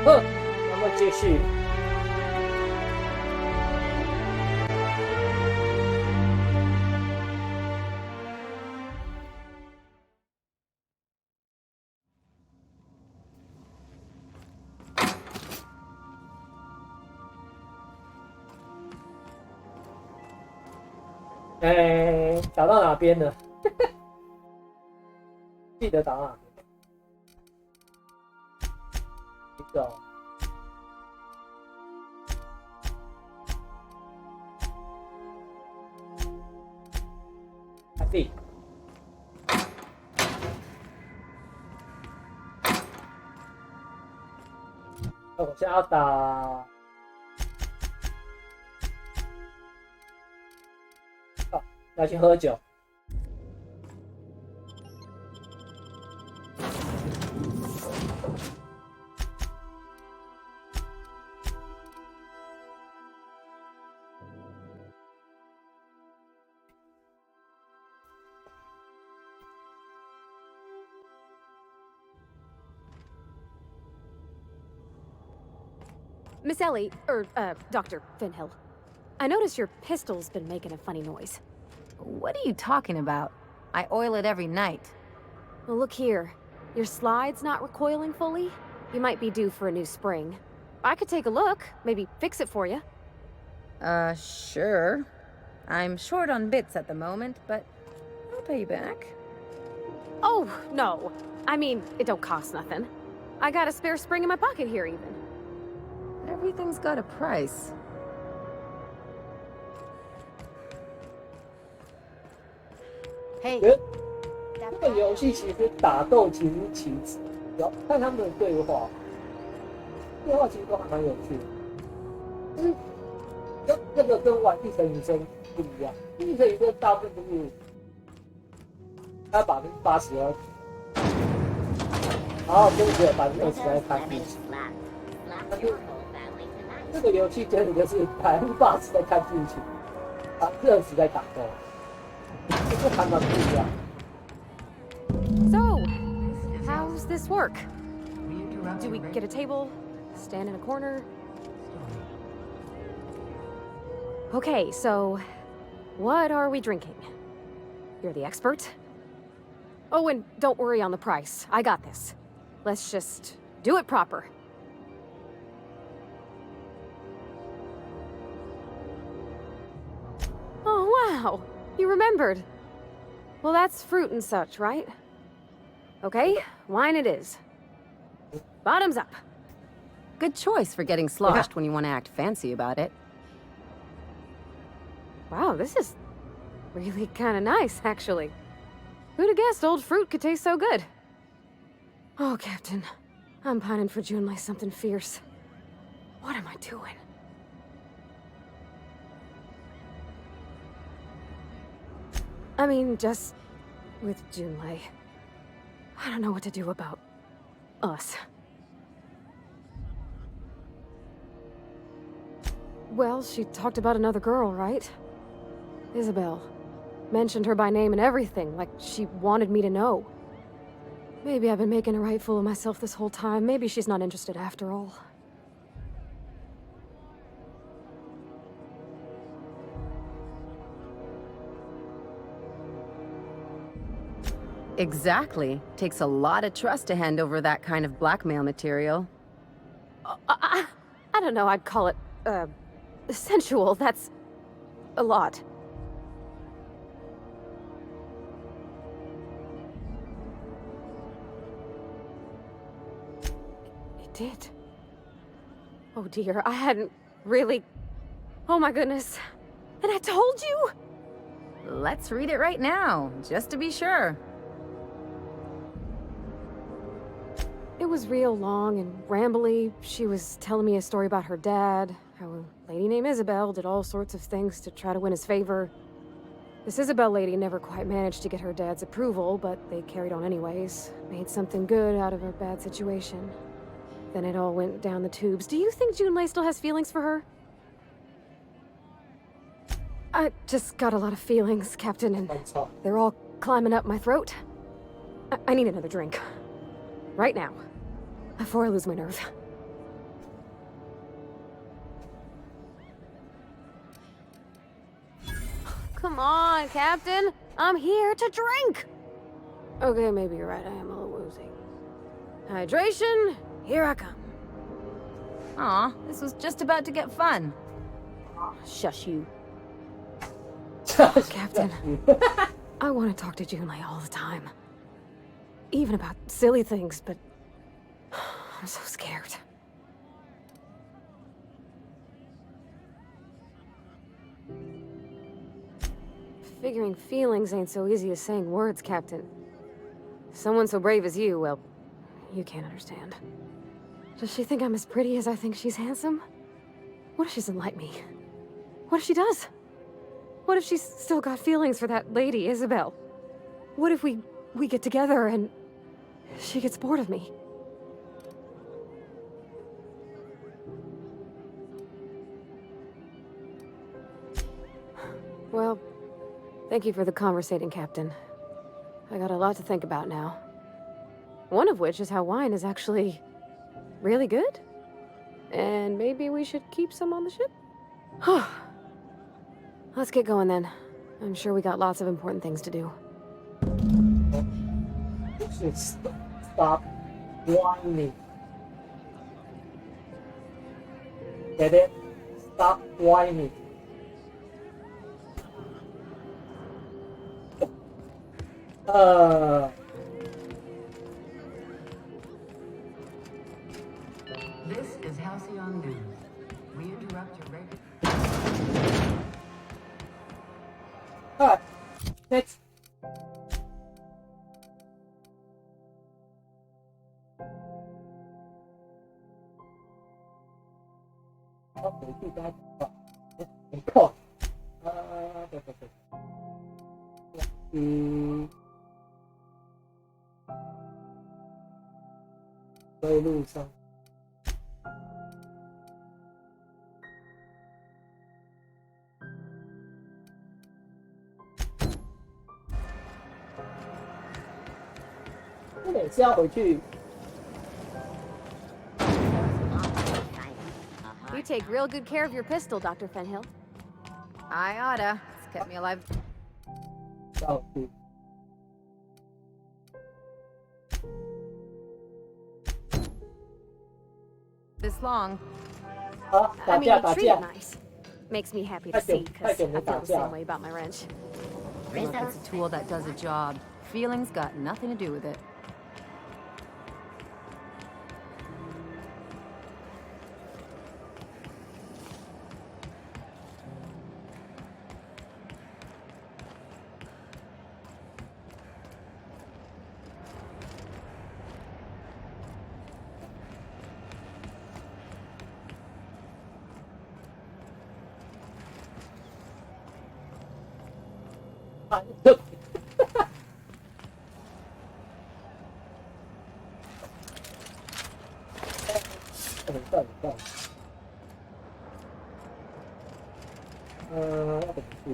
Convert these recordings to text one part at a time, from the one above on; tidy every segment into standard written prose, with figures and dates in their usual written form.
那么继续。打到哪边了？记得打到哪边？走。I see。我现在要打。要去喝酒。Miss Ellie, Dr. Finhill. I notice your pistol's been making a funny noise. What are you talking about? I oil it every night. Well, look here. Your slide's not recoiling fully? You might be due for a new spring. I could take a look, maybe fix it for you. Sure. I'm short on bits at the moment, but I'll pay you back. Oh, no. I mean, it don't cost nothing. I got a spare spring in my pocket here, even. Everything's got a price. Hey. 这个游戏其实打斗其实其次，主要看他们的对话，对话其实都还蛮有趣的。就是这个跟玩地城女生不一样，地城女生大部分都是他80%要，然后就只有20%在看剧情。但是这个游戏真的就是80%在看剧情，20%在打斗。 这还蛮不一样。So, how's this work? Do we get a table? Stand in a corner? Okay, so what are we drinking? You're the expert. Oh, and don't worry on the price. I got this. Let's just do it proper. Oh, wow. You remembered. Well, that's fruit and such, right? Okay, wine it is. Bottoms up. Good choice for getting sloshed when you want to act fancy about it. Wow, this is really kind of nice, actually. Who'd have guessed old fruit could taste so good? Oh, Captain. I'm pining for June like something fierce. What am I doing? I mean, just with Junlei. I don't know what to do about us. Well, she talked about another girl, right? Isabel. Mentioned her by name and everything, like she wanted me to know. Maybe I've been making a right fool of myself this whole time. Maybe she's not interested after all. Exactly. Takes a lot of trust to hand over that kind of blackmail material. I don't know, I'd call it, sensual. That's a lot. It did. Oh dear, I hadn't really... Oh my goodness. And I told you? Let's read it right now, just to be sure. It was real long and rambly. She was telling me a story about her dad, how a lady named Isabel did all sorts of things to try to win his favor. This Isabel lady never quite managed to get her dad's approval, but they carried on anyways. Made something good out of a bad situation. Then it all went down the tubes. Do you think Junlei still has feelings for her? I just got a lot of feelings, Captain, and they're all climbing up my throat. I need another drink. Right now. Before I lose my nerve. come on, Captain. I'm here to drink. Okay, maybe you're right. I am a little woozy. Hydration, here I come. Aw, this was just about to get fun. Shush you. Captain, I want to talk to Junlei all the time. Even about silly things, but I'm so scared. Figuring feelings ain't so easy as saying words, Captain. Someone so brave as you, well, you can't understand. Does she think I'm as pretty as I think she's handsome? What if she doesn't like me? What if she does? What if she's still got feelings for that lady, Isabel? What if we get together and she gets bored of me? Well, thank you for the conversating, Captain. I got a lot to think about now. One of which is how wine is actually really good. And maybe we should keep some on the ship? Let's get going then. I'm sure we got lots of important things to do. You should stop whining. Get it? Stop whining. This is Halcyon News. We interrupt your regular... Alright, next.回去跟他讲没空。对。在路上。我每次要回去。You take real good care of your pistol, Dr. Fenhill. I oughta. It's kept me alive. 要回去。This long. 啊，打 I 架 mean, 打 treat 架 it！ nice. Makes me happy to see, because I feel the same way about my wrench. Look, it's a tool that does a job. Feelings got nothing to do with it.很棒。要怎么去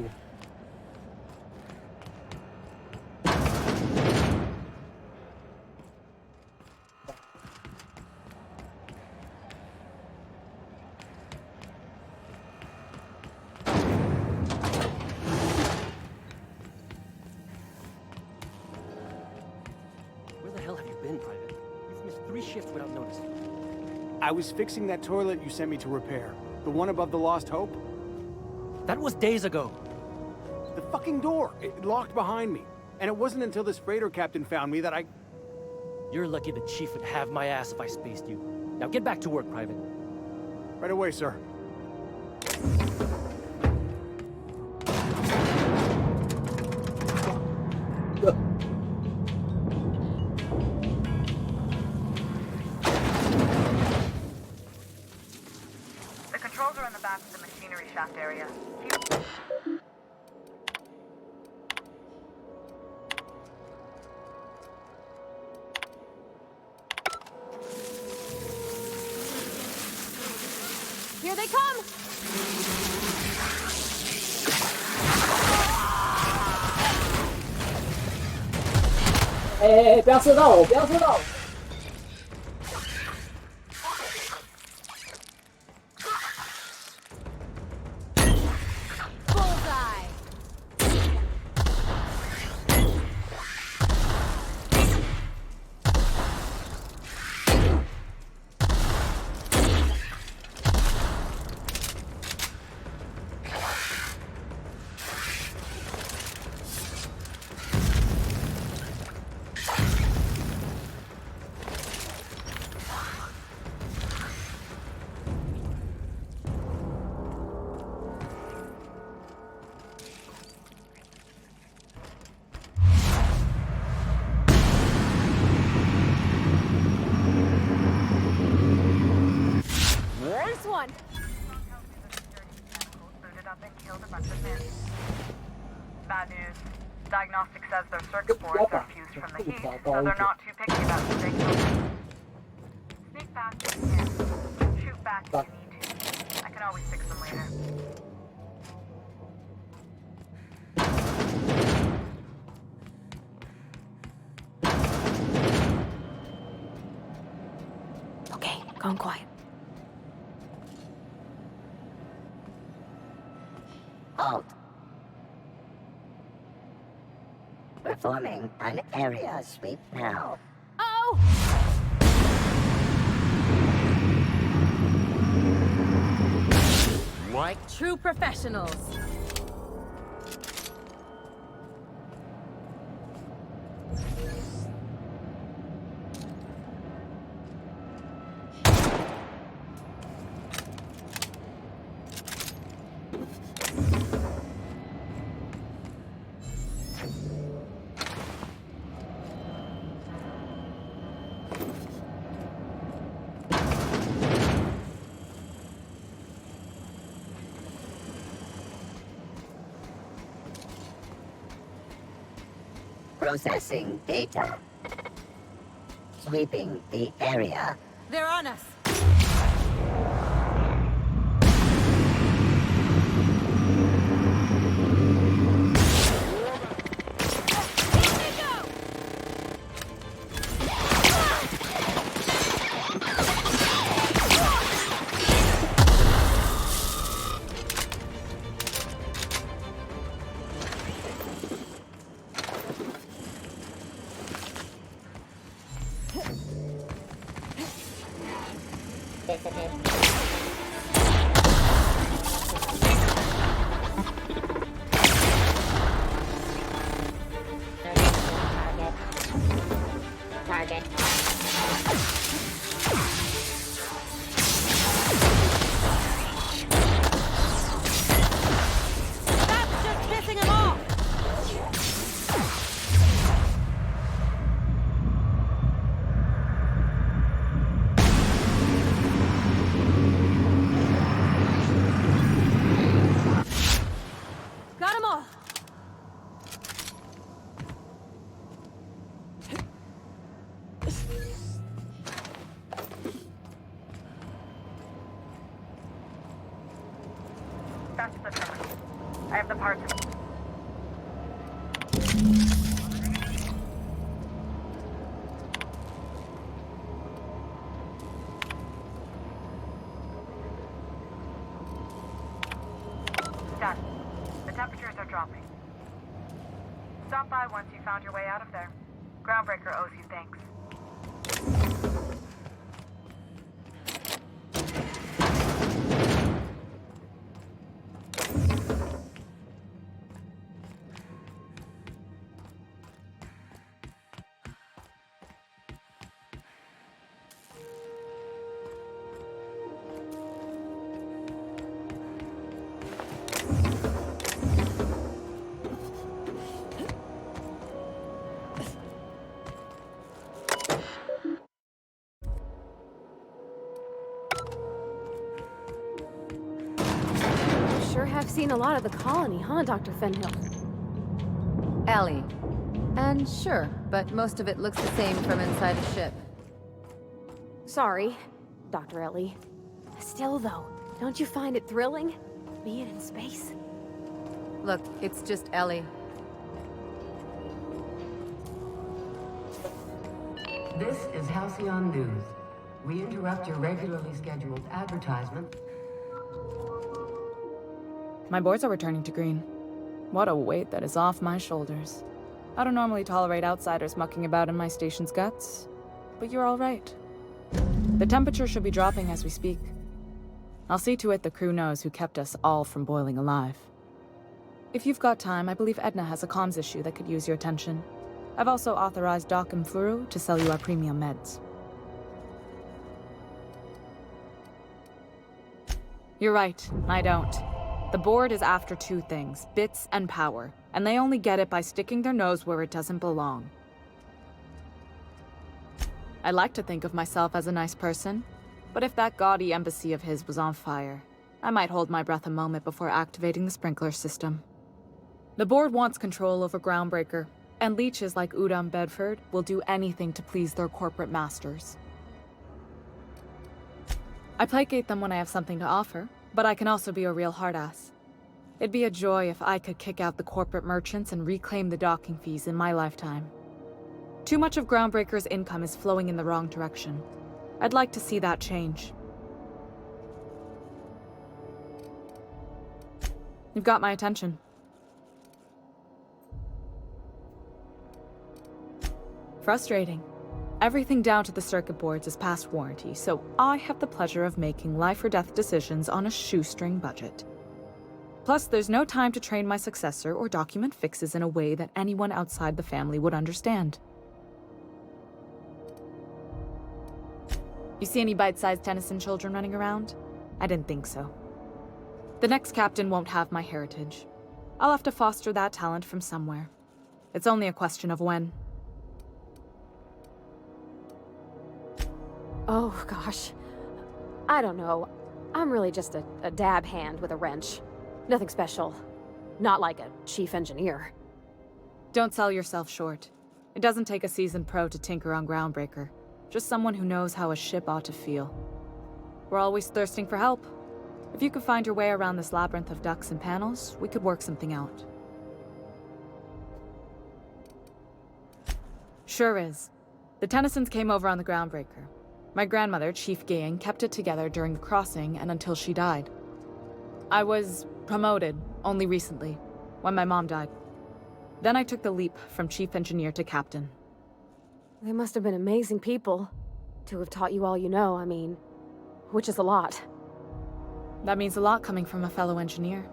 ？I was fixing that toilet you sent me to repair. The one above the Lost Hope? That was days ago. The fucking door. It locked behind me. And it wasn't until this freighter captain found me that I... You're lucky the chief would have my ass if I spaced you. Now get back to work, Private. Right away, sir. The controls are in the back of the machinery shaft area. Here they come!哎，不要射到我！不要射到我！ Bullseye! Diagnostic says their circuit boards are fused from the heat, so they're not too picky about the signal. Sneak past if you can. Shoot back if you need to. I can always fix them later. Okay, gone quiet. Halt. Performing an area sweep now. Oh! What? True professionals. Processing data. Sweeping the area. They're on us. Target. That's just pissing him off. Got 'em all. That's the terminal. I have the parts. Done. The temperatures are dropping. Stop by once you found your way out of there. Groundbreaker owes you thanks. Sure have seen a lot of the colony, huh, Dr. Fenhill? Ellie. And sure, but most of it looks the same from inside the ship. Sorry, Dr. Ellie. Still, though, don't you find it thrilling? Being in space? Look, it's just Ellie. This is Halcyon News. We interrupt your regularly scheduled advertisement. My boards are returning to green. What a weight that is off my shoulders. I don't normally tolerate outsiders mucking about in my station's guts, but you're all right. The temperature should be dropping as we speak. I'll see to it the crew knows who kept us all from boiling alive. If you've got time, I believe Edna has a comms issue that could use your attention. I've also authorized Doc and Fluru to sell you our premium meds. You're right, I don't. The board is after two things, bits and power, and they only get it by sticking their nose where it doesn't belong. I like to think of myself as a nice person, but if that gaudy embassy of his was on fire, I might hold my breath a moment before activating the sprinkler system. The board wants control over Groundbreaker, and leeches like Udom Bedford will do anything to please their corporate masters. I placate them when I have something to offer, but I can also be a real hard-ass. It'd be a joy if I could kick out the corporate merchants and reclaim the docking fees in my lifetime. Too much of Groundbreaker's income is flowing in the wrong direction. I'd like to see that change. You've got my attention. Frustrating. Everything down to the circuit boards is past warranty, so I have the pleasure of making life or death decisions on a shoestring budget. Plus, there's no time to train my successor or document fixes in a way that anyone outside the family would understand. You see any bite-sized Tennyson children running around? I didn't think so. The next captain won't have my heritage. I'll have to foster that talent from somewhere. It's only a question of when. Oh, gosh. I don't know. I'm really just a dab hand with a wrench. Nothing special. Not like a chief engineer. Don't sell yourself short. It doesn't take a seasoned pro to tinker on Groundbreaker. Just someone who knows how a ship ought to feel. We're always thirsting for help. If you could find your way around this labyrinth of ducts and panels, we could work something out. Sure is. The Tennysons came over on the Groundbreaker. My grandmother, Chief Gaying, kept it together during the crossing and until she died. I was promoted only recently, when my mom died. Then I took the leap from chief engineer to captain. They must have been amazing people to have taught you all you know, I mean, which is a lot. That means a lot coming from a fellow engineer.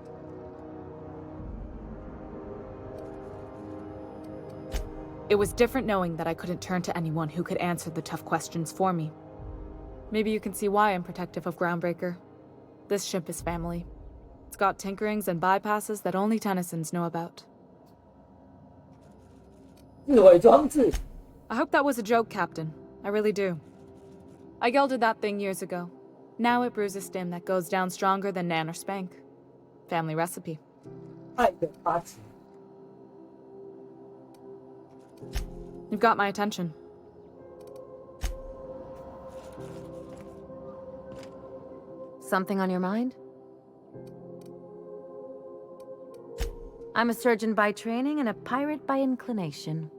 It was different knowing that I couldn't turn to anyone who could answer the tough questions for me. Maybe you can see why I'm protective of Groundbreaker. This ship is family. It's got tinkerings and bypasses that only Tennysons know about. 自毁装置 I hope that was a joke, Captain. I really do. I gelded that thing years ago. Now it brews a stim that goes down stronger than Nan or Spank. Family recipe. 爱的发起。 You've got my attention. Something on your mind? I'm a surgeon by training and a pirate by inclination.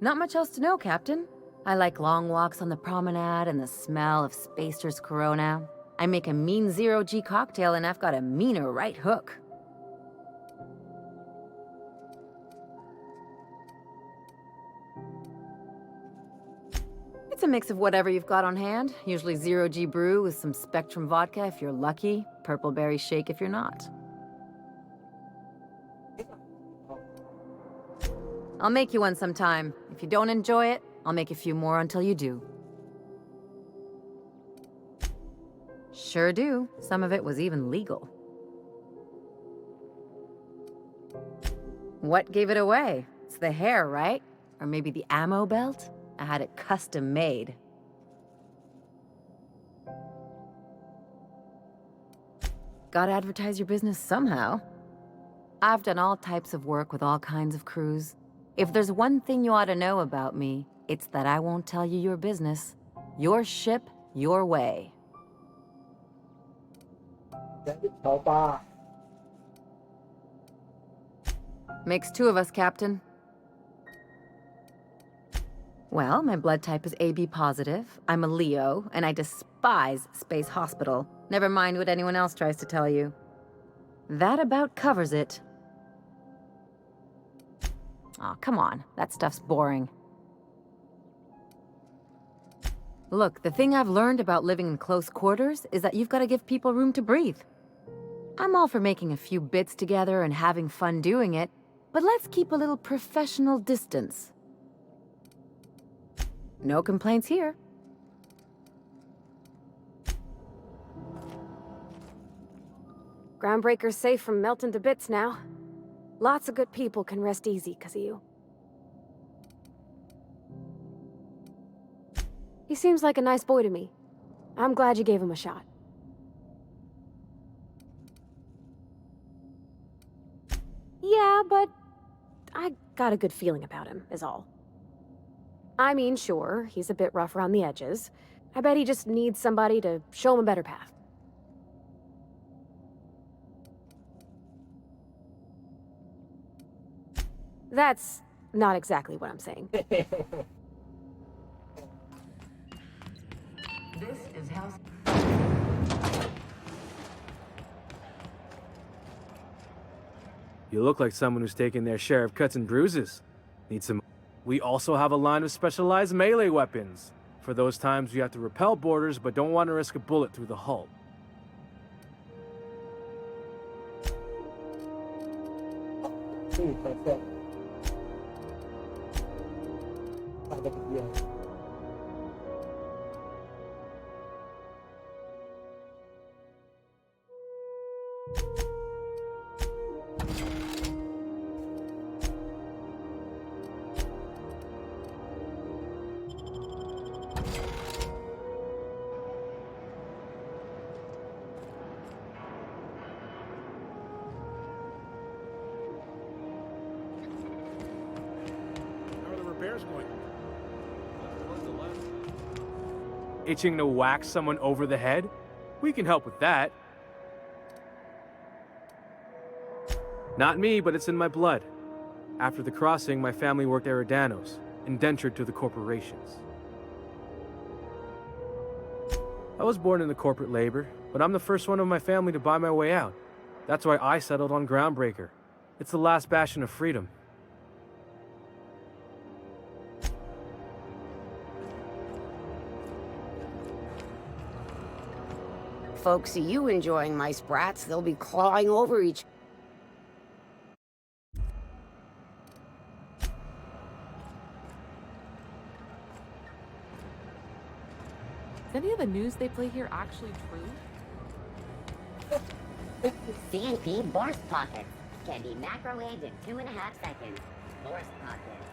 Not much else to know, Captain. I like long walks on the promenade and the smell of Spacer's Corona. I make a mean zero-G cocktail and I've got a meaner right hook. It's a mix of whatever you've got on hand. Usually zero-G brew with some Spectrum vodka if you're lucky, purple berry shake if you're not. I'll make you one sometime. If you don't enjoy it, I'll make a few more until you do. Sure do. Some of it was even legal. What gave it away? It's the hair, right? Or maybe the ammo belt? I had it custom made. Gotta advertise your business somehow. I've done all types of work with all kinds of crews. If there's one thing you ought to know about me, it's that I won't tell you your business. Your ship, your way. 人是乔巴， Makes two of us, Captain. Well, my blood type is AB positive. I'm a Leo, and I despise Space Hospital. Never mind what anyone else tries to tell you. That about covers it. Aw, come on. That stuff's boring. Look, the thing I've learned about living in close quarters is that you've got to give people room to breathe. I'm all for making a few bits together and having fun doing it, but let's keep a little professional distance. No complaints here. Groundbreaker's safe from melting to bits now. Lots of good people can rest easy because of you. He seems like a nice boy to me. I'm glad you gave him a shot. Yeah, but I got a good feeling about him, is all. I mean, sure, he's a bit rough around the edges. I bet he just needs somebody to show him a better path. That's not exactly what I'm saying. This is House. You look like someone who's taken their share of cuts and bruises. Need some... We also have a line of specialized melee weapons. For those times you have to repel boarders but don't want to risk a bullet through the hull. How are the repairs going? Itching to whack someone over the head? We can help with that. Not me, but it's in my blood. After the crossing, my family worked Eridanos, indentured to the corporations. I was born into corporate labor, but I'm the first one of my family to buy my way out. That's why I settled on Groundbreaker. It's the last bastion of freedom. Folks see you enjoying my sprats, they'll be clawing over each... Is any of the news they play here actually true? CNP Borscht Pockets can be microwaved in 2.5 seconds. Borscht Pockets.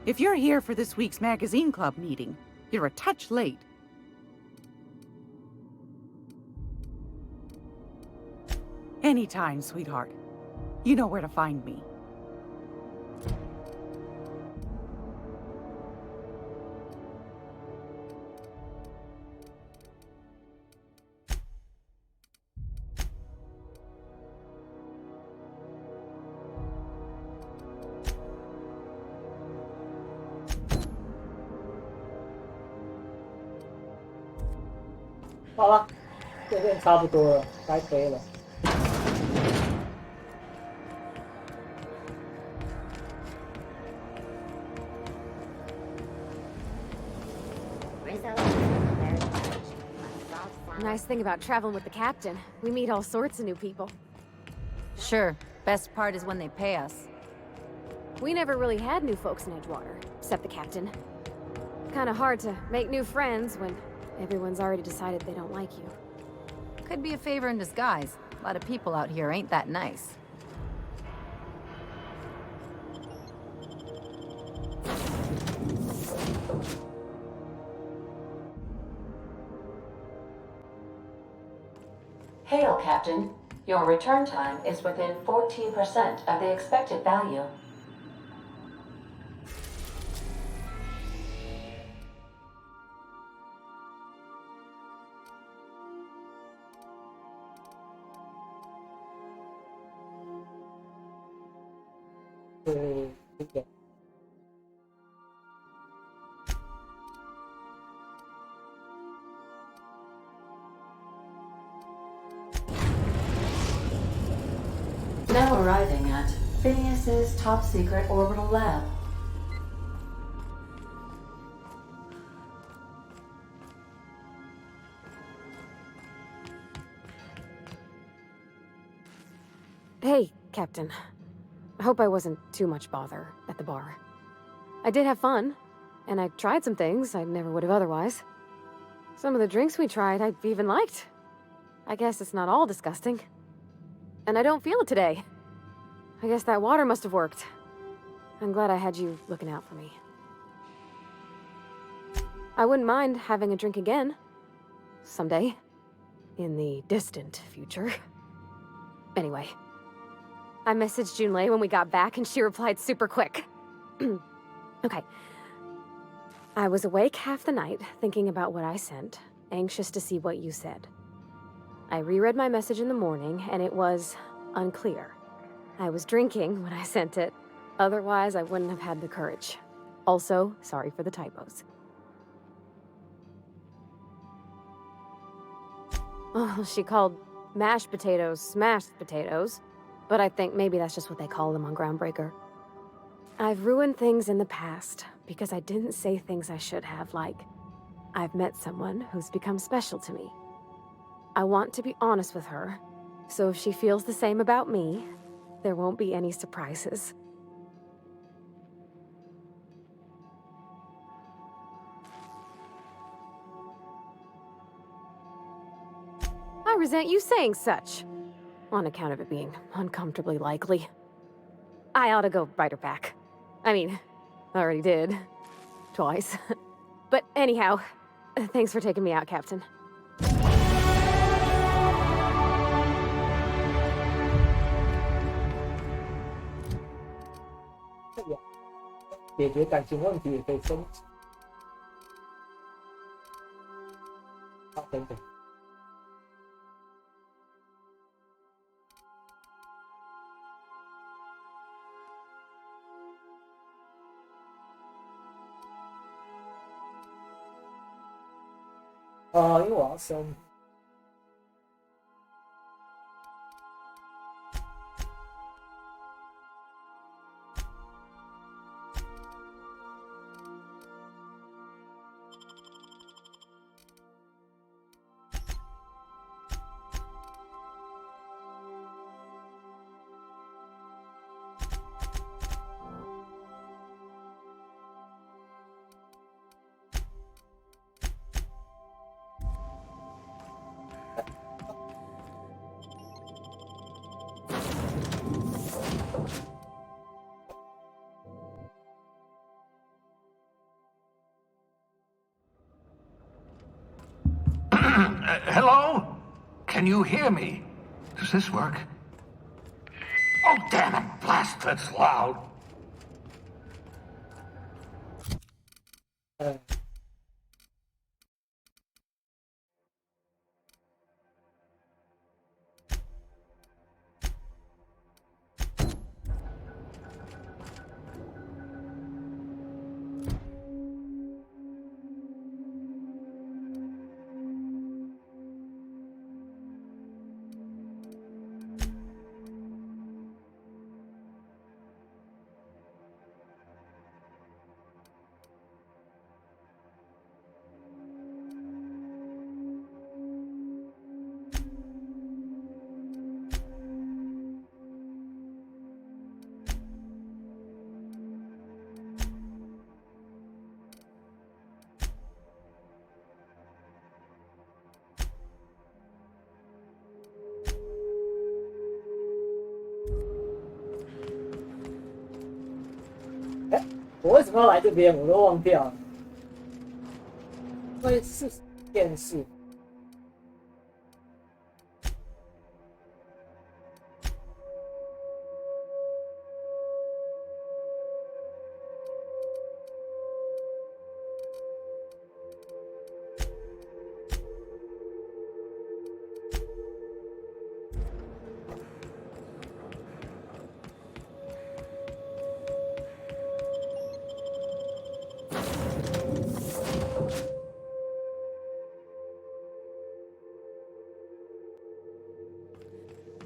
If you're here for this week's magazine club meeting, you're a touch late. Anytime, sweetheart. You know where to find me.好了，这边差不多了，该飞了。Nice thing about traveling with the captain. We meet all sorts of new people. Sure, best part is when they pay us. We never really had new folks in Edgewater, except the captain. Kinda hard to make new friends when everyone's already decided they don't like you. Could be a favor in disguise. A lot of people out here ain't that nice. Hail, Captain. Your return time is within 14% of the expected value. Okay. Now arriving at Phineas's top secret orbital lab. Hey, Captain. I hope I wasn't too much bother at the bar. I did have fun, and I tried some things I never would have otherwise. Some of the drinks we tried I even liked. I guess it's not all disgusting. And I don't feel it today. I guess that water must have worked. I'm glad I had you looking out for me. I wouldn't mind having a drink again. Someday. In the distant future. Anyway. I messaged Junlei when we got back and she replied super quick. Okay. I was awake half the night, thinking about what I sent, anxious to see what you said. I reread my message in the morning, and it was unclear. I was drinking when I sent it. Otherwise, I wouldn't have had the courage. Also, sorry for the typos. Oh, she called mashed potatoes smashed potatoes, but I think maybe that's just what they call them on Groundbreaker. I've ruined things in the past because I didn't say things I should have, like, I've met someone who's become special to me. I want to be honest with her, so if she feels the same about me, there won't be any surprises. I resent you saying such, on account of it being uncomfortably likely. I ought to go write her back. I mean, I already did. Twice. But anyhow, thanks for taking me out, Captain. 解决感情问题也可以升级。好，等等。因为我要升。Hello? Can you hear me? Does this work? Oh, damn it! Blast, that's loud.我为什么要来这边？我都忘掉了。因为是电视。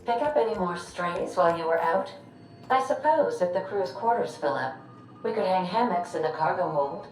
Pick up any more strays while you were out? I suppose if the crew's quarters fill up, we could hang hammocks in the cargo hold.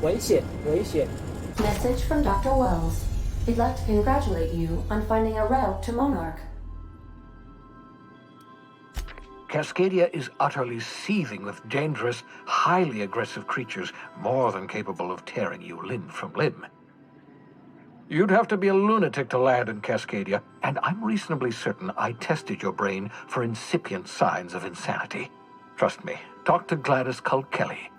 危险，危险！ Message from Dr. Wells. He'd like to congratulate you on finding a route to Monarch. Cascadia is utterly seething with dangerous, highly aggressive creatures more than capable of tearing you limb from limb. You'd have to be a lunatic to land in Cascadia, and I'm reasonably certain I tested your brain for incipient signs of insanity. Trust me, talk to Gladys Culkelly.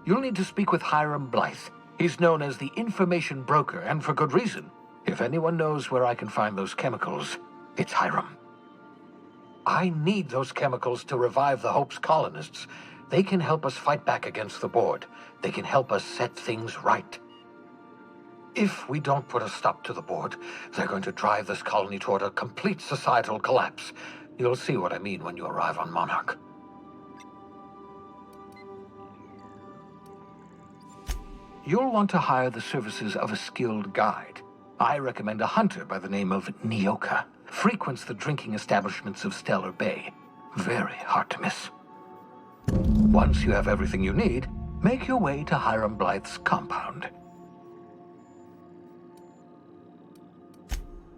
You'll need to speak with Hiram Blythe. He's known as the information broker, and for good reason. If anyone knows where I can find those chemicals, it's Hiram. I need those chemicals to revive the Hope's colonists. They can help us fight back against the Board. They can help us set things right. If we don't put a stop to the Board, they're going to drive this colony toward a complete societal collapse. You'll see what I mean when you arrive on Monarch. You'll want to hire the services of a skilled guide. I recommend a hunter by the name of Nyoka. Frequents the drinking establishments of Stellar Bay. Very hard to miss. Once you have everything you need, make your way to Hiram Blythe's compound.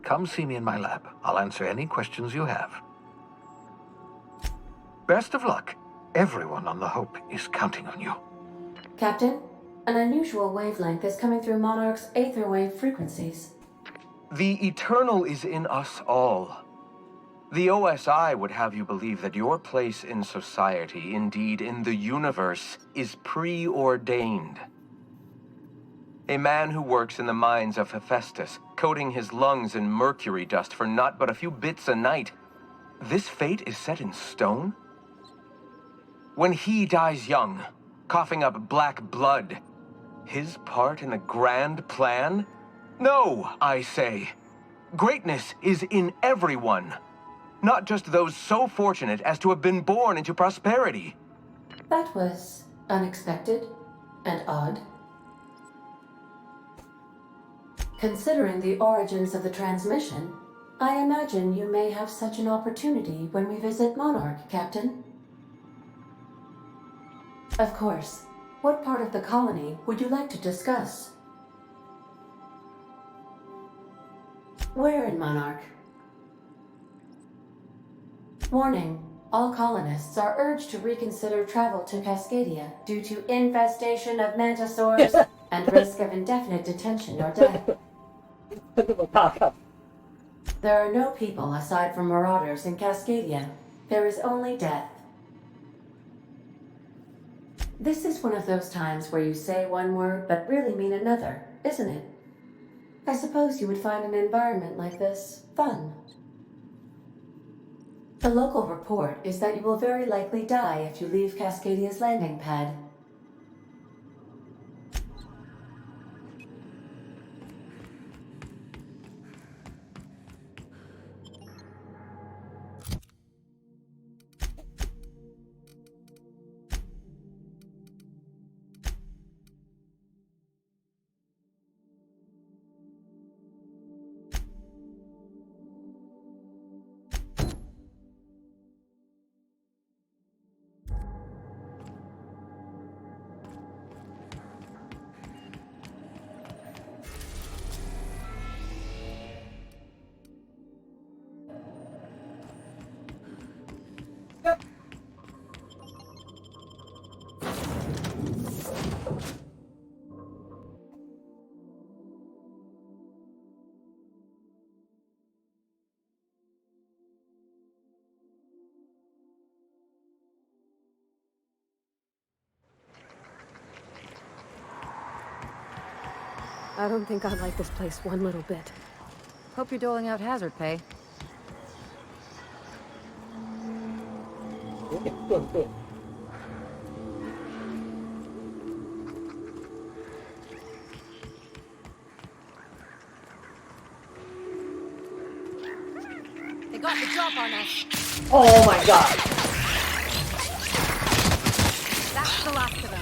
Come see me in my lab. I'll answer any questions you have. Best of luck. Everyone on the Hope is counting on you. Captain, an unusual wavelength is coming through Monarch's aether wave frequencies. The eternal is in us all. The OSI would have you believe that your place in society, indeed in the universe, is preordained. A man who works in the mines of Hephaestus, coating his lungs in mercury dust for not but a few bits a night. This fate is set in stone? When he dies young, coughing up black blood, his part in the grand plan? No, I say. Greatness is in everyone. Not just those so fortunate as to have been born into prosperity. That was unexpected and odd. Considering the origins of the transmission, I imagine you may have such an opportunity when we visit Monarch, Captain. Of course. What part of the colony would you like to discuss? Where in Monarch? Warning. All colonists are urged to reconsider travel to Cascadia due to infestation of mantisaurs and risk of indefinite detention or death. There are no people aside from marauders in Cascadia. There is only death. This is one of those times where you say one word but really mean another, isn't it? I suppose you would find an environment like this fun. The local report is that you will very likely die if you leave Cascadia's landing pad. I don't think I like this place one little bit. Hope you're doling out hazard pay. They got the drop on us. Oh my god! That's the last of them.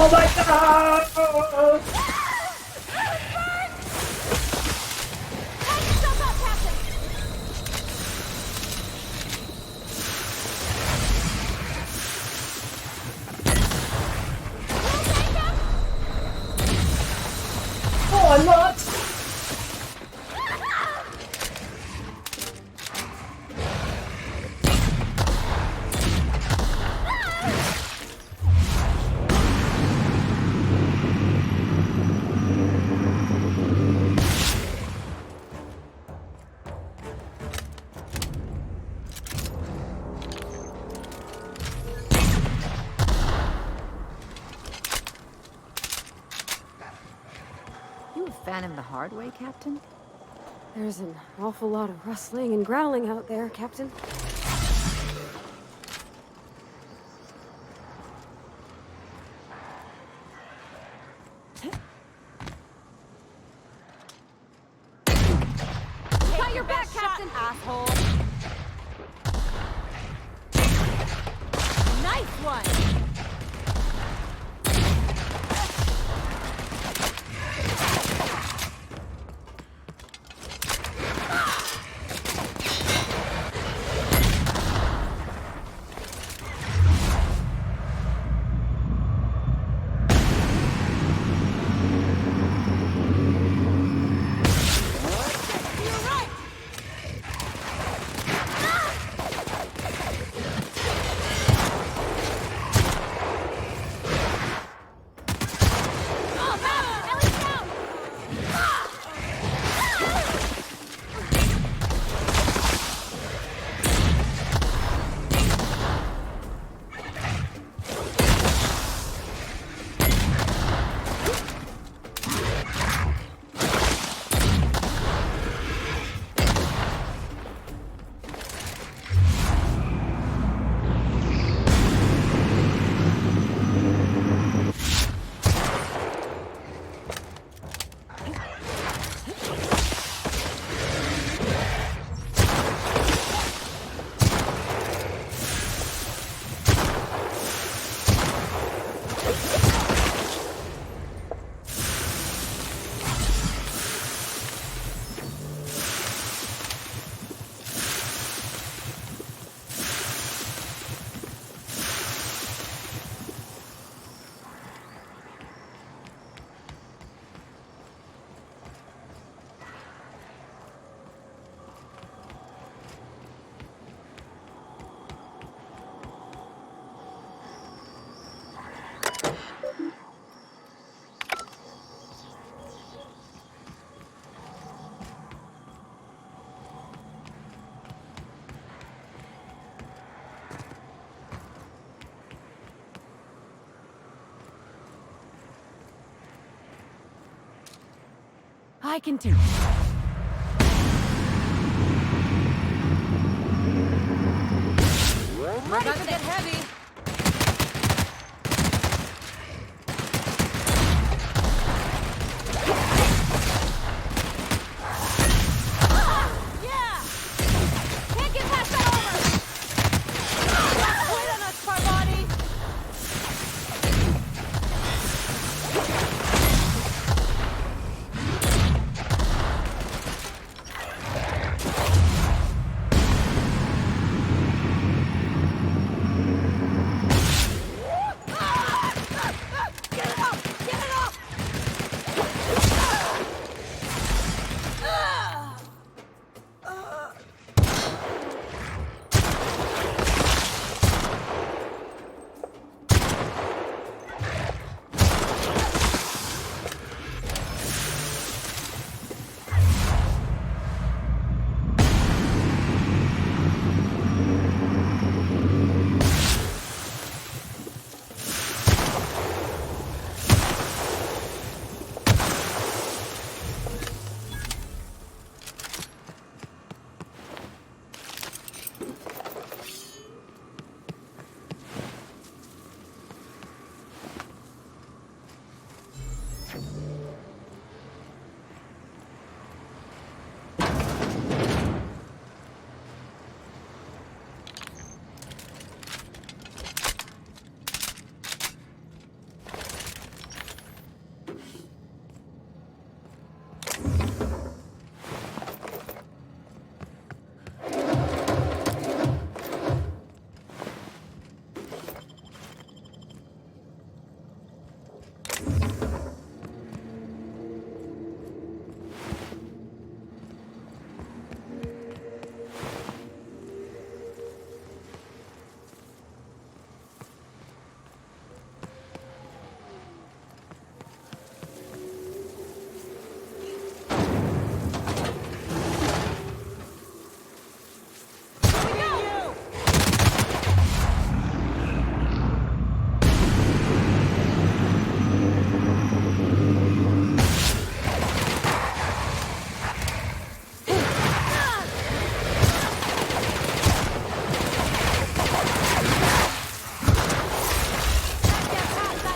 Oh my god! Oh, I'm not! You found him the hard way, Captain? There's an awful lot of rustling and growling out there, Captain. Got your back, Captain, asshole! Nice one! I can do it. We're about to get heavy. Yeah! Can't get past that armor! Quit on us, Parvati!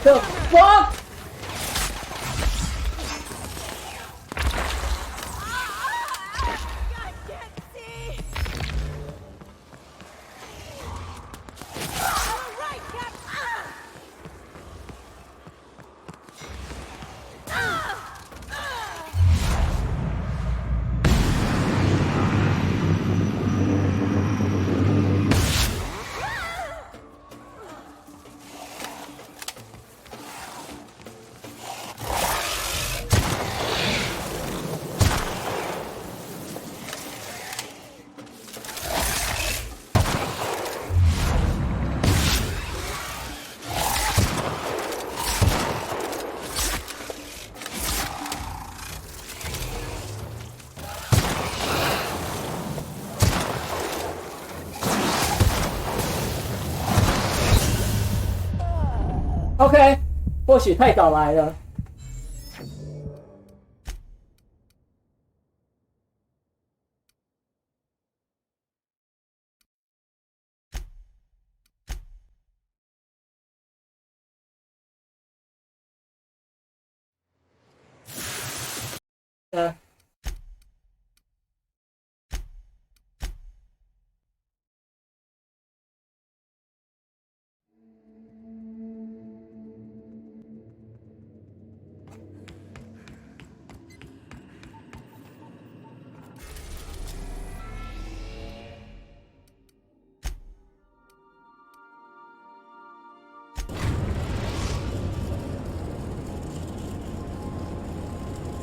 The fuck? OK， 或许太早来了。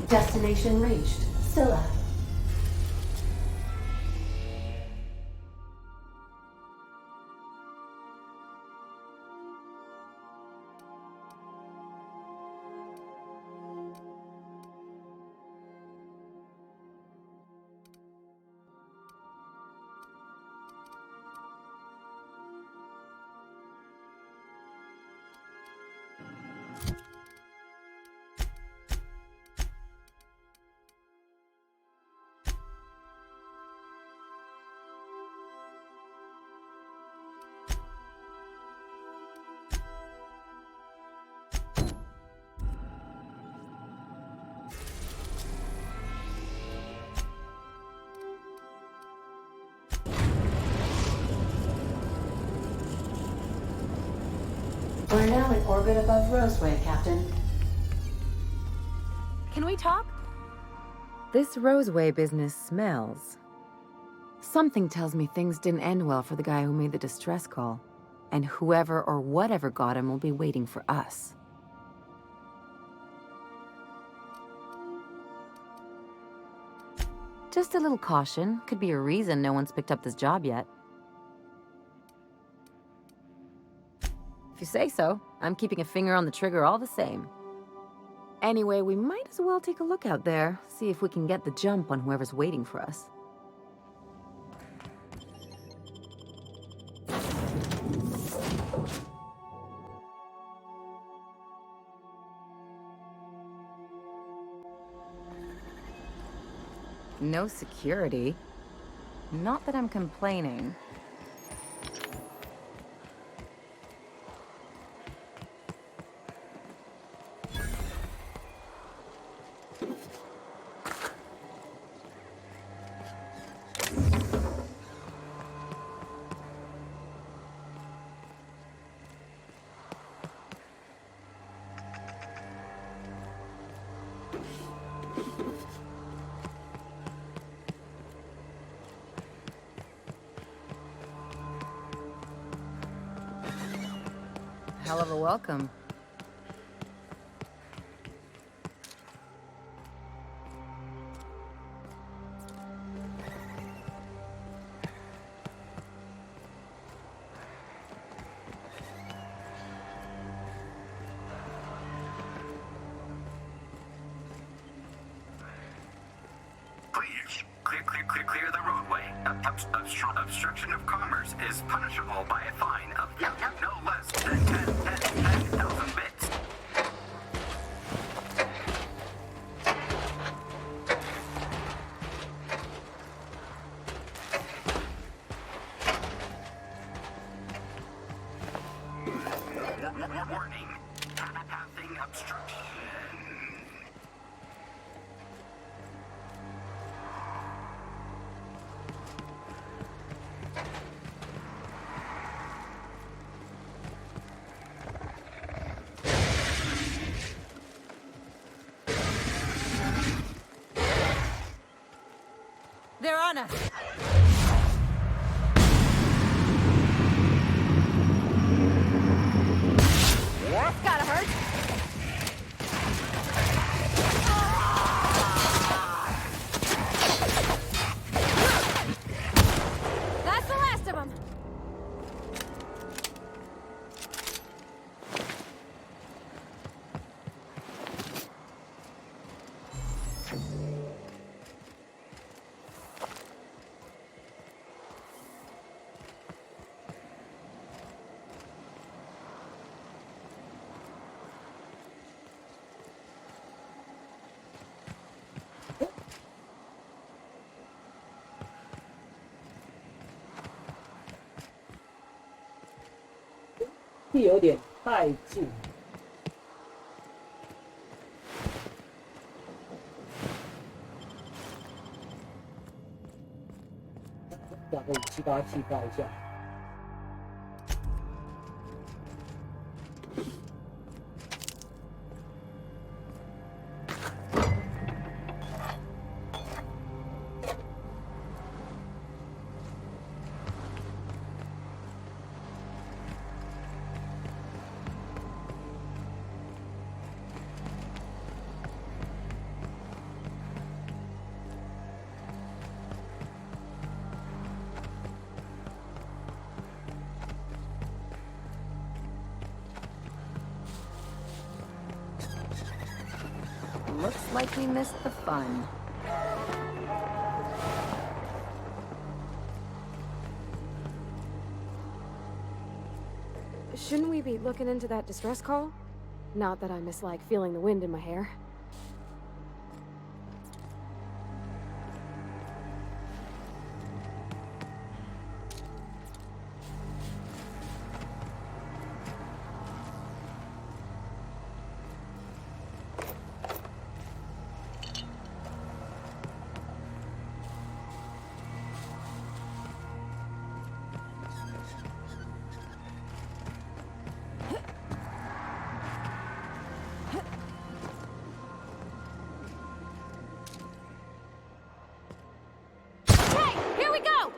Destination reached. Scylla. We're now in orbit above Roseway, Captain. Can we talk? This Roseway business smells. Something tells me things didn't end well for the guy who made the distress call. And whoever or whatever got him will be waiting for us. Just a little caution. Could be a reason no one's picked up this job yet. If you say so, I'm keeping a finger on the trigger all the same. Anyway, we might as well take a look out there, see if we can get the jump on whoever's waiting for us. No security. Not that I'm complaining. Hell of a welcome. Please, clear the roadway. Obstruction of commerce is punishable by a fine of no less than 10,000 bits. Warning. detecting obstruction. They're on us! That's gotta hurt! That's the last of them!地有点太近。两个武器把它气爆一下。Looks like we missed the fun. Shouldn't we be looking into that distress call? Not that I mislike feeling the wind in my hair. Here we go!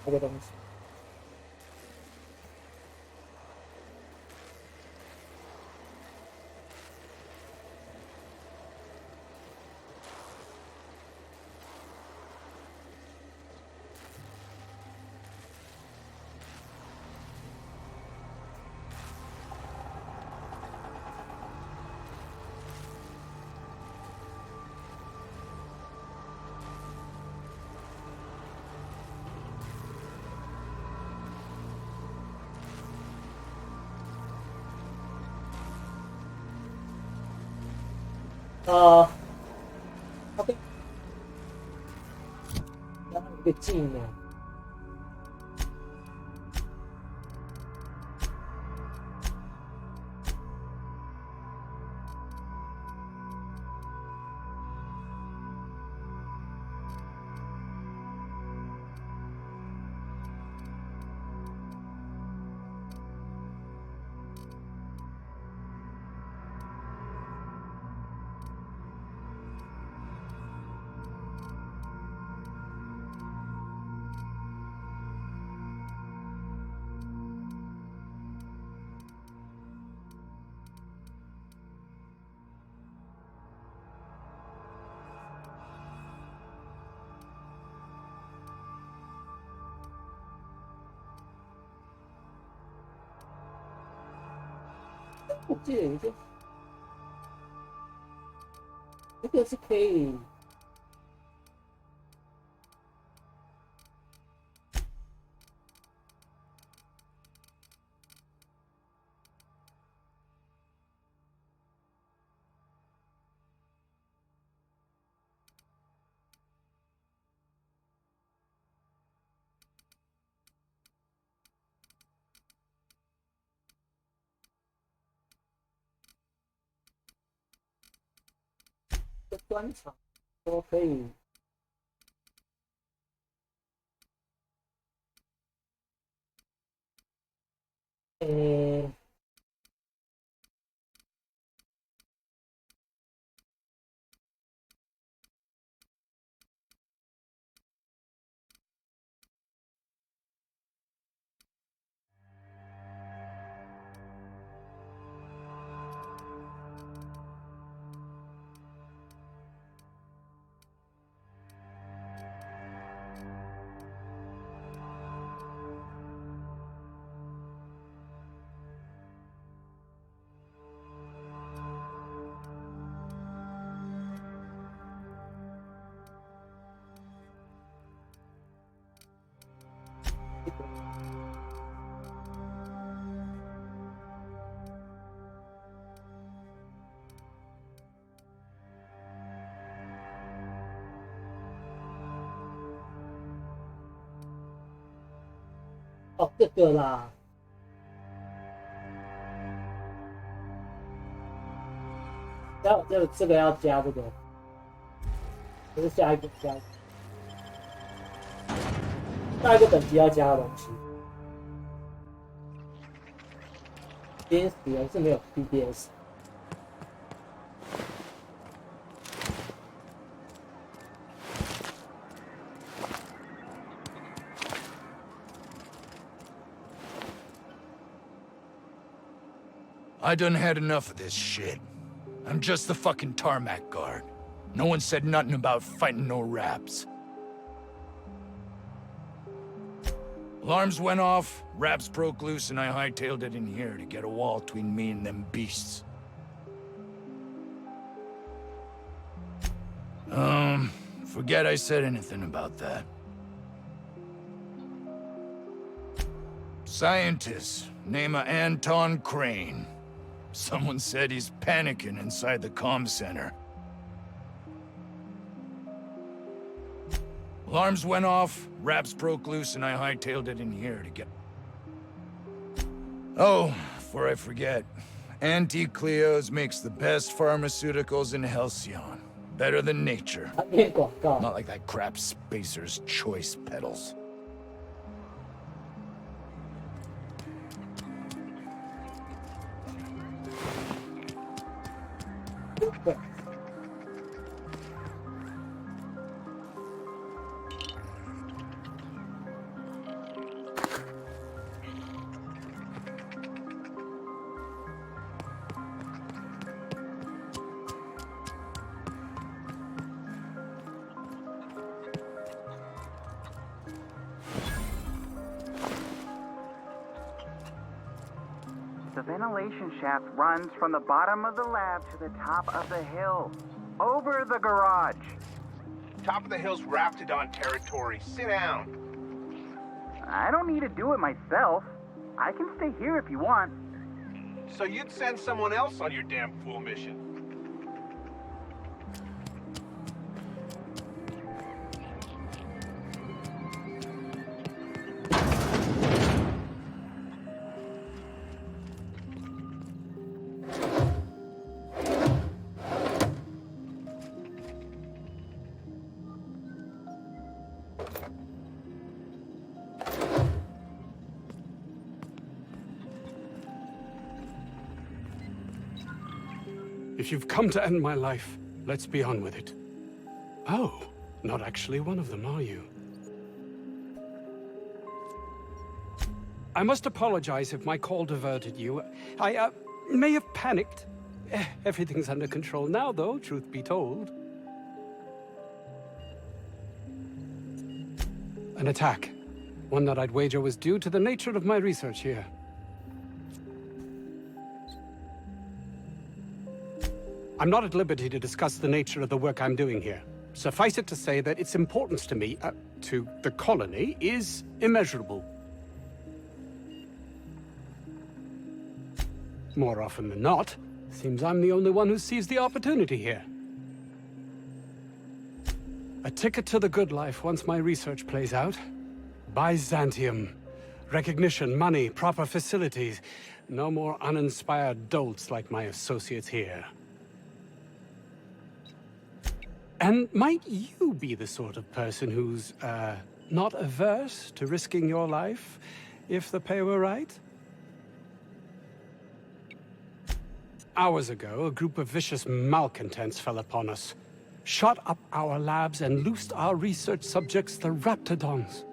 这个东西。OK， 然后一个技能。我记得有一个是可以。专场都可以，诶、哦，这个啦，然后这个要加这个，这是下一个下一个等级要加的东西。今天死人是没有 PDS。I done had enough of this shit. I'm just the fucking tarmac guard. No one said nothing about fighting no raps. Alarms went off, raps broke loose, and I hightailed it in here to get a wall between me and them beasts. Forget I said anything about that. Scientist, name of Anton Crane. Someone said he's panicking inside the comm center. Alarms went off, raps broke loose, and I hightailed it in here to get... Oh, before I forget, Auntie Cleo's makes the best pharmaceuticals in Halcyon. Better than nature. Not like that crap Spacer's Choice peddles. The ventilation shaft runs from the bottom of the lab to the top of the hill. Over the garage. Top of the hill's Raptidon territory. Sit down. I don't need to do it myself. I can stay here if you want. So you'd send someone else on your damn fool mission. If you've come to end my life, let's be on with it. Oh, not actually one of them, are you? I must apologize if my call diverted you. I may have panicked. Everything's under control now, though, truth be told. An attack. One that I'd wager was due to the nature of my research here. I'm not at liberty to discuss the nature of the work I'm doing here. Suffice it to say that its importance to me, to the colony, is immeasurable. More often than not, seems I'm the only one who sees the opportunity here. A ticket to the good life once my research plays out. Byzantium. Recognition, money, proper facilities. No more uninspired dolts like my associates here. And might you be the sort of person who's, not averse to risking your life, if the pay were right? Hours ago, a group of vicious malcontents fell upon us, shot up our labs and loosed our research subjects, the Raptidons.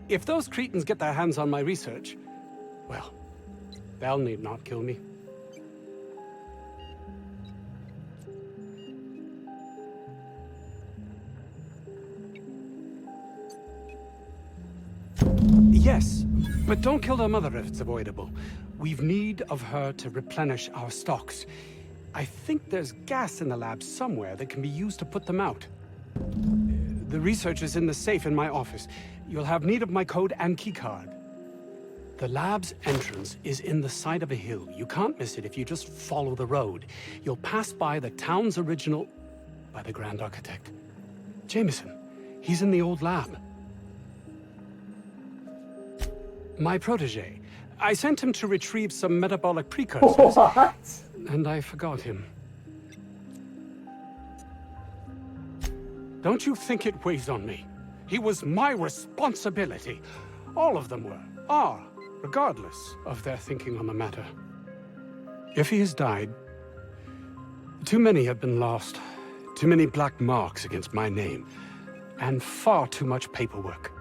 If those cretins get their hands on my research, well, they'll need not kill me. Yes, but don't kill their mother if it's avoidable. We've need of her to replenish our stocks. I think there's gas in the lab somewhere that can be used to put them out. The research is in the safe in my office. You'll have need of my code and keycard. The lab's entrance is in the side of a hill. You can't miss it if you just follow the road. You'll pass by the town's original... by the Grand Architect. Jameson. He's in the old lab. My protege. I sent him to retrieve some metabolic precursors. What? And I forgot him. Don't you think it weighs on me? He was my responsibility. All of them are, regardless of their thinking on the matter. If he has died, too many have been lost. Too many black marks against my name. And far too much paperwork.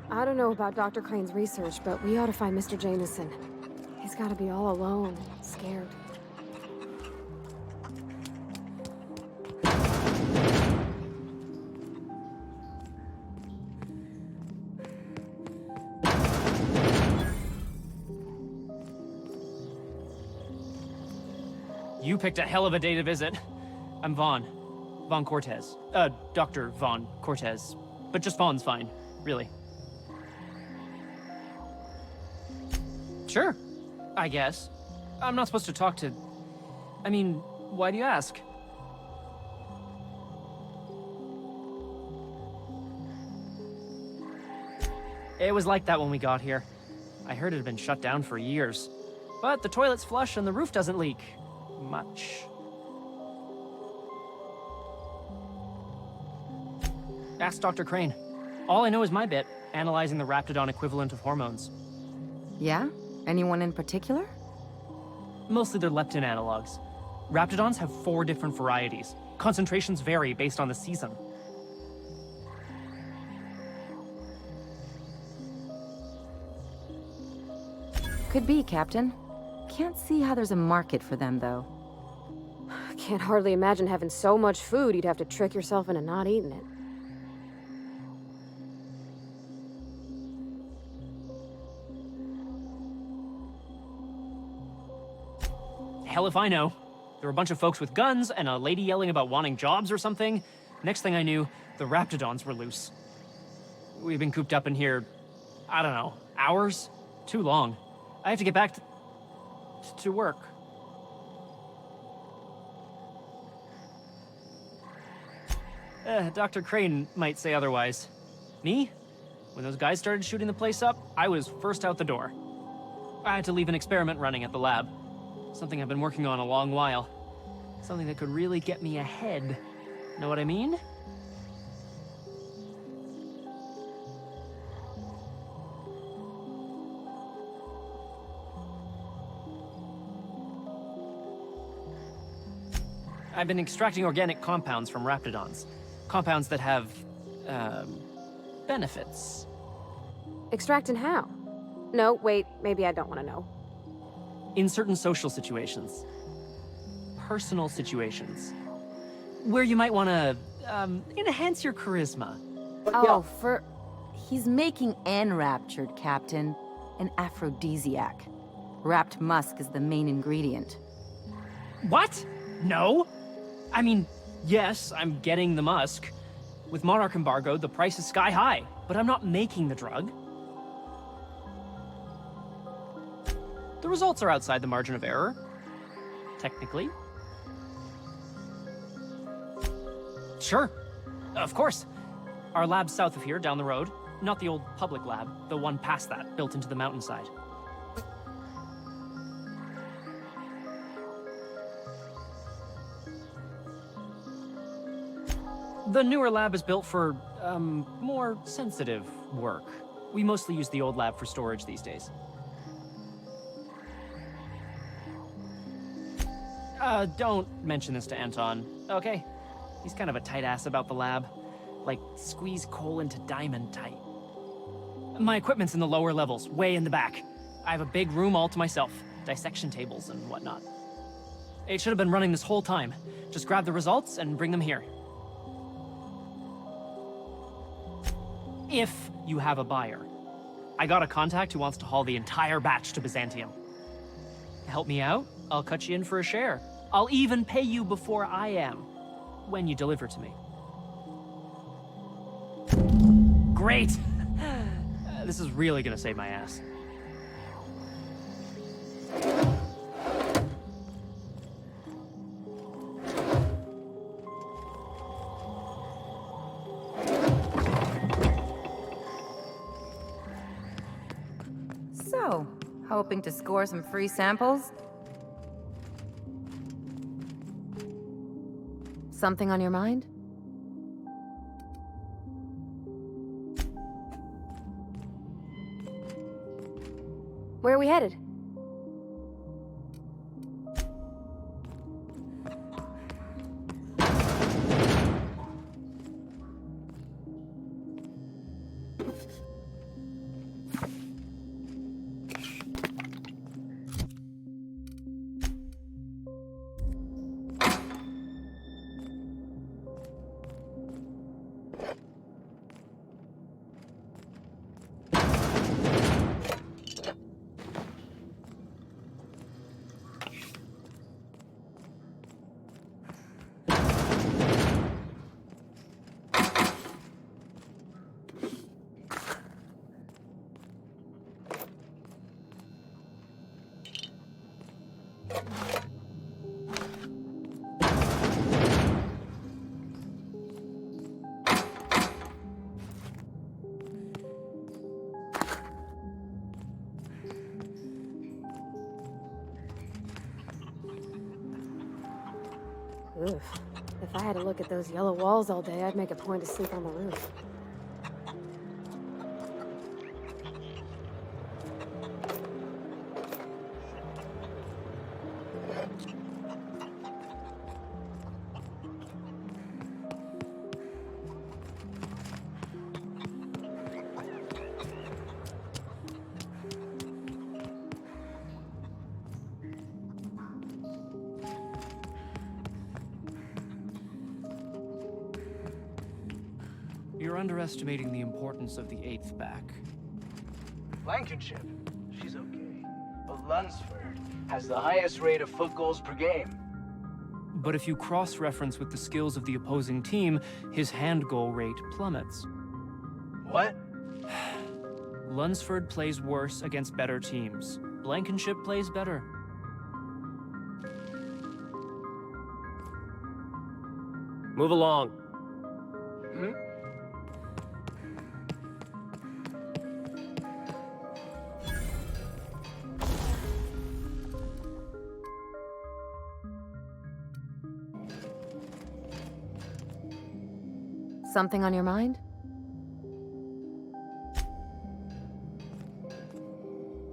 I don't know about Dr. Crane's research, but we ought to find Mr. Jameson. He's got to be all alone, scared. You picked a hell of a day to visit. I'm Vaughn. Vaughn Cortez. Dr. Vaughn Cortez. But just Vaughn's fine, really. Sure, I guess. I'm not supposed to talk to... I mean, why do you ask? It was like that when we got here. I heard it had been shut down for years. But the toilet's flush and the roof doesn't leak. Much. Ask Dr. Crane. All I know is my bit, analyzing the Raptidon equivalent of hormones. Yeah? Anyone in particular? Mostly they're leptin analogs. Raptidons have 4 different varieties. Concentrations vary based on the season. Could be, Captain. Can't see how there's a market for them, though. Can't hardly imagine having so much food you'd have to trick yourself into not eating it. Hell if I know. There were a bunch of folks with guns and a lady yelling about wanting jobs or something. Next thing I knew, the Raptidons were loose. We've been cooped up in here, I don't know, hours? Too long. I have to get back to work. Dr. Crane might say otherwise. Me? When those guys started shooting the place up, I was first out the door. I had to leave an experiment running at the lab. Something I've been working on a long while. Something that could really get me ahead. Know what I mean? I've been extracting organic compounds from Raptidons. Compounds that have, benefits. Extracting how? No, wait, maybe I don't want to know. In certain social situations. personal situations. Where you might want to, enhance your charisma. Oh, he's making enraptured, Captain. An aphrodisiac. Wrapped musk is the main ingredient. What? No? I mean, yes, I'm getting the musk. With Monarch embargo, the price is sky high, but I'm not making the drug. The results are outside the margin of error. Technically. Sure. Of course. Our lab's south of here, down the road. Not the old public lab, the one past that, built into the mountainside. The newer lab is built for, more sensitive work. We mostly use the old lab for storage these days. Don't mention this to Anton, okay? He's kind of a tight ass about the lab. Like, squeeze coal into diamond tight. My equipment's in the lower levels, way in the back. I have a big room all to myself, dissection tables and whatnot. It should have been running this whole time. Just grab the results and bring them here. If you have a buyer. I got a contact who wants to haul the entire batch to Byzantium. Help me out, I'll cut you in for a share. I'll even pay you before I am, when you deliver to me. Great! This is really gonna save my ass. So, hoping to score some free samples? Something on your mind? Where are we headed? Oof. If I had to look at those yellow walls all day, I'd make a point to sleep on the roof. You're underestimating the importance of the 8th back. Blankenship, she's okay. But Lunsford has the highest rate of foot goals per game. But if you cross-reference with the skills of the opposing team, his hand goal rate plummets. What? Lunsford plays worse against better teams. Blankenship plays better. Move along. Hmm? Something on your mind?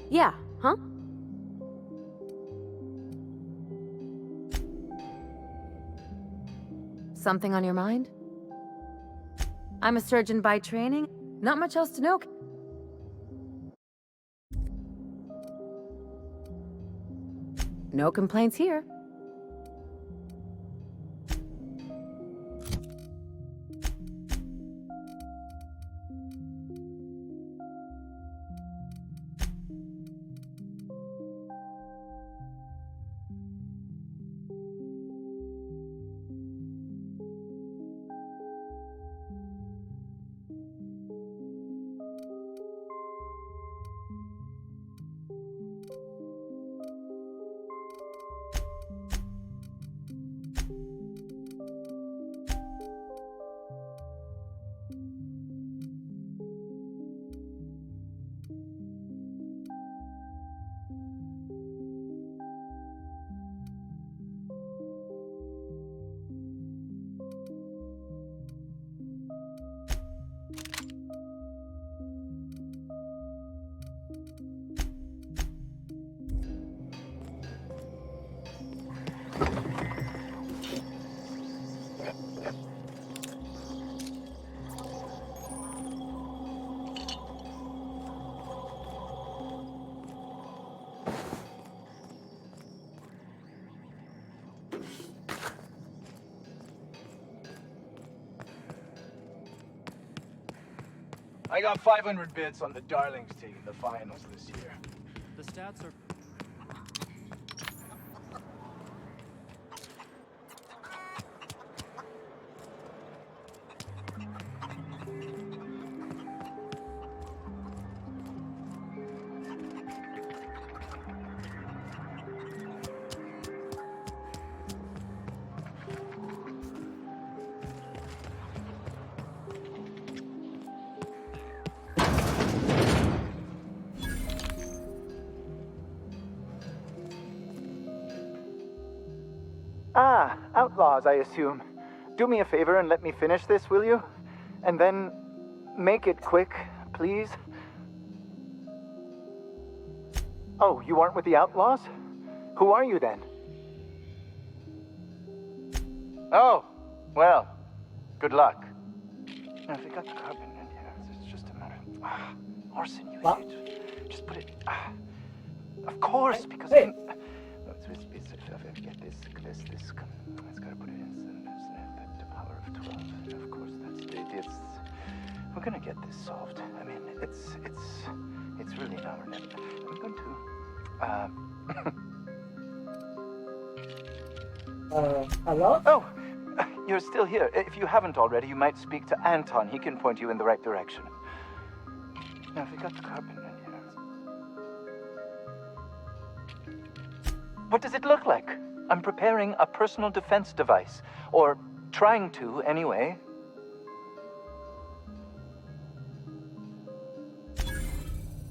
Yeah, huh? Something on your mind? I'm a surgeon by training. Not much else to know. No complaints here. I got 500 bits on the Darlings taking the finals this year. The stats are... Ah, outlaws, I assume. Do me a favor and let me finish this, will you? And then make it quick, please. Oh, you aren't with the outlaws? Who are you then? Oh, well, good luck. Now, if we got the carbon in here, it's just a matter of... arson, you idiot. Just put it... of course, because... Hey. Get this, it's gotta put it in, the power of 12, and of course that's, we're gonna get this solved. I mean, it's really not, I'm going to, hello? Oh, you're still here. If you haven't already, you might speak to Anton. He can point you in the right direction. Now, if we got the carbon in here... What does it look like? I'm preparing a personal defense device. Or trying to, anyway.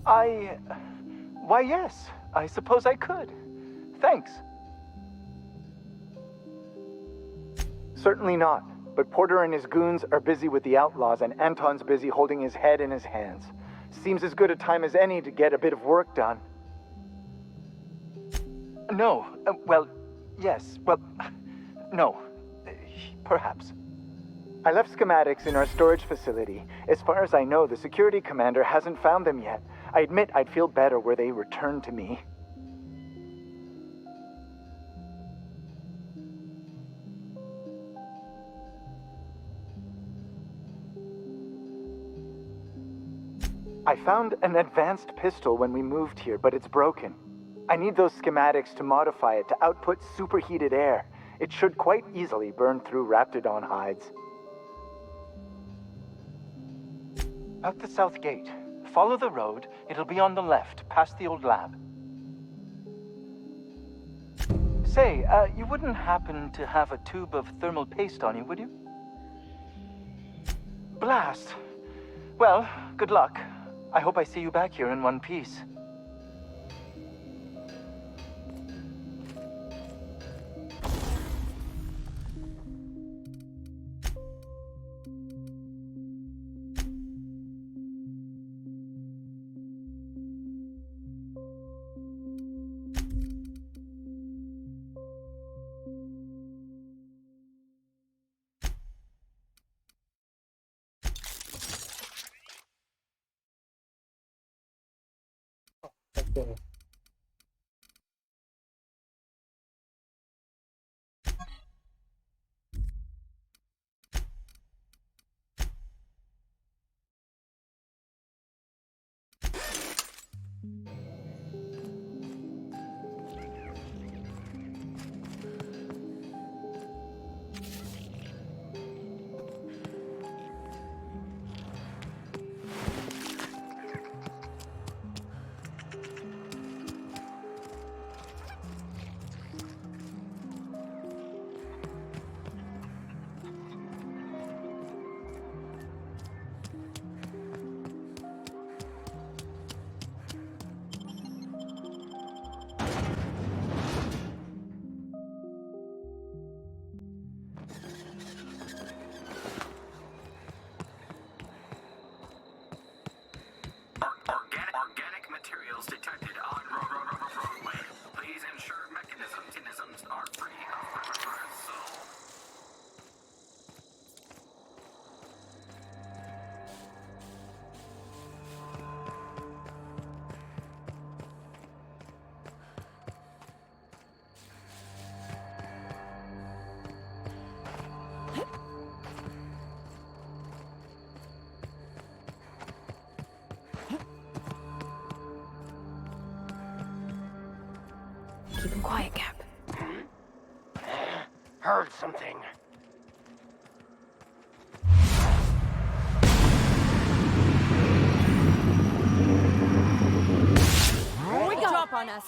Why, yes. I suppose I could. Thanks. Certainly not. But Porter and his goons are busy with the outlaws, and Anton's busy holding his head in his hands. Seems as good a time as any to get a bit of work done. No. Well, yes. Well, no. Perhaps. I left schematics in our storage facility. As far as I know, the security commander hasn't found them yet. I admit I'd feel better were they returned to me. I found an advanced pistol when we moved here, but it's broken. I need those schematics to modify it to output superheated air. It should quite easily burn through Raptidon hides. Out the south gate. Follow the road. It'll be on the left, past the old lab. Say, you wouldn't happen to have a tube of thermal paste on you, would you? Blast. Well, good luck. I hope I see you back here in one piece. Okay. quiet, Cap. Heard something. Here we go. Drop on us.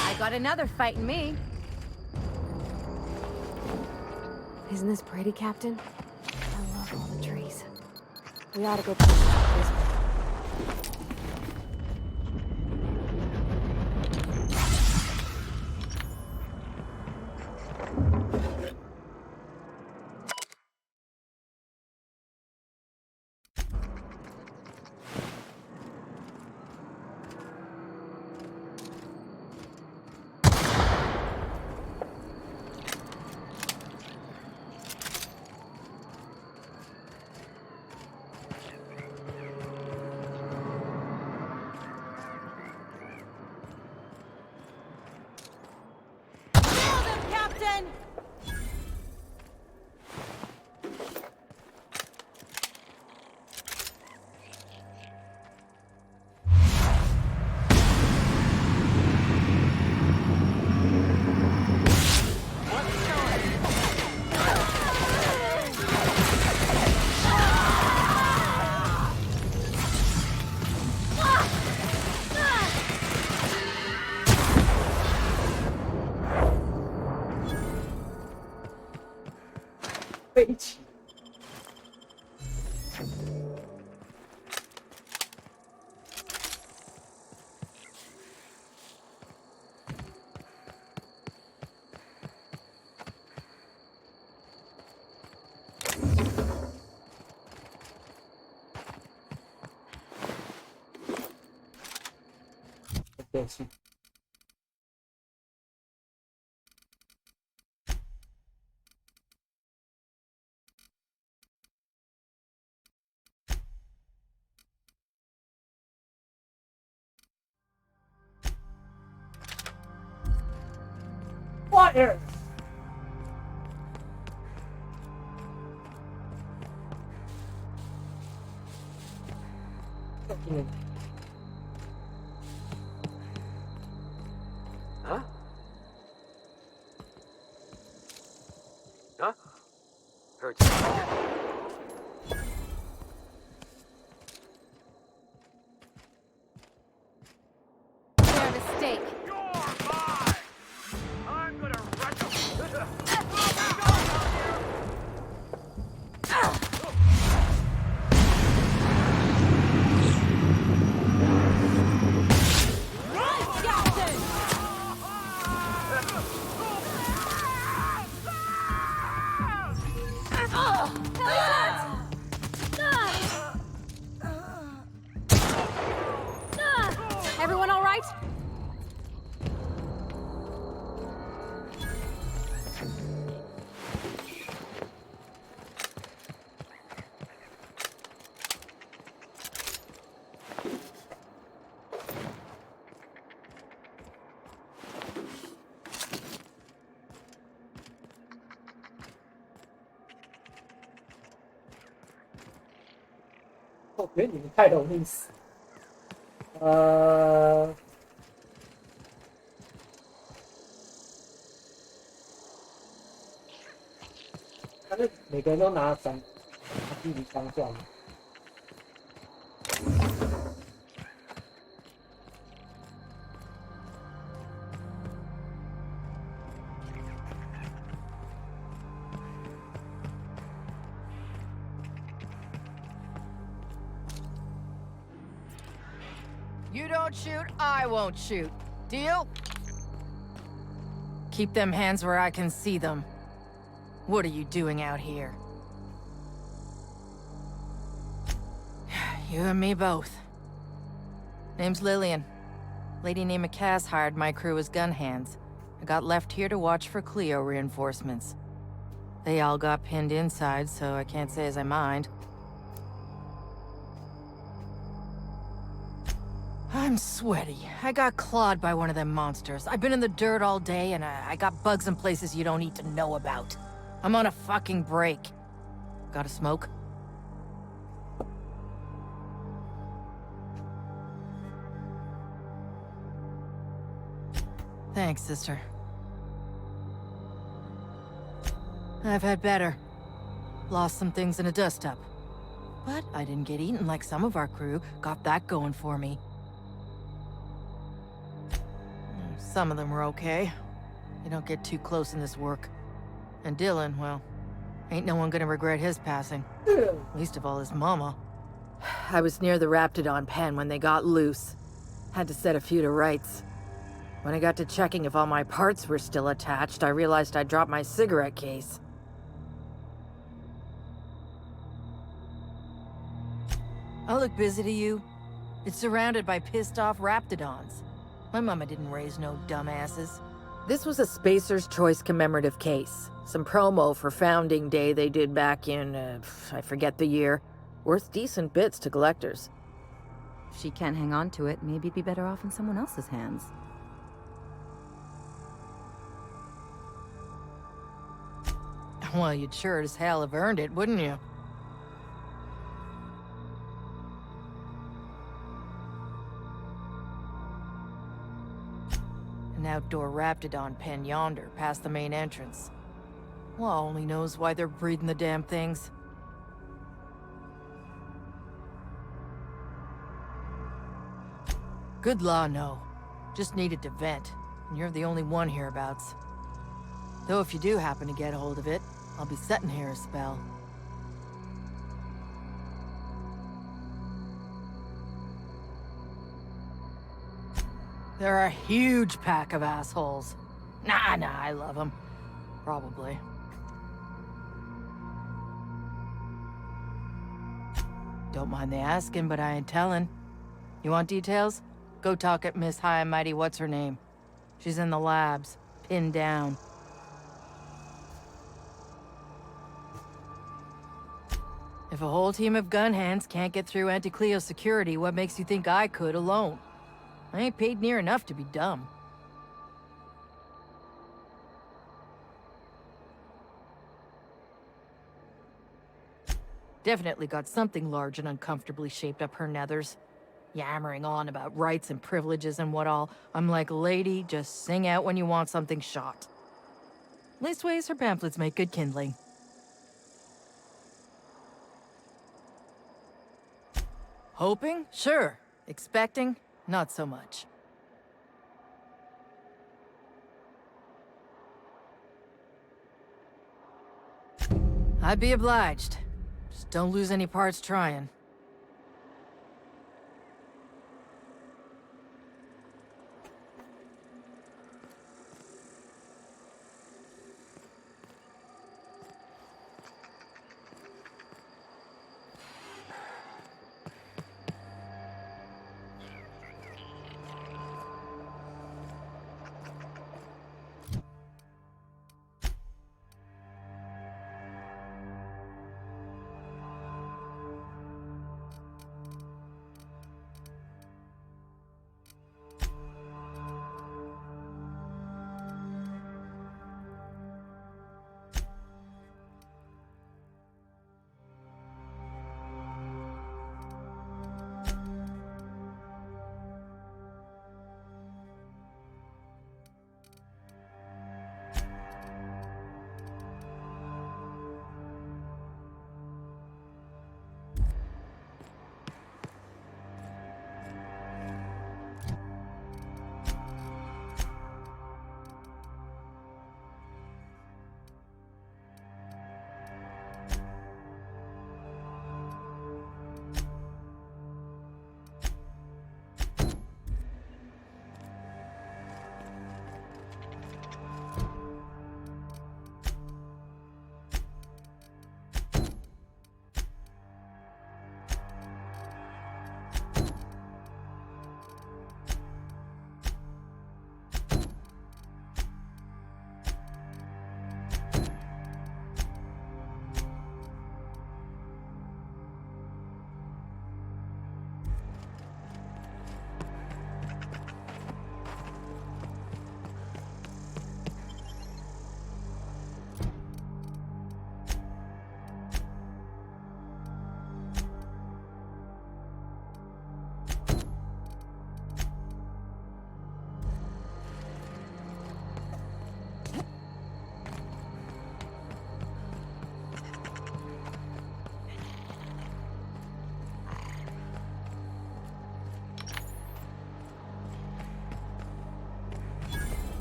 I got another fighting me. Isn't this pretty, Captain? I love all the trees. We ought to go this way. Captain!飞起。电视。Fire! Huh? Huh? Heard something. Fair mistake. I'm gonna wreck him. Everyone all right?我觉得你们太容易死。反正每个人都拿距离枪算了。You don't shoot, I won't shoot. Deal? Keep them hands where I can see them. What are you doing out here? You and me both. Name's Lillian. Lady named Cass hired my crew as gun hands. I got left here to watch for Cleo reinforcements. They all got pinned inside, so I can't say as I mind. I'm sweaty. I got clawed by one of them monsters. I've been in the dirt all day, and I got bugs in places you don't need to know about. I'm on a fucking break. Got a smoke? Thanks, sister. I've had better. Lost some things in a dust-up. But I didn't get eaten like some of our crew. Got that going for me. Some of them were okay. You don't get too close in this work. And Dylan, well, ain't no one gonna regret his passing. Least of all his mama. I was near the Raptidon pen when they got loose. Had to set a few to rights. When I got to checking if all my parts were still attached, I realized I'd dropped my cigarette case. I look busy to you? It's surrounded by pissed-off Raptidons. My mama didn't raise no dumbasses. This was a Spacer's Choice commemorative case. Some promo for Founding Day they did back in, I forget the year. Worth decent bits to collectors. If she can't hang on to it, maybe it'd be better off in someone else's hands. Well, you'd sure as hell have earned it, wouldn't you? An outdoor Raptidon pen yonder, past the main entrance. Law only knows why they're breeding the damn things. Good law, no. Just needed to vent, and you're the only one hereabouts. Though if you do happen to get hold of it, I'll be sitting here a spell. They're a huge pack of assholes. Nah, I love them. Probably. Don't mind the asking, but I ain't telling. You want details? Go talk at Miss High and Mighty What's-Her-Name. She's in the labs, pinned down. If a whole team of gun hands can't get through Anti-Cleo security, what makes you think I could alone? I ain't paid near enough to be dumb. Definitely got something large and uncomfortably shaped up her nethers. Yammering on about rights and privileges and what all. I'm like, lady, just sing out when you want something shot. Leastways, her pamphlets make good kindling. Hoping? Sure. Expecting? Not so much. I'd be obliged. Just don't lose any parts trying.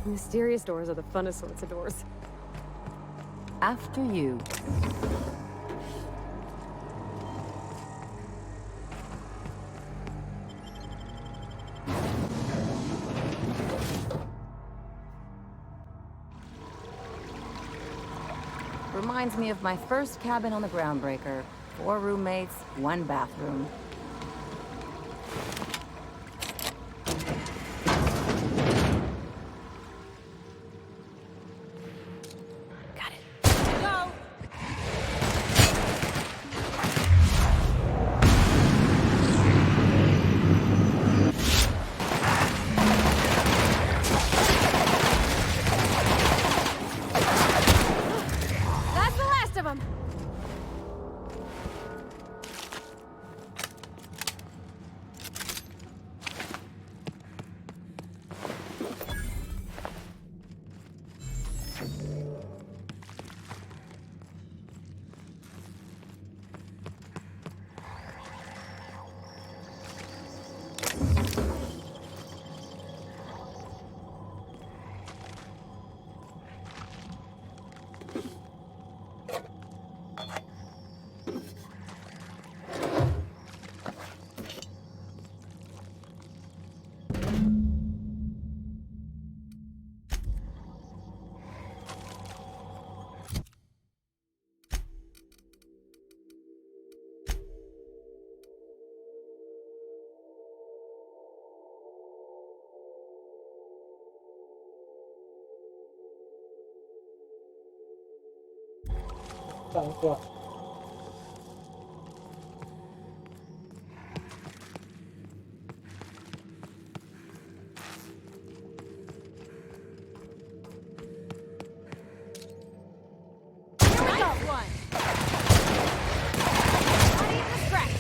Mysterious doors are the funnest sorts of doors. After you. Reminds me of my first cabin on the Groundbreaker. 4 roommates, 1 bathroom. That's the last of them!上挂。I got one! Not even a scratch!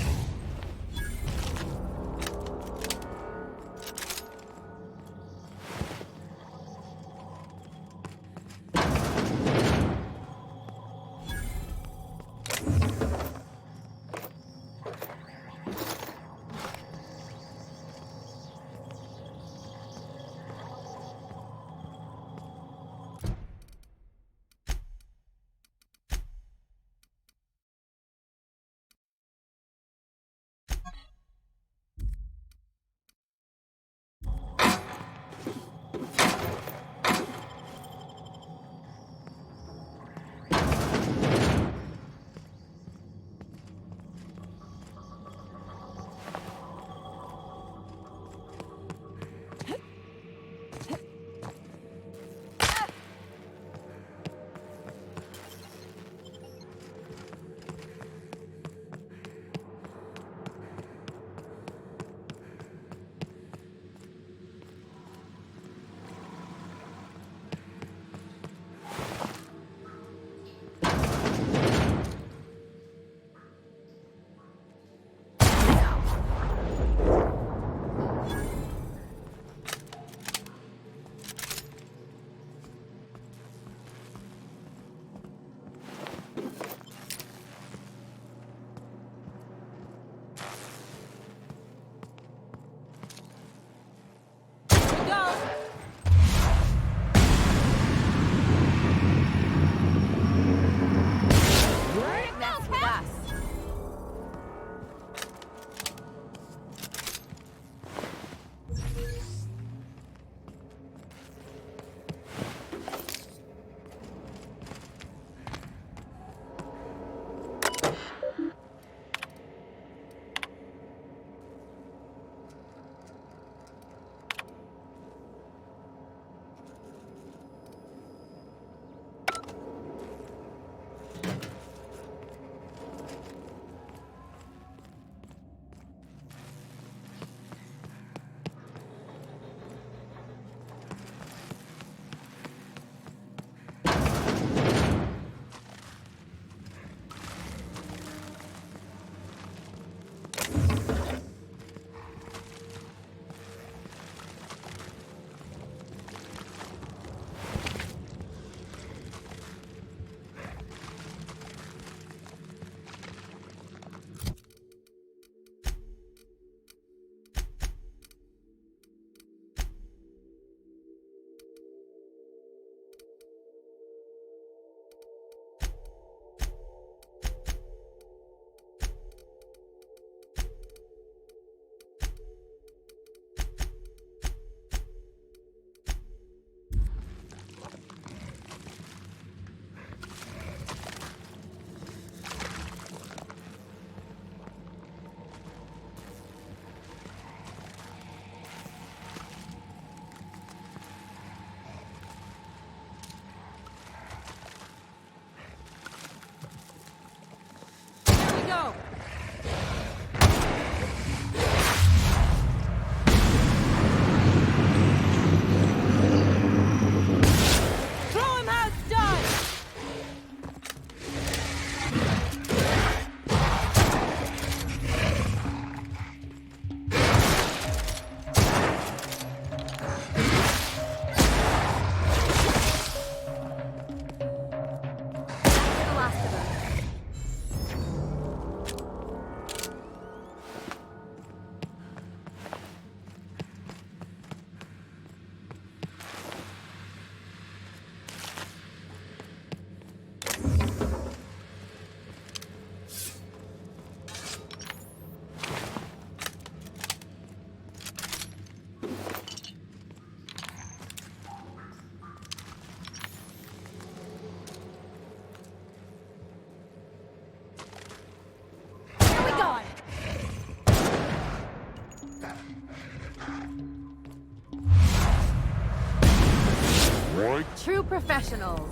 True professionals.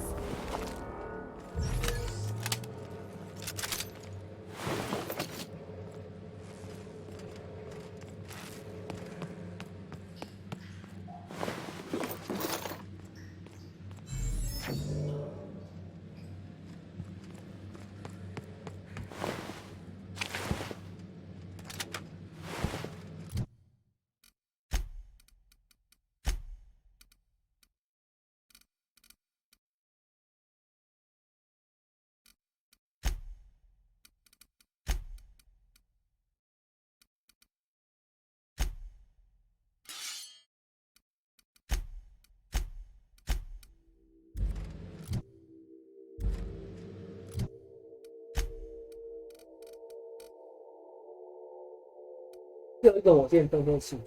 有一个火箭喷射器。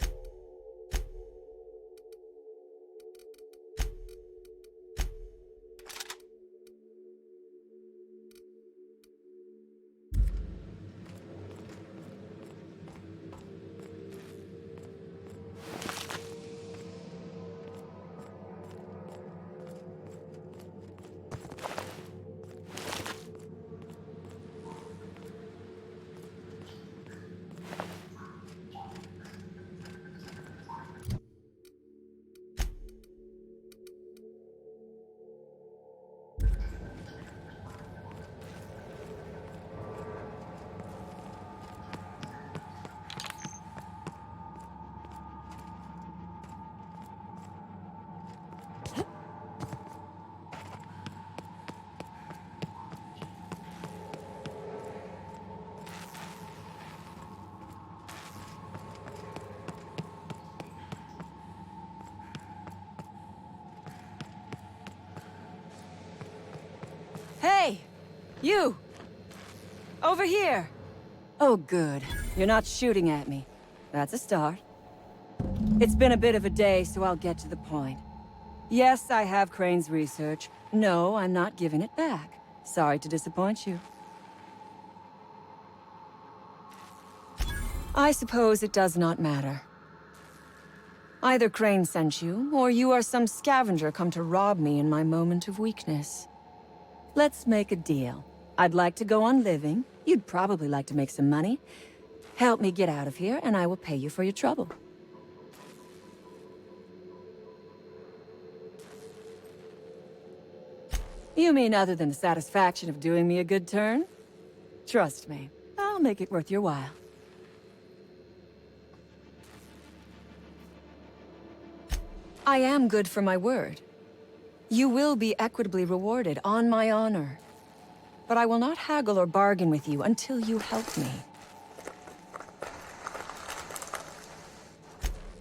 Hey! You! Over here! Oh, good. You're not shooting at me. That's a start. It's been a bit of a day, so I'll get to the point. Yes, I have Crane's research. No, I'm not giving it back. Sorry to disappoint you. I suppose it does not matter. Either Crane sent you, or you are some scavenger come to rob me in my moment of weakness. Let's make a deal. I'd like to go on living. You'd probably like to make some money. Help me get out of here, and I will pay you for your trouble. You mean other than the satisfaction of doing me a good turn? Trust me, I'll make it worth your while. I am good for my word. You will be equitably rewarded, on my honor. But I will not haggle or bargain with you until you help me.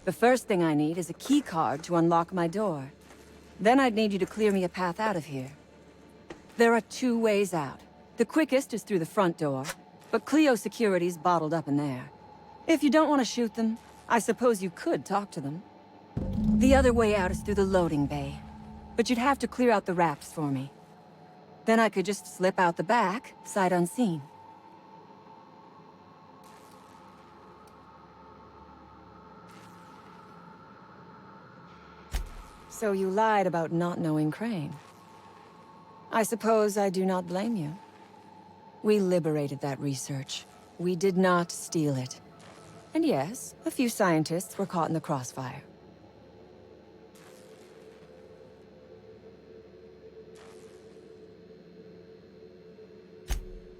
The first thing I need is a key card to unlock my door. Then I'd need you to clear me a path out of here. There are 2 ways out. The quickest is through the front door, but Cleo Security's bottled up in there. If you don't want to shoot them, I suppose you could talk to them. The other way out is through the loading bay. But you'd have to clear out the rafts for me. Then I could just slip out the back, sight unseen. So you lied about not knowing Crane. I suppose I do not blame you. We liberated that research. We did not steal it. And yes, a few scientists were caught in the crossfire.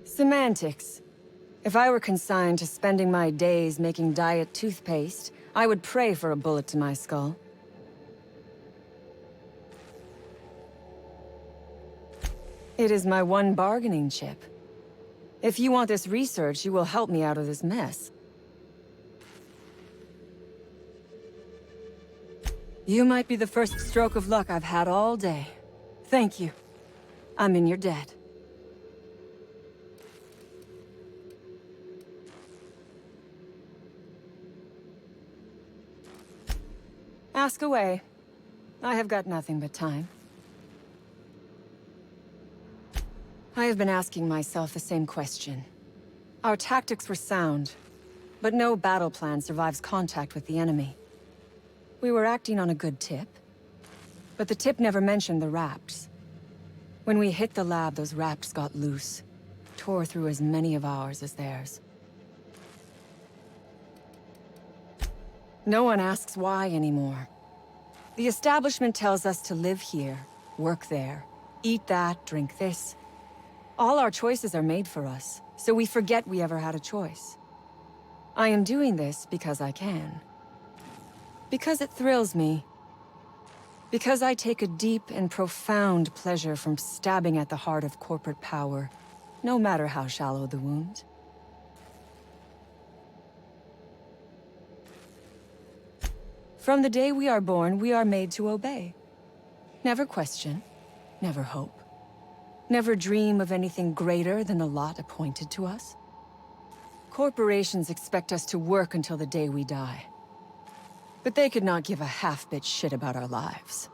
Semantics. If I were consigned to spending my days making diet toothpaste, I would pray for a bullet to my skull. It is my one bargaining chip. If you want this research, you will help me out of this mess. You might be the first stroke of luck I've had all day. Thank you. I'm in your debt. Ask away. I have got nothing but time. I have been asking myself the same question. Our tactics were sound, but no battle plan survives contact with the enemy. We were acting on a good tip, But the tip never mentioned the rapts. When we hit the lab, those rapts got loose. Tore through as many of ours as theirs. No one asks why anymore. The establishment tells us to live here, work there, eat that, drink this. All our choices are made for us, so we forget we ever had a choice. I am doing this because I can. Because it thrills me. Because I take a deep and profound pleasure from stabbing at the heart of corporate power, no matter how shallow the wound. From the day we are born, we are made to obey. Never question, never hope. Never dream of anything greater than the lot appointed to us. Corporations expect us to work until the day we die. But they could not give a half-bit shit about our lives.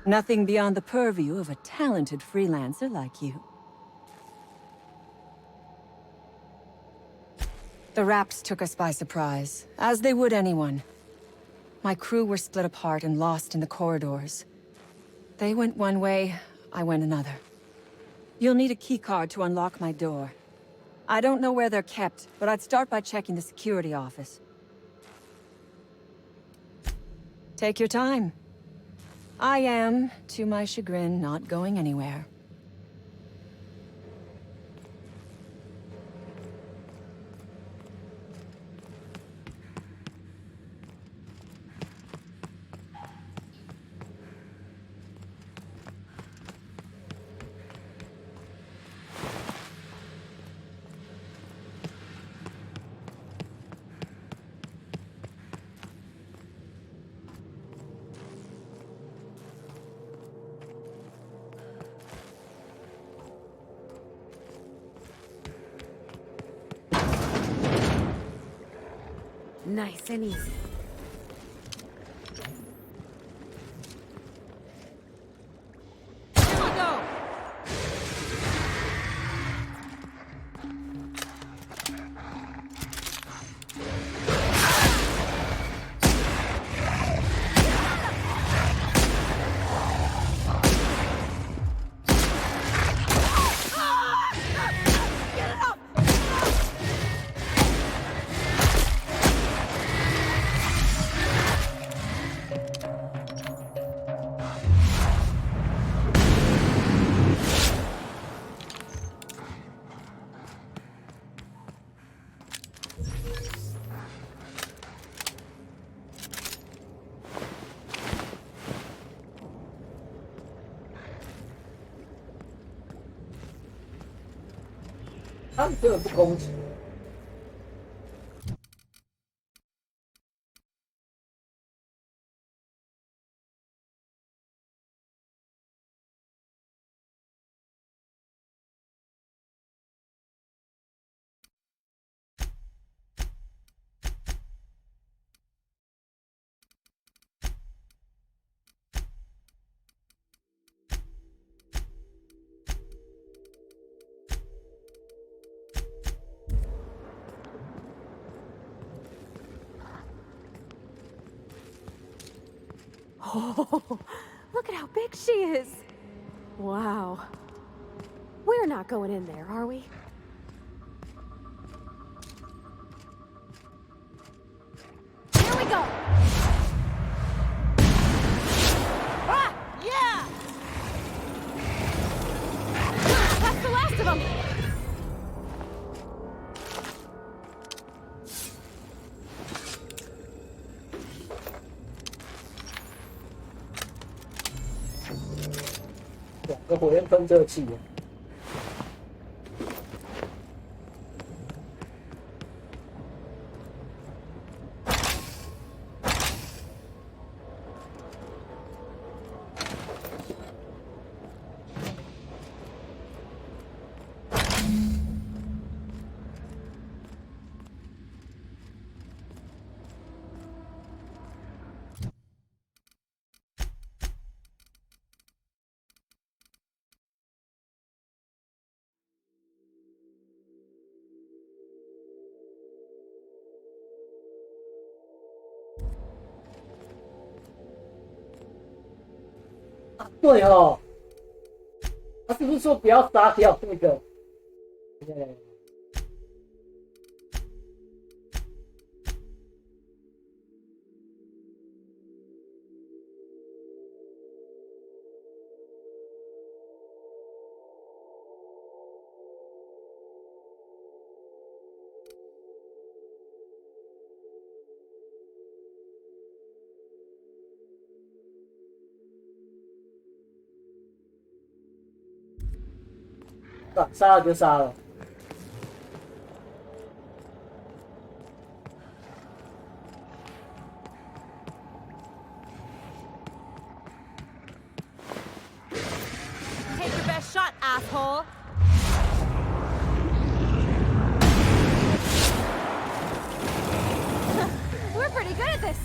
Nothing beyond the purview of a talented freelancer like you. The Raps took us by surprise, as they would anyone. My crew were split apart and lost in the corridors. They went one way, I went another. You'll need a keycard to unlock my door. I don't know where they're kept, but I'd start by checking the security office. Take your time. I am, to my chagrin, not going anywhere. Nice and easy. Here we go!他们真的不攻击。Oh, look at how big she is. Wow. We're not going in there, are we? Here we go! Ah! Yeah! That's the last of them!两个火焰喷射器。啊，对哦，他是不是说不要杀掉那个？对。杀了就杀了。Take your best shot, asshole! We're pretty good at this.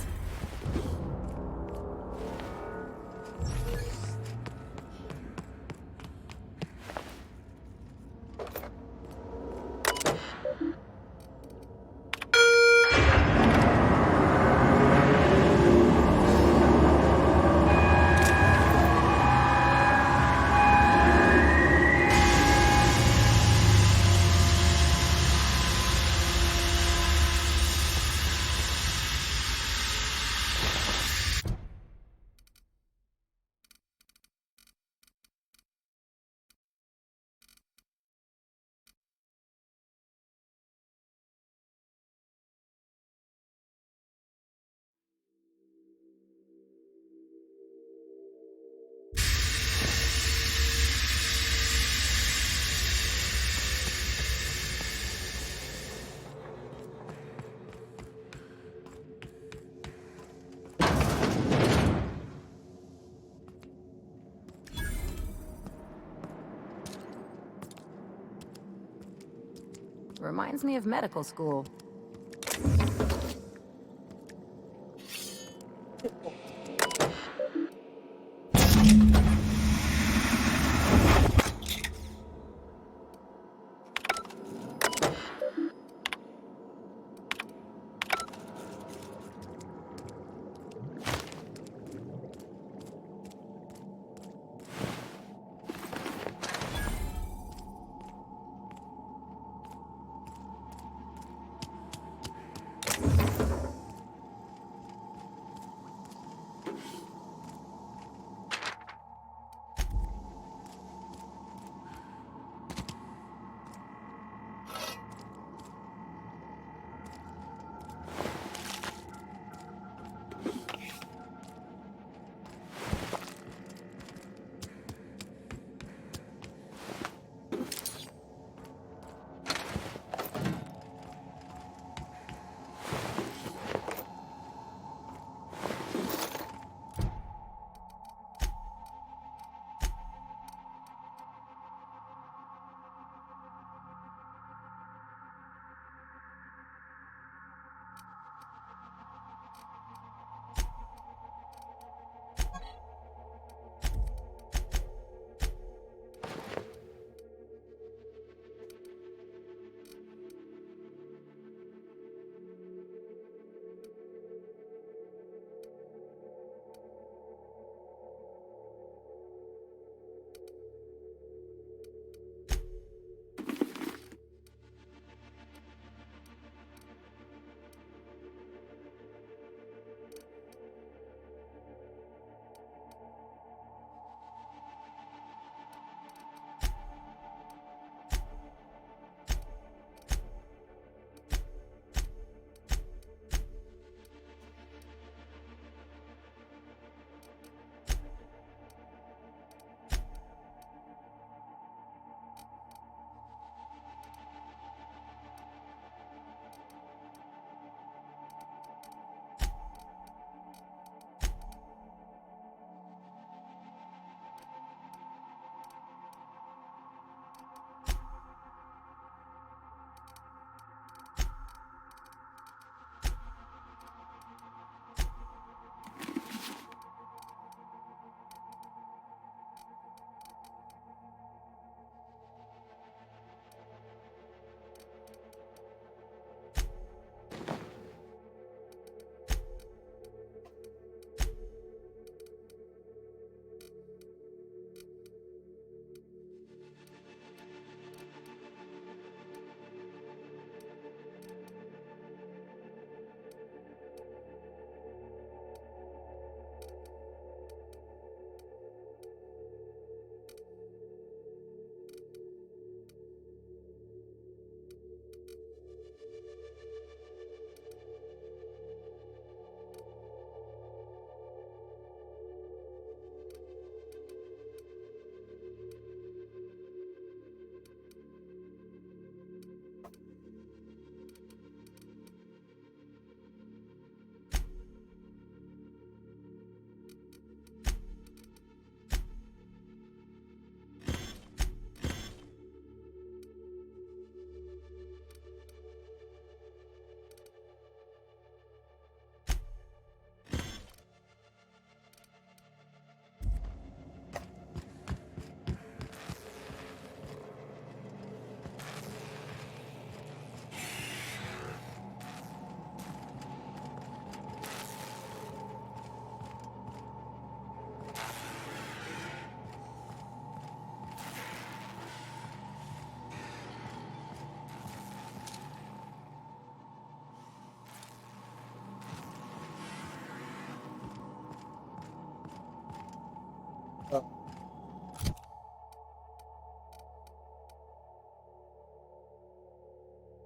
Reminds me of medical school.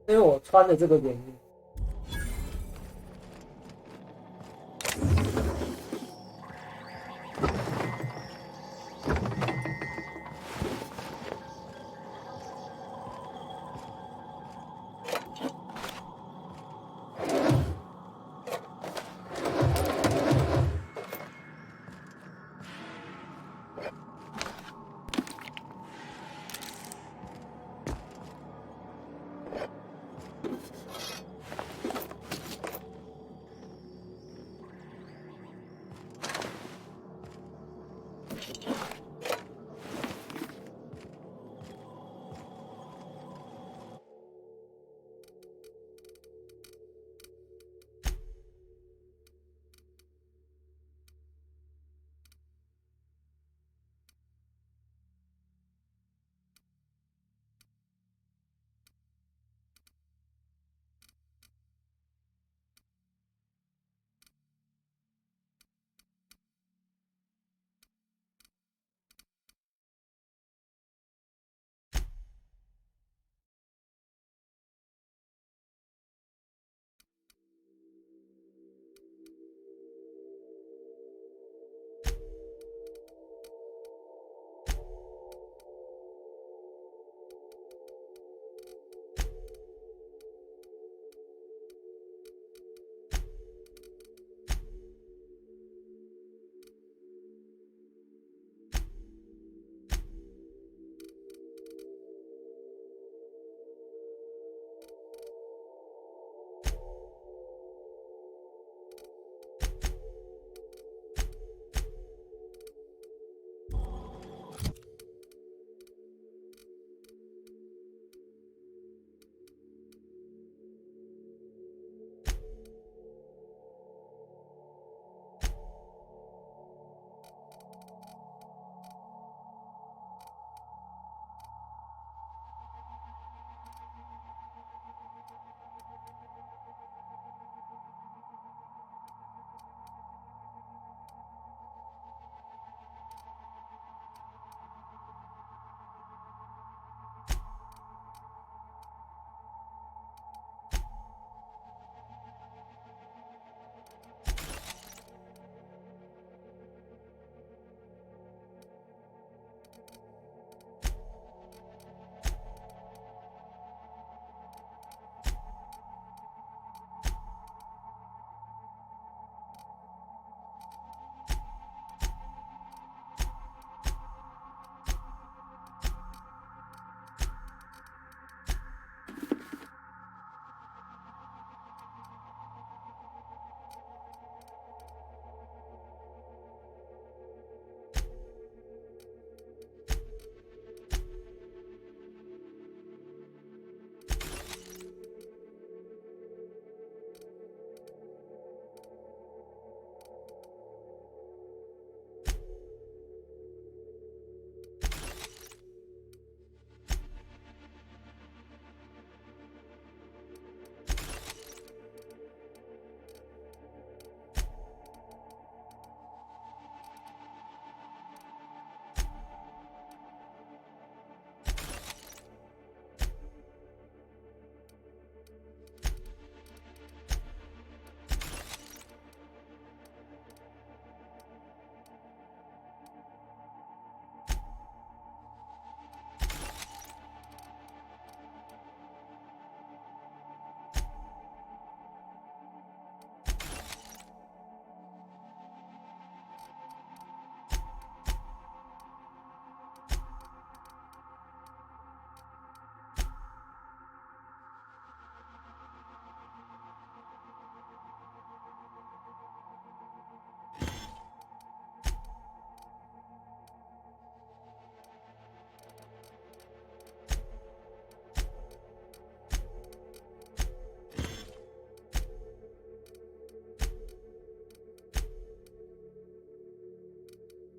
因为我穿的这个原因。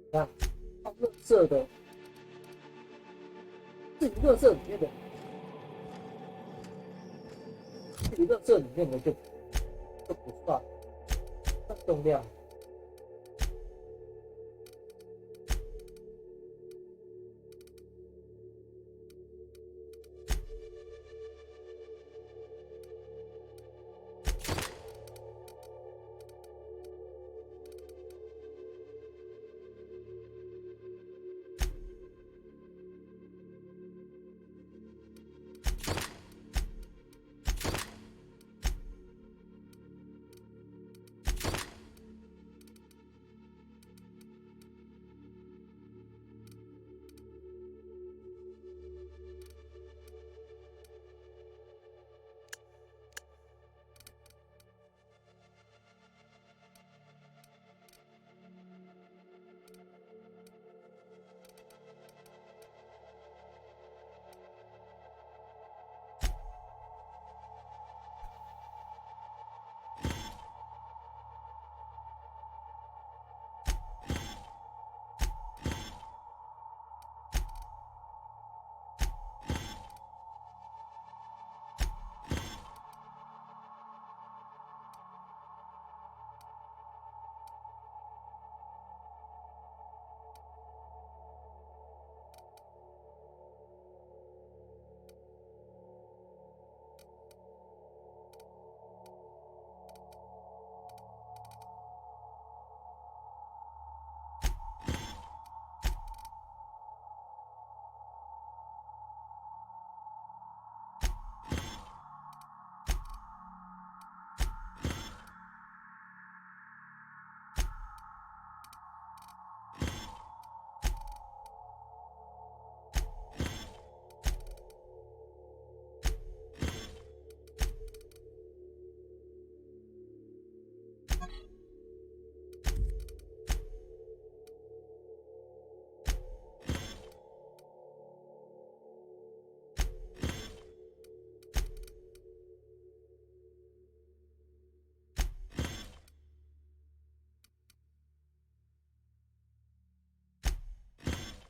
看，乐色的，至于乐色里面的，至于乐色里面的就不算重量。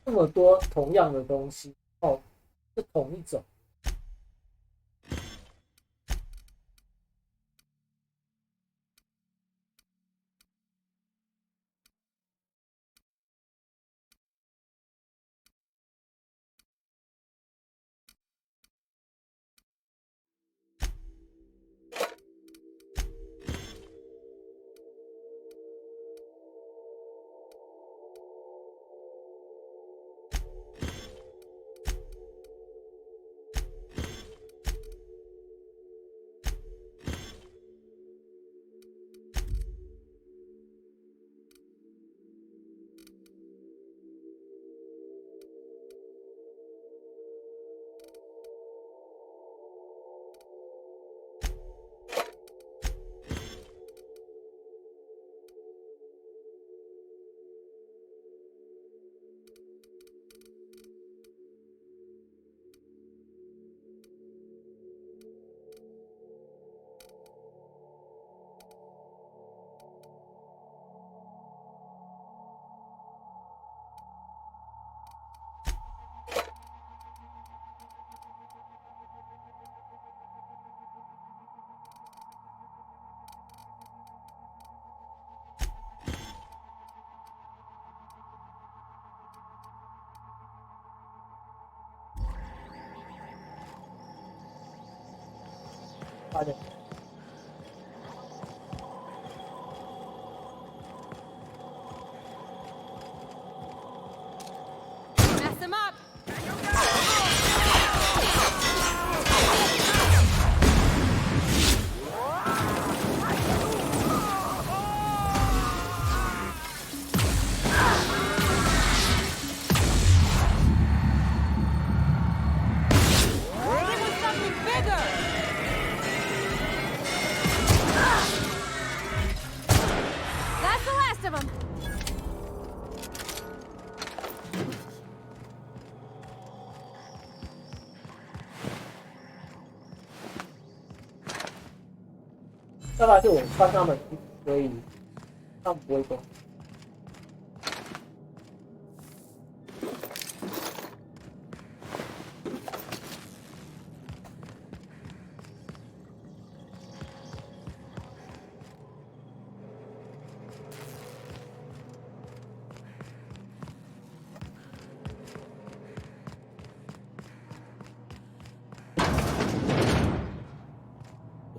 这么多同样的东西哦，是同一种。发现。Mess him up! That's the last of them! 大概是我穿他们衣服，所以他们不会动。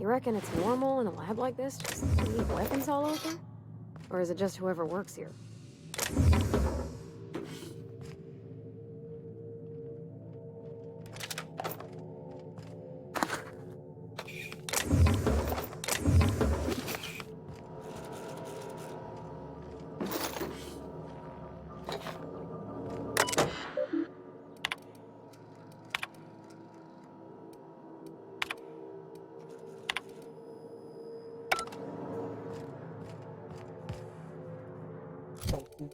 You reckon it's normal in a lab like this just to leave weapons all over? Or is it just whoever works here?手机。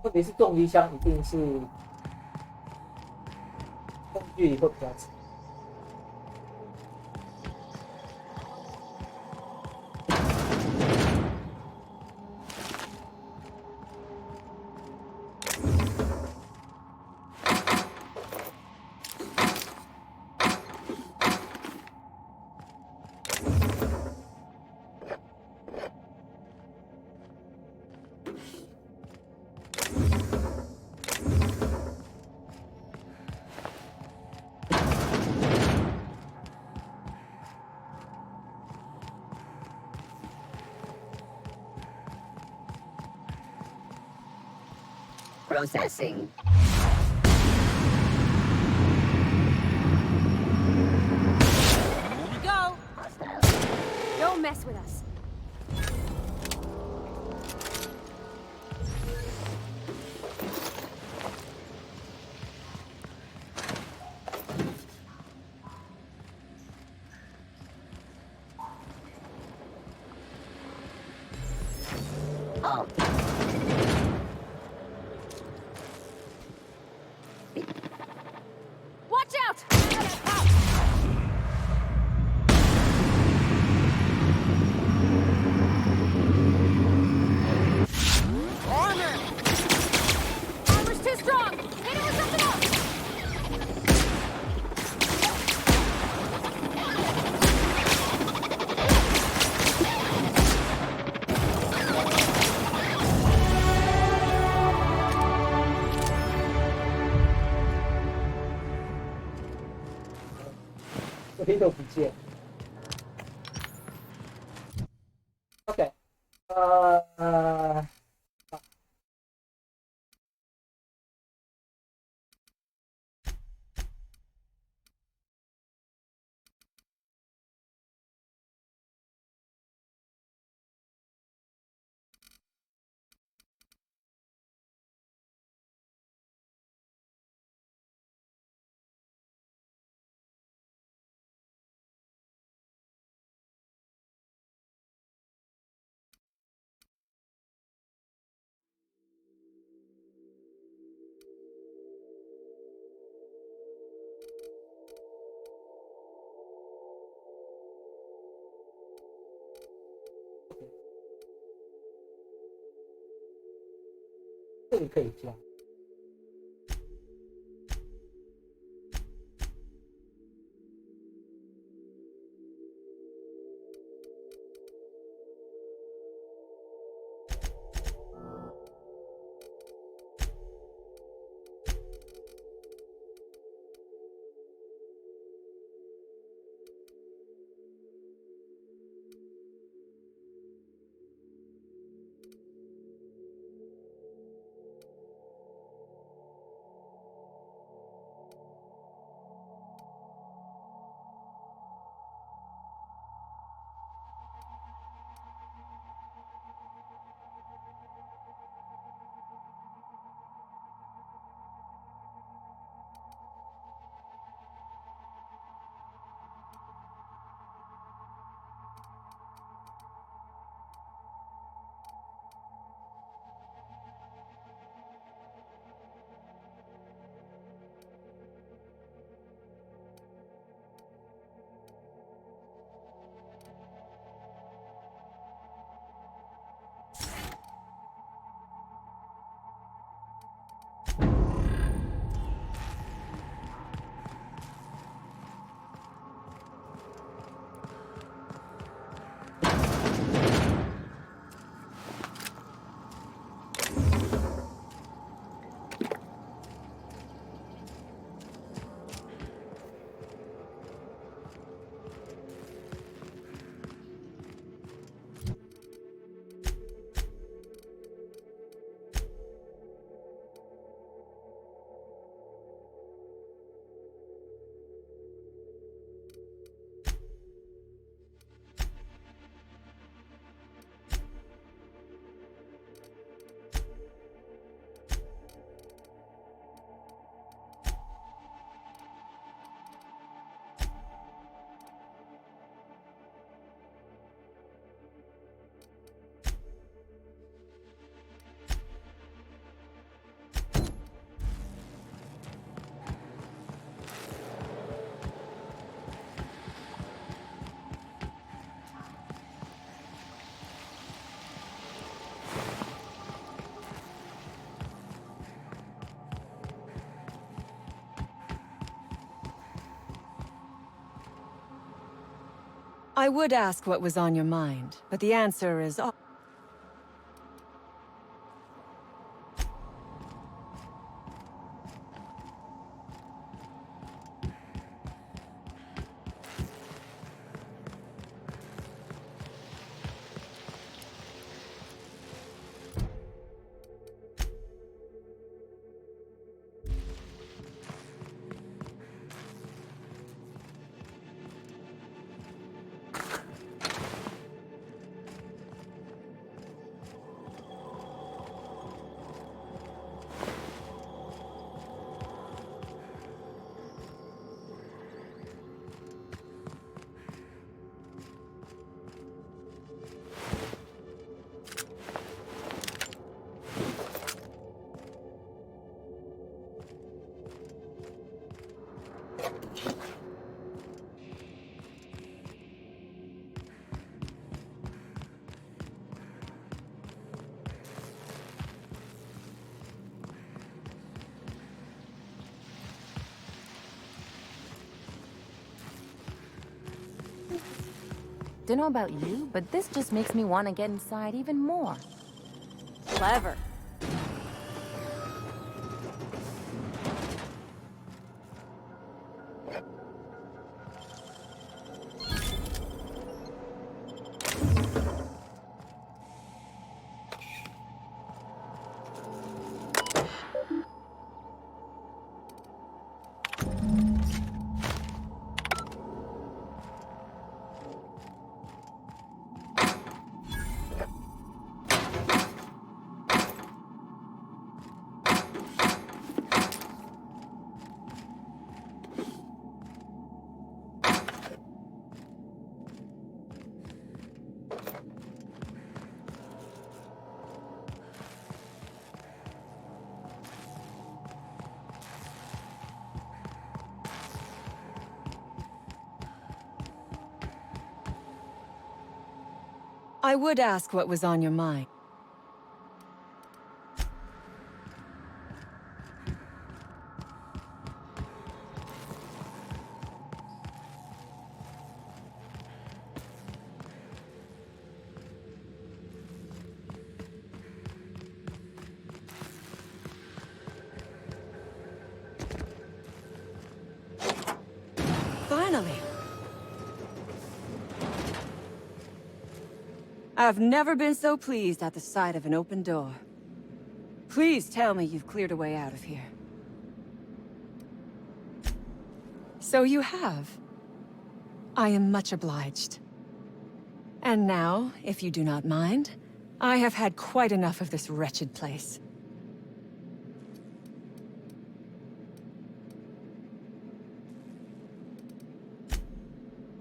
特别是重机枪，一定是攻距离会比较长。Processing. Here we go! Don't mess with us. Watch out! Armor! Armor's too strong! Hit it with something else!黑都不见。OK，这里可以加。I would ask what was on your mind, but the answer is... Don't know about you, but this just makes me want to get inside even more. Clever. I would ask what was on your mind. Finally. I've never been so pleased at the sight of an open door. Please tell me you've cleared a way out of here. So you have. I am much obliged. And now, if you do not mind, I have had quite enough of this wretched place.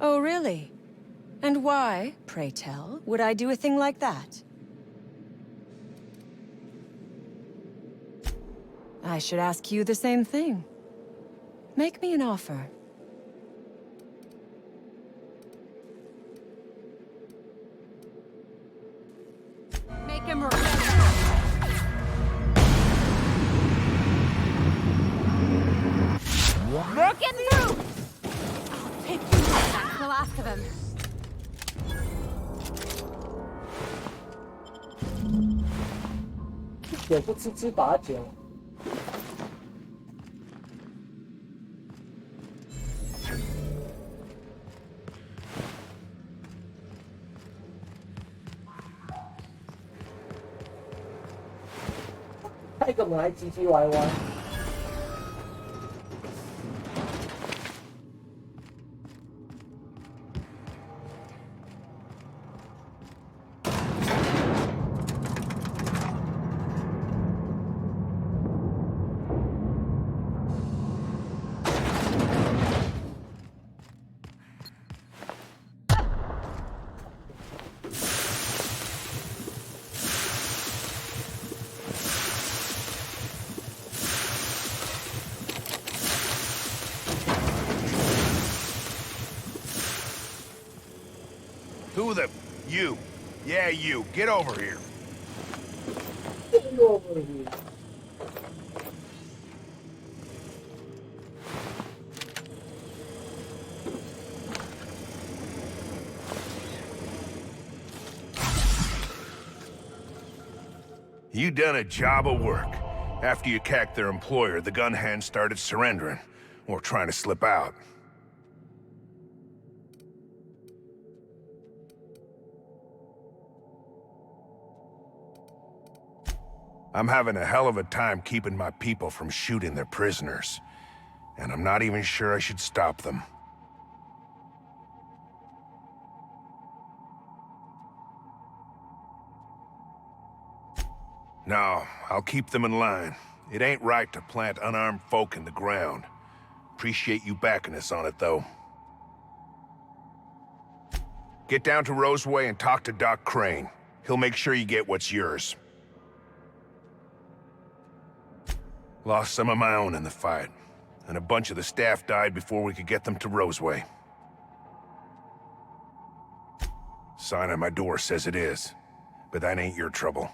Oh, really? And why, pray tell, would I do a thing like that? I should ask you the same thing. Make me an offer. Make him broken through! I'll take you out. That's the last of him. 也不吃吃把酒。开个门还唧唧歪歪。Who the... You. Yeah, you. Get over here. Get over here. You done a job of work. After you cacked their employer, the gun hands started surrendering. Or trying to slip out. I'm having a hell of a time keeping my people from shooting their prisoners. And I'm not even sure I should stop them. No, I'll keep them in line. It ain't right to plant unarmed folk in the ground. Appreciate you backing us on it, though. Get down to Roseway and talk to Doc Crane. He'll make sure you get what's yours. Lost some of my own in the fight, and a bunch of the staff died before we could get them to Roseway. Sign on my door says it is, but that ain't your trouble.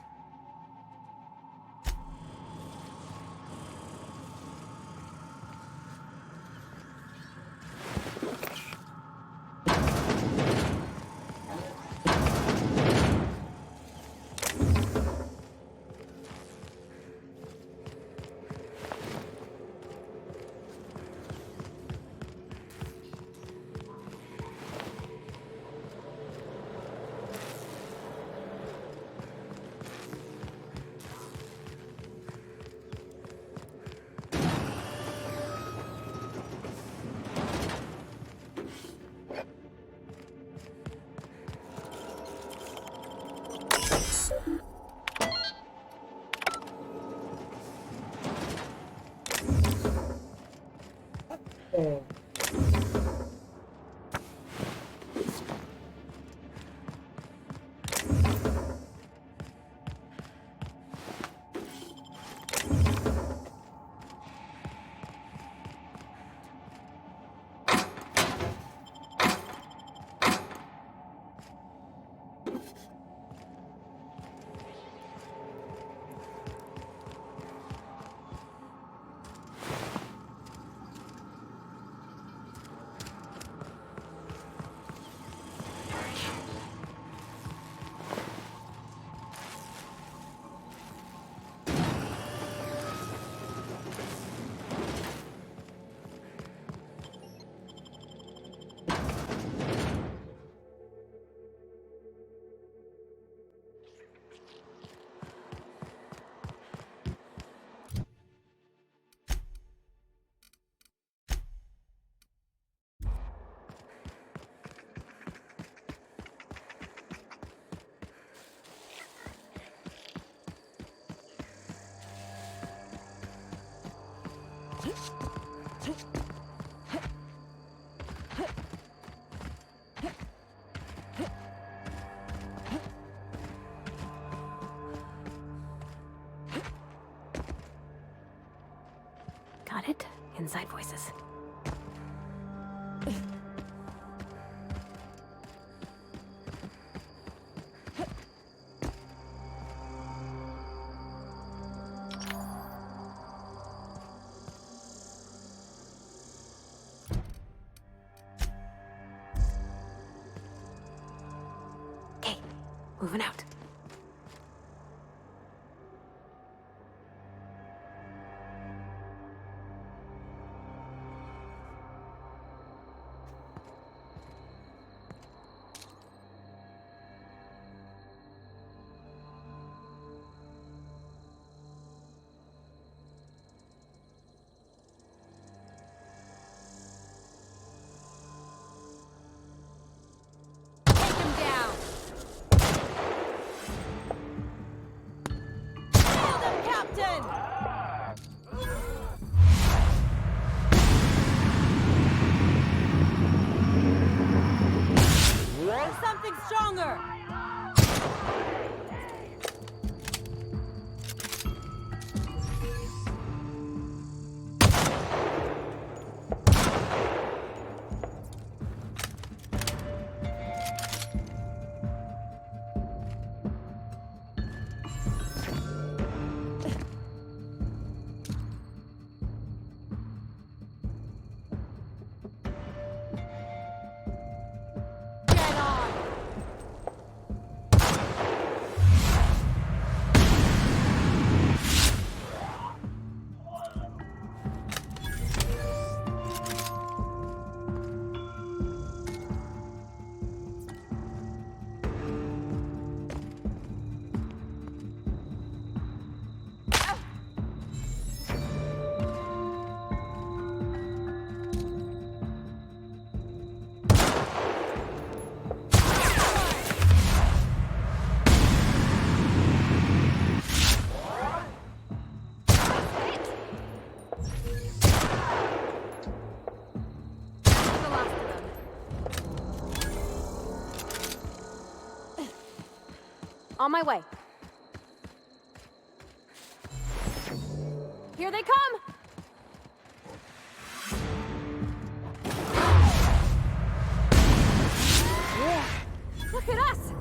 Got it? Inside voices. Okay, moving out. Something stronger! On my way. Here they come! Yeah. Look at us!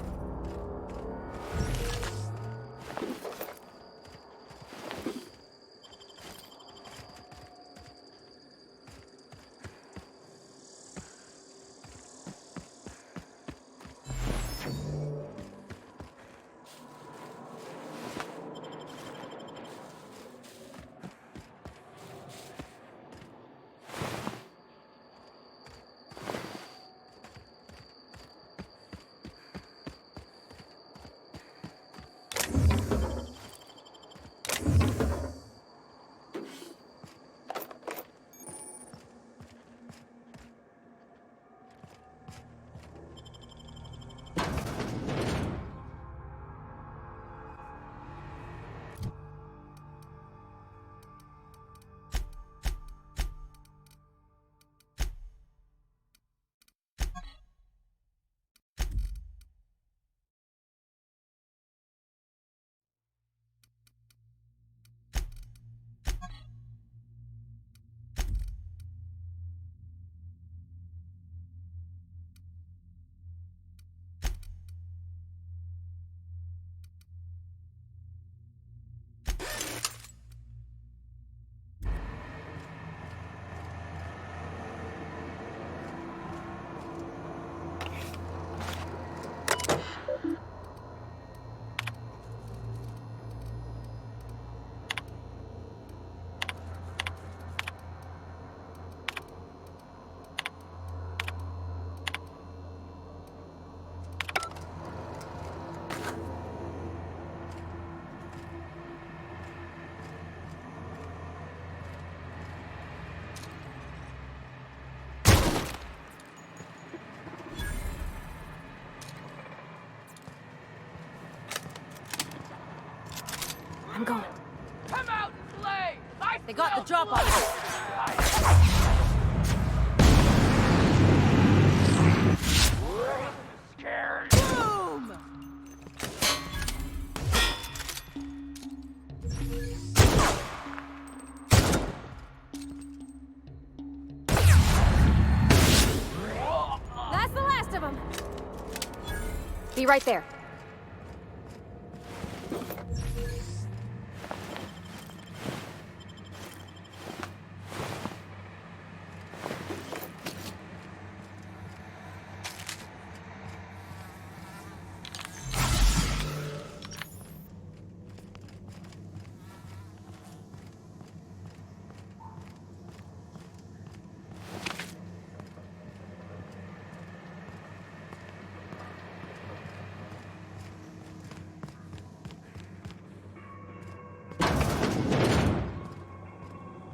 I'm going. Come out and play! They got the drop on us. Scared. Boom! That's the last of them. Be right there.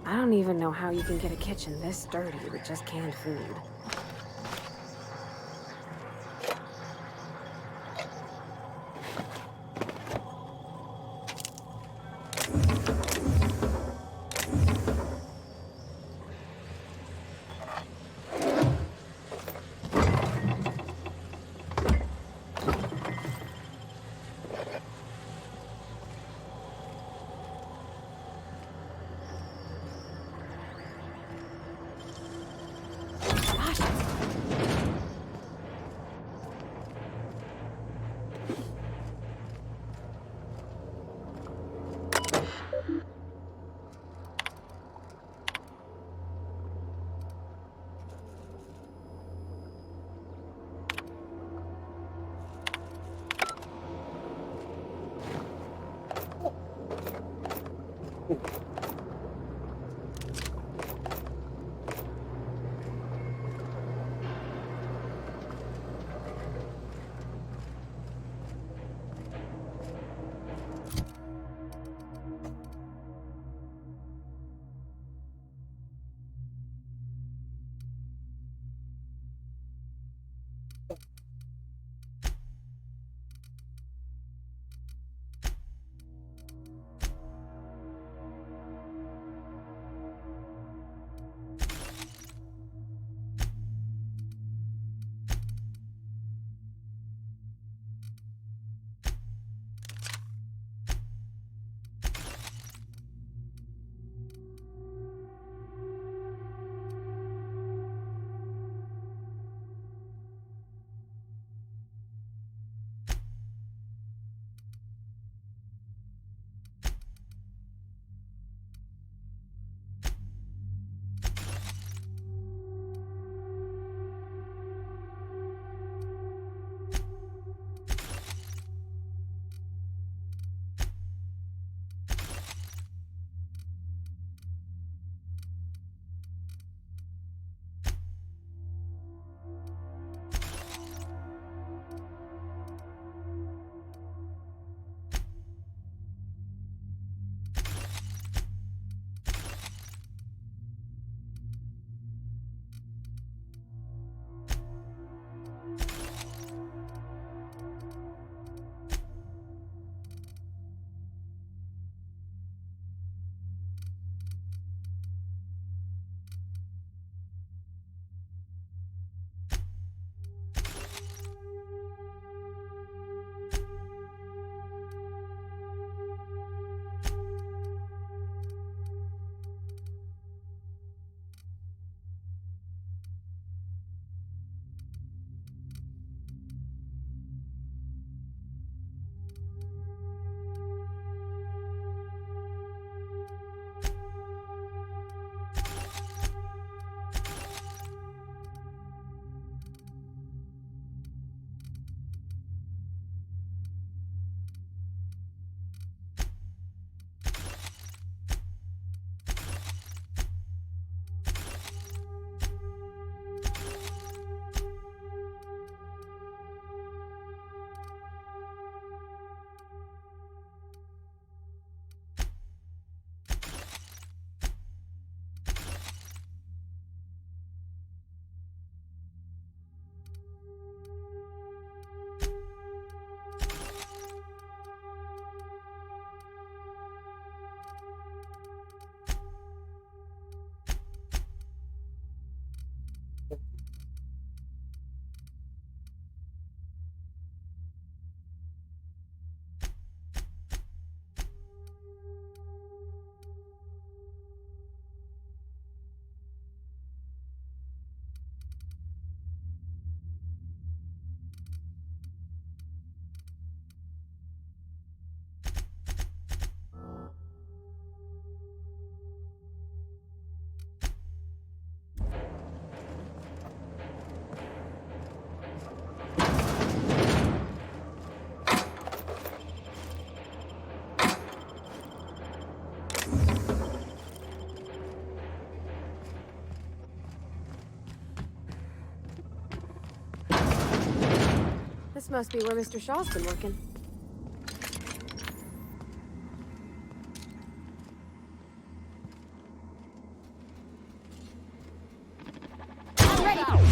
I don't even know how you can get a kitchen this dirty with just canned food. must be where Mr. Shaw's been working. I'm ready!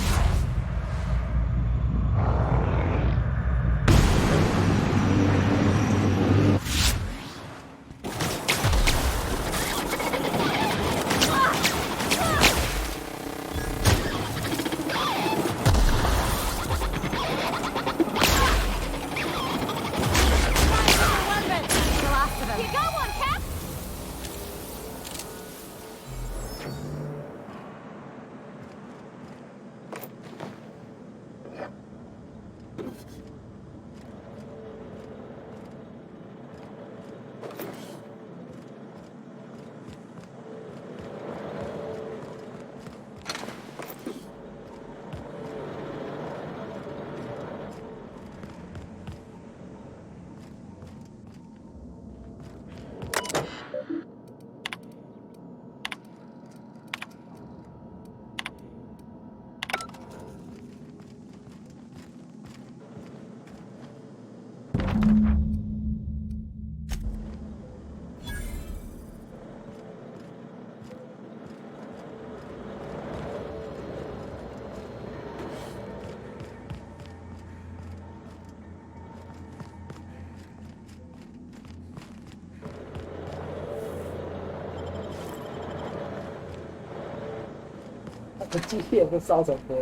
机械都烧成灰。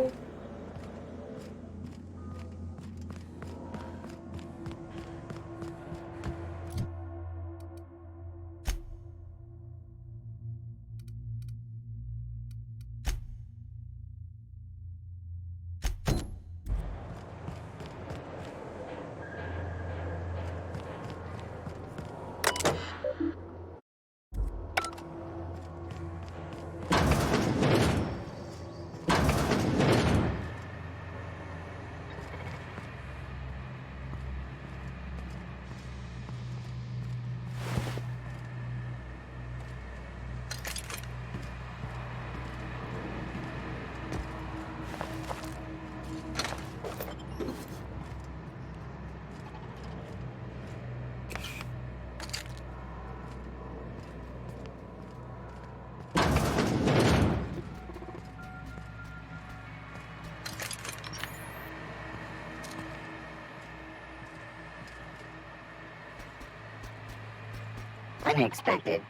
Unexpected.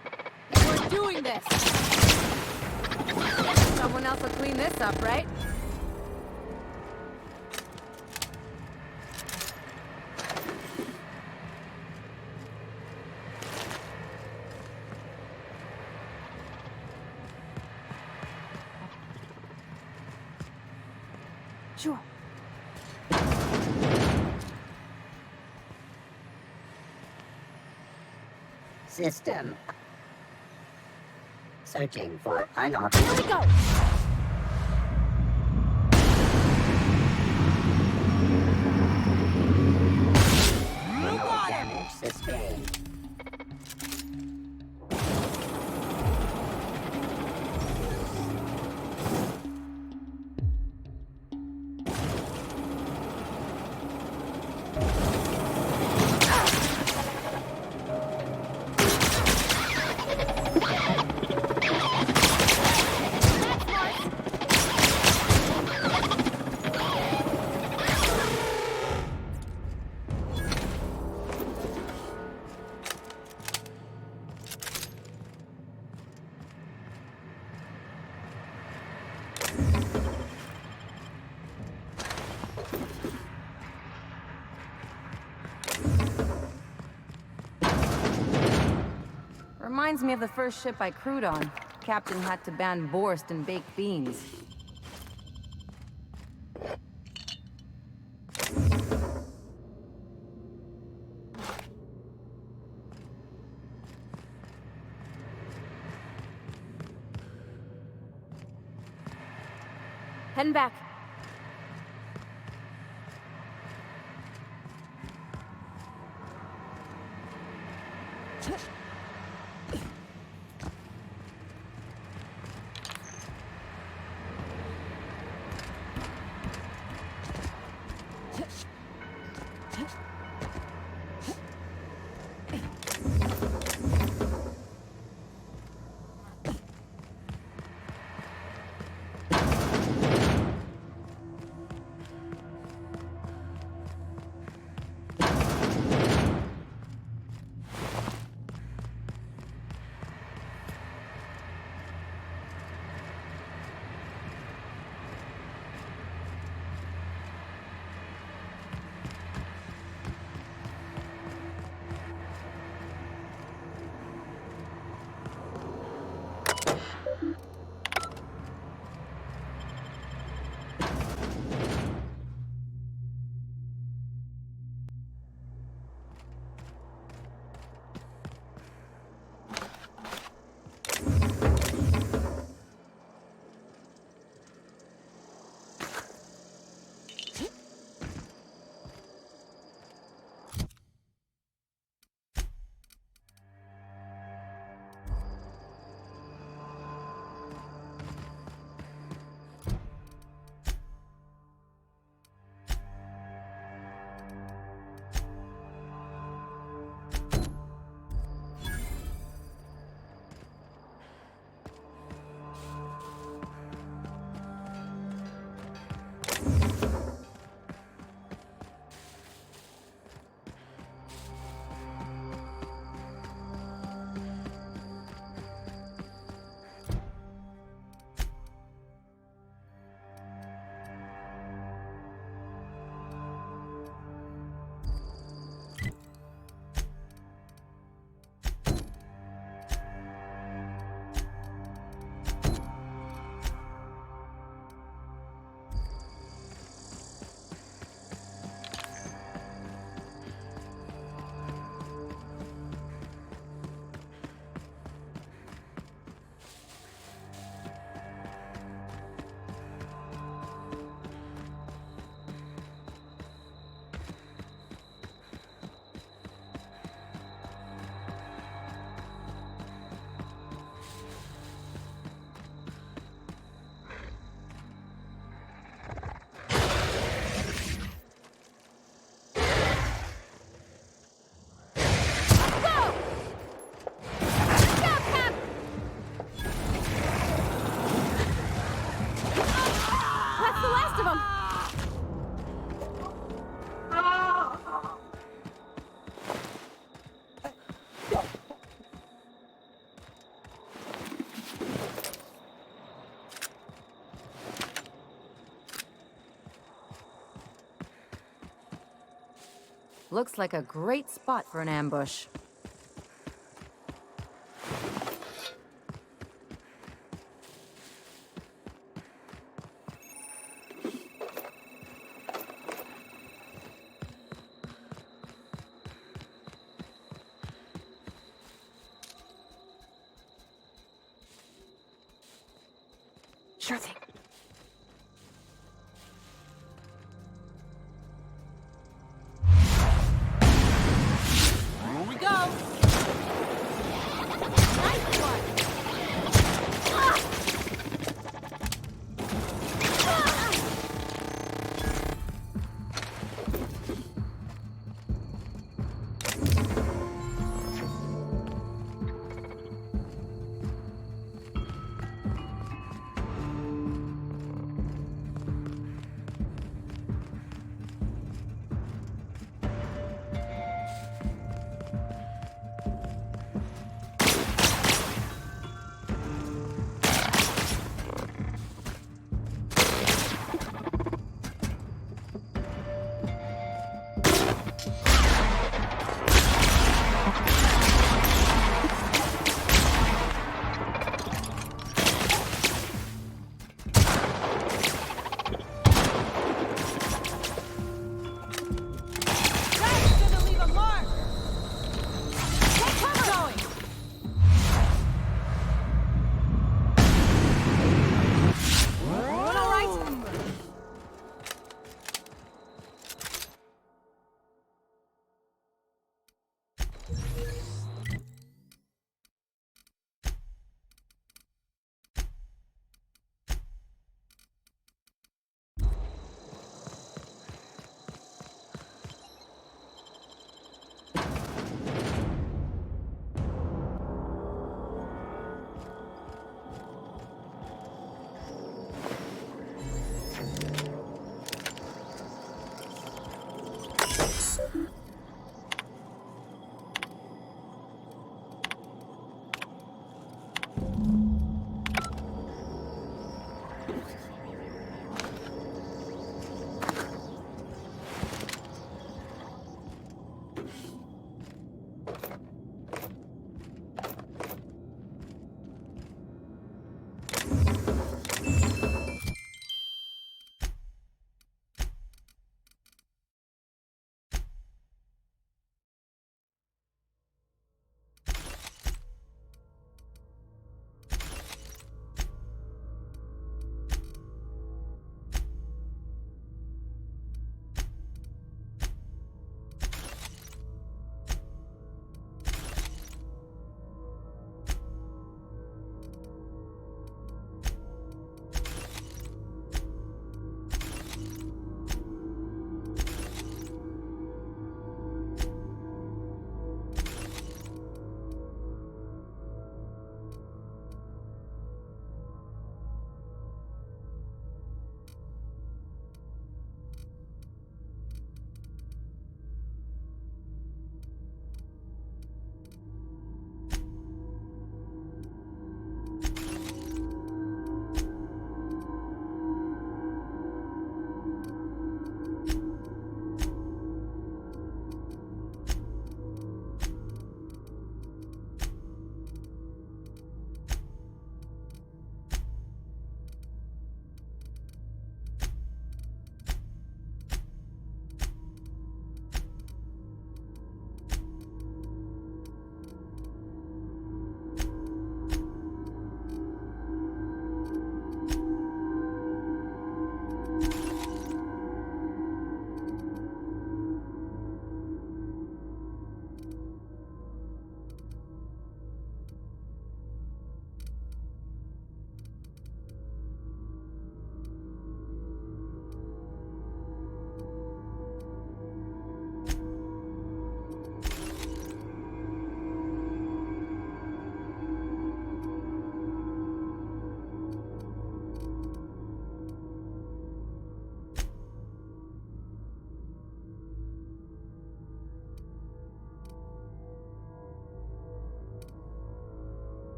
We're doing this! Someone else will clean this up, right? Sure. System. Searching for unauthorized. Here we go! No damage sustained. Reminds me of the first ship I crewed on. Captain had to ban borscht and baked beans. Heading back. Looks like a great spot for an ambush. Sure thing. Here we go! Nice one!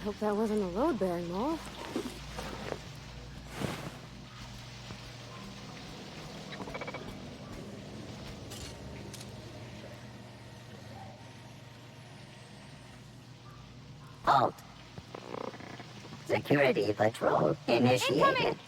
Hope that wasn't a load-bearing mole. Halt. Security patrol initiated. Incoming!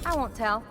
I won't tell.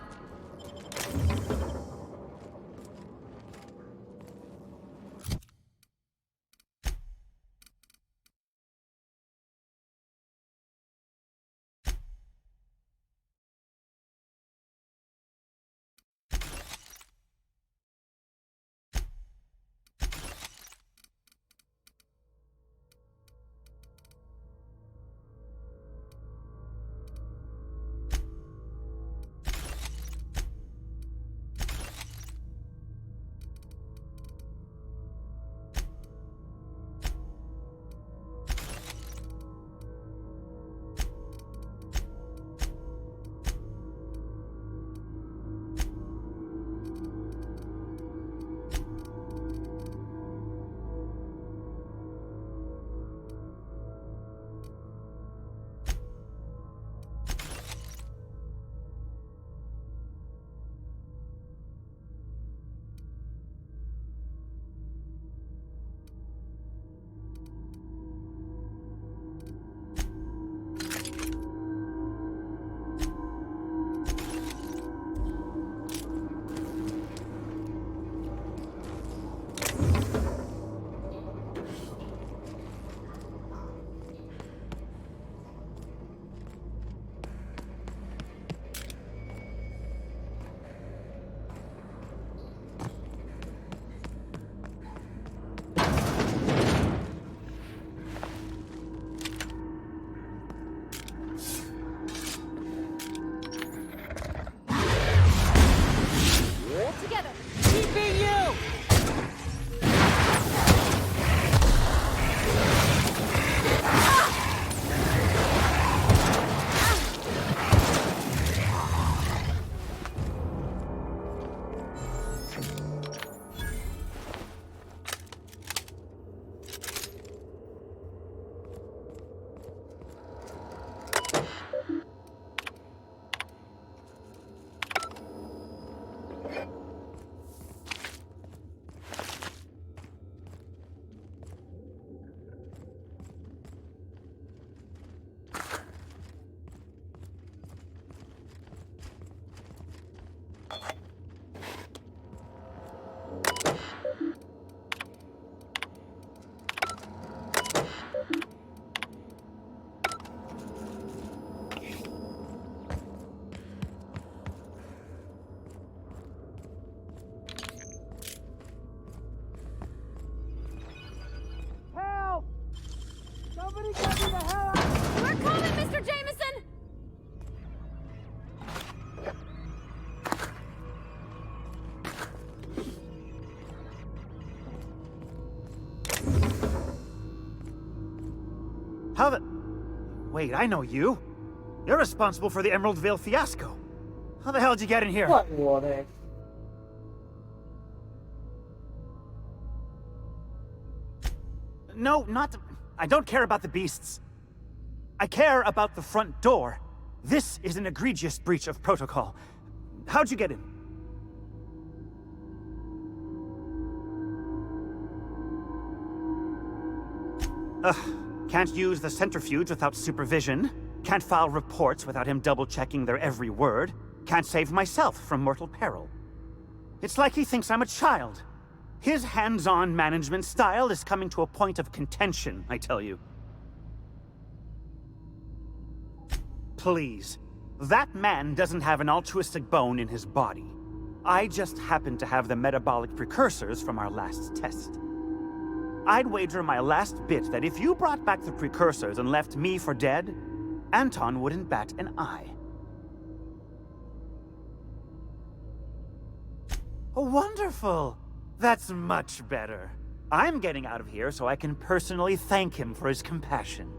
How the... Wait, I know you. You're responsible for the Emerald Vale fiasco. How the hell did you get in here? What warning? No, not... I don't care about the beasts. I care about the front door. This is an egregious breach of protocol. How'd you get in? Ugh. Can't use the centrifuge without supervision. Can't file reports without him double-checking their every word. Can't save myself from mortal peril. It's like he thinks I'm a child. His hands-on management style is coming to a point of contention, I tell you. Please, that man doesn't have an altruistic bone in his body. I just happen to have the metabolic precursors from our last test. I'd wager my last bit that if you brought back the precursors and left me for dead, Anton wouldn't bat an eye. Wonderful! That's much better. I'm getting out of here so I can personally thank him for his compassion.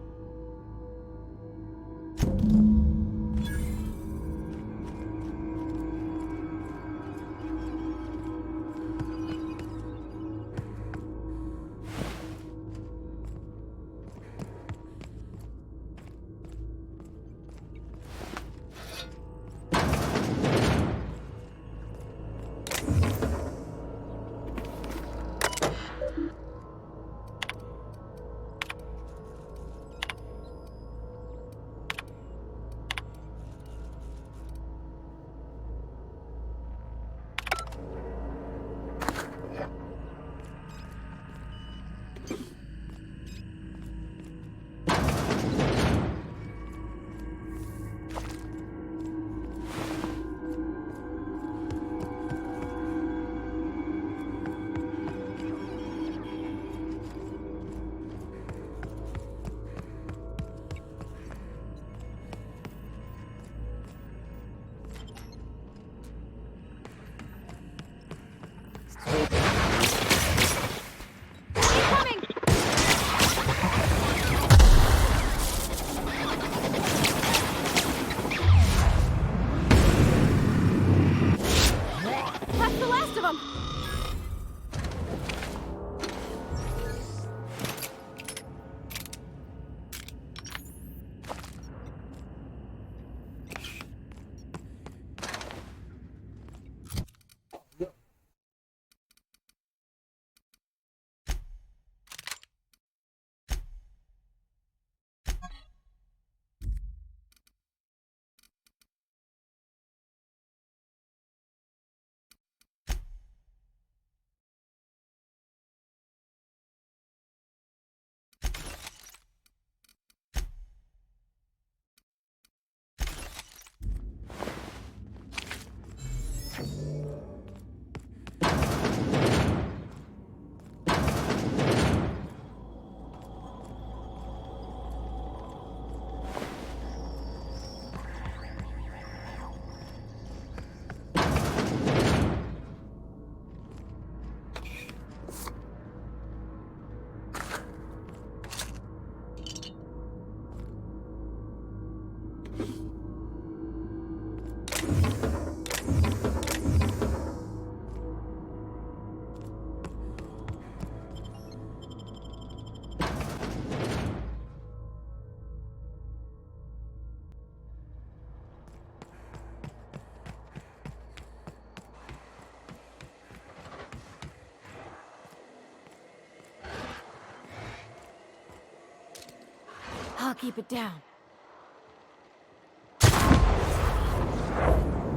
I'll keep it down.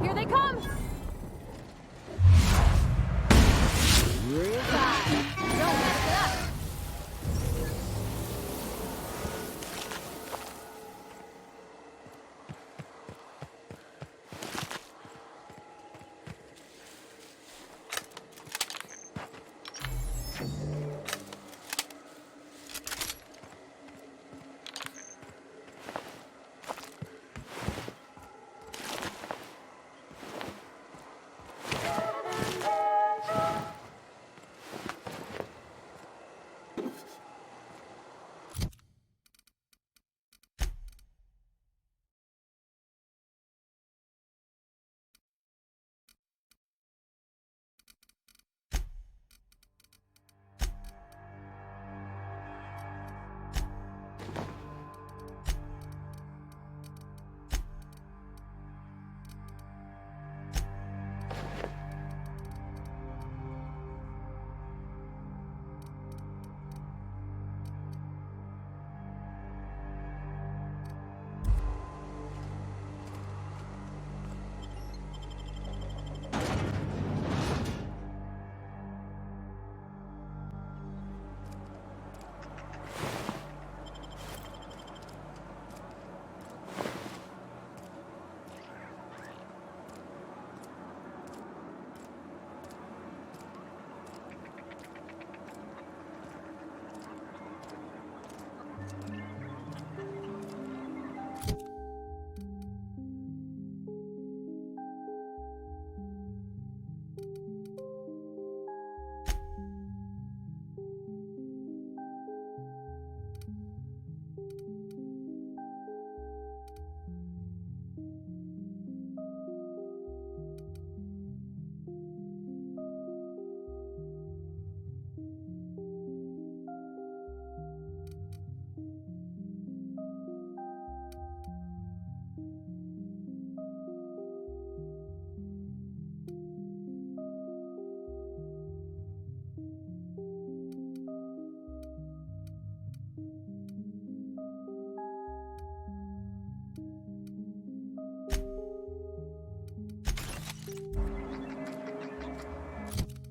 Here they come! Don't mess it up!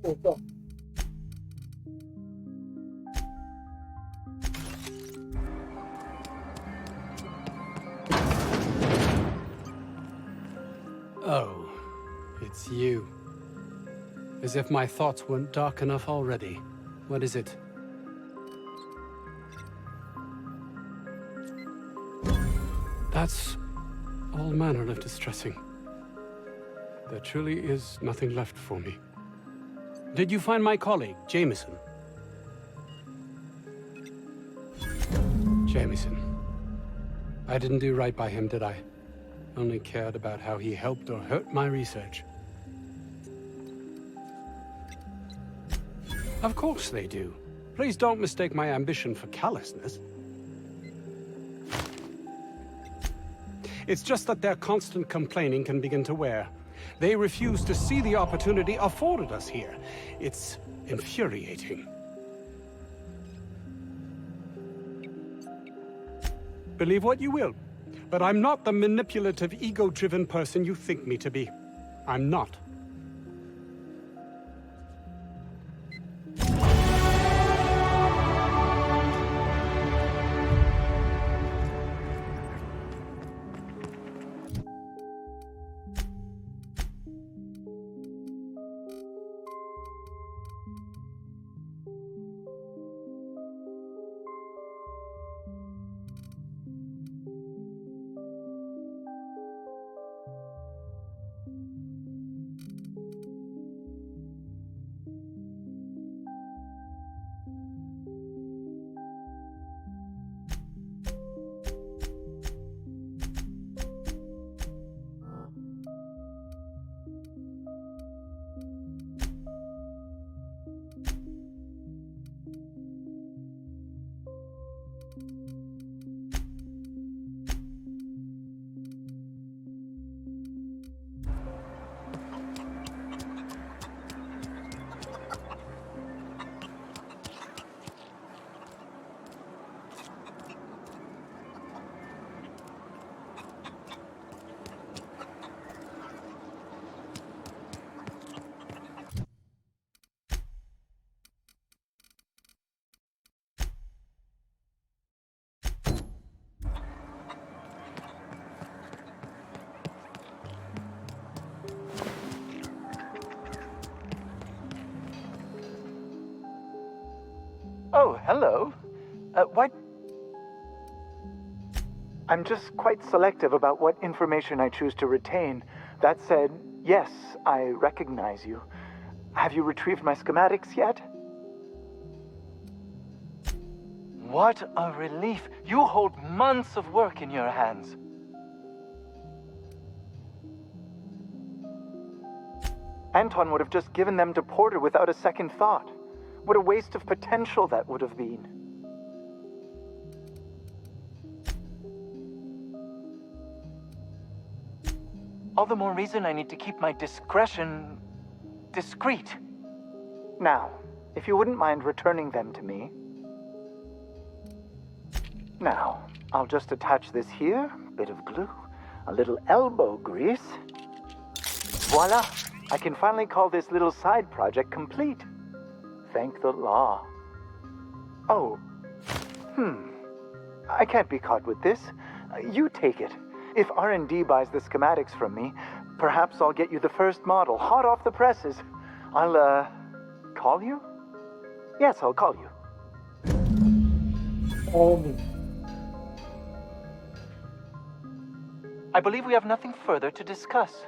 互动。Oh, it's you. As if my thoughts weren't dark enough already. What is it? That's all manner of distressing. There truly is nothing left for me. Did you find my colleague, Jameson? Jameson. I didn't do right by him, did I? Only cared about how he helped or hurt my research. Of course they do. Please don't mistake my ambition for callousness. It's just that their constant complaining can begin to wear. They refuse to see the opportunity afforded us here. It's infuriating. Believe what you will, but I'm not the manipulative, ego-driven person you think me to be. I'm not. Oh, hello. Why... I'm just quite selective about what information I choose to retain. That said, yes, I recognize you. Have you retrieved my schematics yet? What a relief. You hold months of work in your hands. Anton would have just given them to Porter without a second thought. What a waste of potential that would have been. All the more reason I need to keep my discretion discreet. Now, if you wouldn't mind returning them to me. Now, I'll just attach this here, bit of glue, a little elbow grease. Voila! I can finally call this little side project complete. Thank the law. Oh. I can't be caught with this. You take it. If R&D buys the schematics from me, perhaps I'll get you the first model, hot off the presses. I'll, call you? Yes, I'll call you. Call me. I believe we have nothing further to discuss.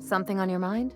Something on your mind?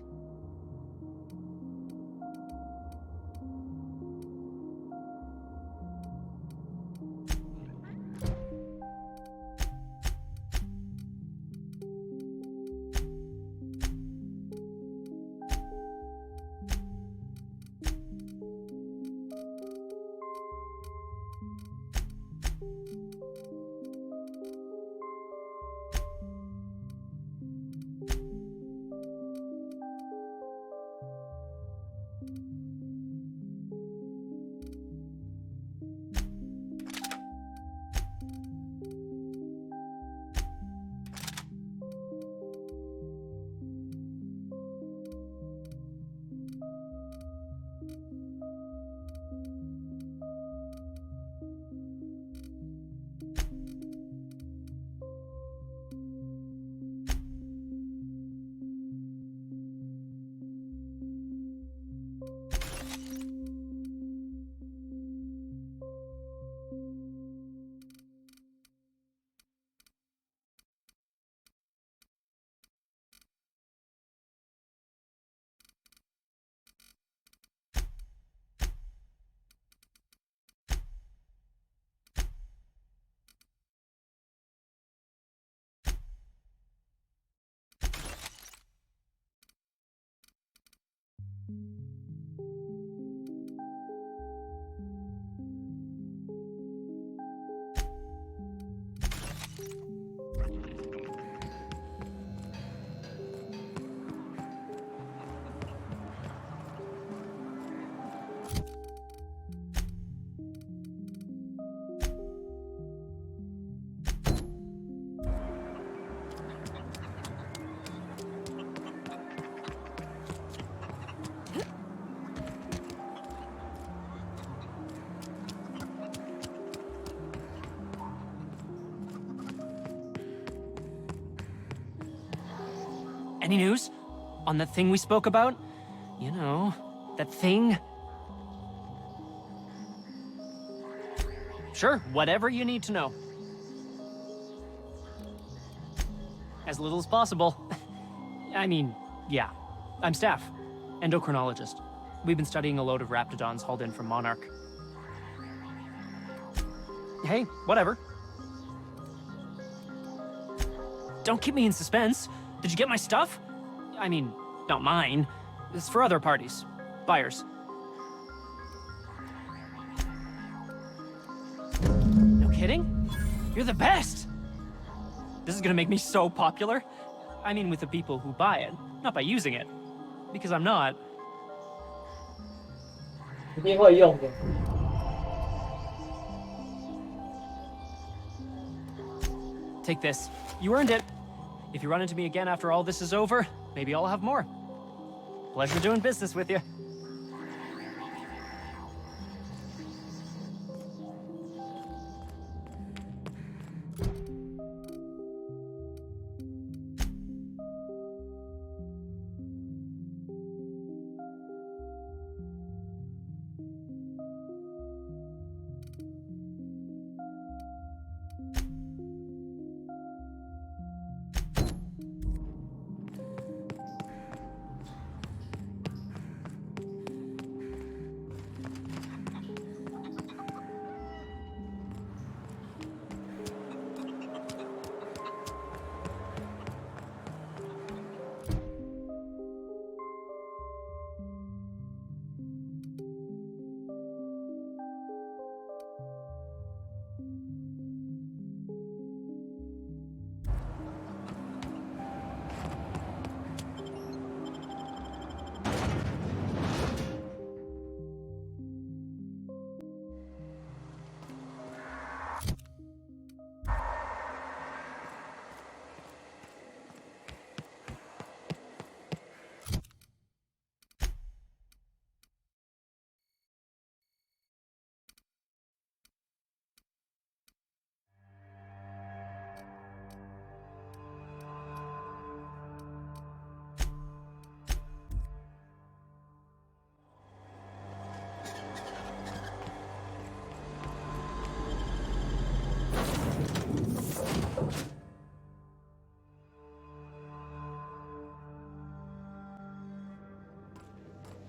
Any news? On that thing we spoke about? You know, that thing? Sure, whatever you need to know. As little as possible. I mean, yeah. I'm Staff, endocrinologist. We've been studying a load of raptidons hauled in from Monarch. Hey, whatever. Don't keep me in suspense. Did you get my stuff? I mean, not mine. It's for other parties. Buyers. No kidding? You're the best! This is gonna make me so popular. I mean with the people who buy it, not by using it. Because I'm not. 一定会用的。Take this. You earned it. If you run into me again after all this is over, maybe I'll have more. Pleasure doing business with you.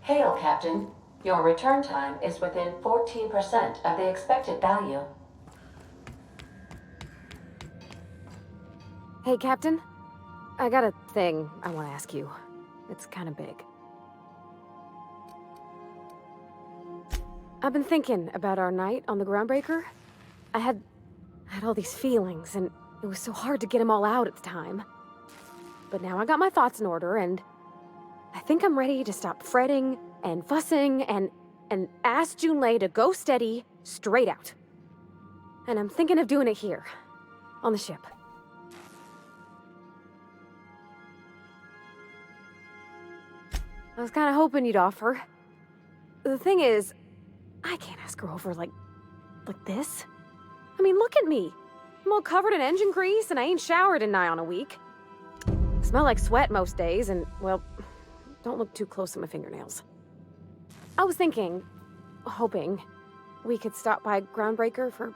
Hail, Captain. Your return time is within 14% of the expected value. Hey, Captain. I got a thing I want to ask you. It's kind of big. I've been thinking about our night on the Groundbreaker. I had all these feelings, and it was so hard to get them all out at the time. But now I got my thoughts in order, and I think I'm ready to stop fretting and fussing and ask Junlei to go steady, straight out. And I'm thinking of doing it here, on the ship. I was kind of hoping you'd offer. The thing is, I can't ask her over like this. I mean, look at me. I'm all covered in engine grease and I ain't showered in nigh on a week. I smell like sweat most days and, well, don't look too close at my fingernails. I was thinking, hoping, we could stop by Groundbreaker for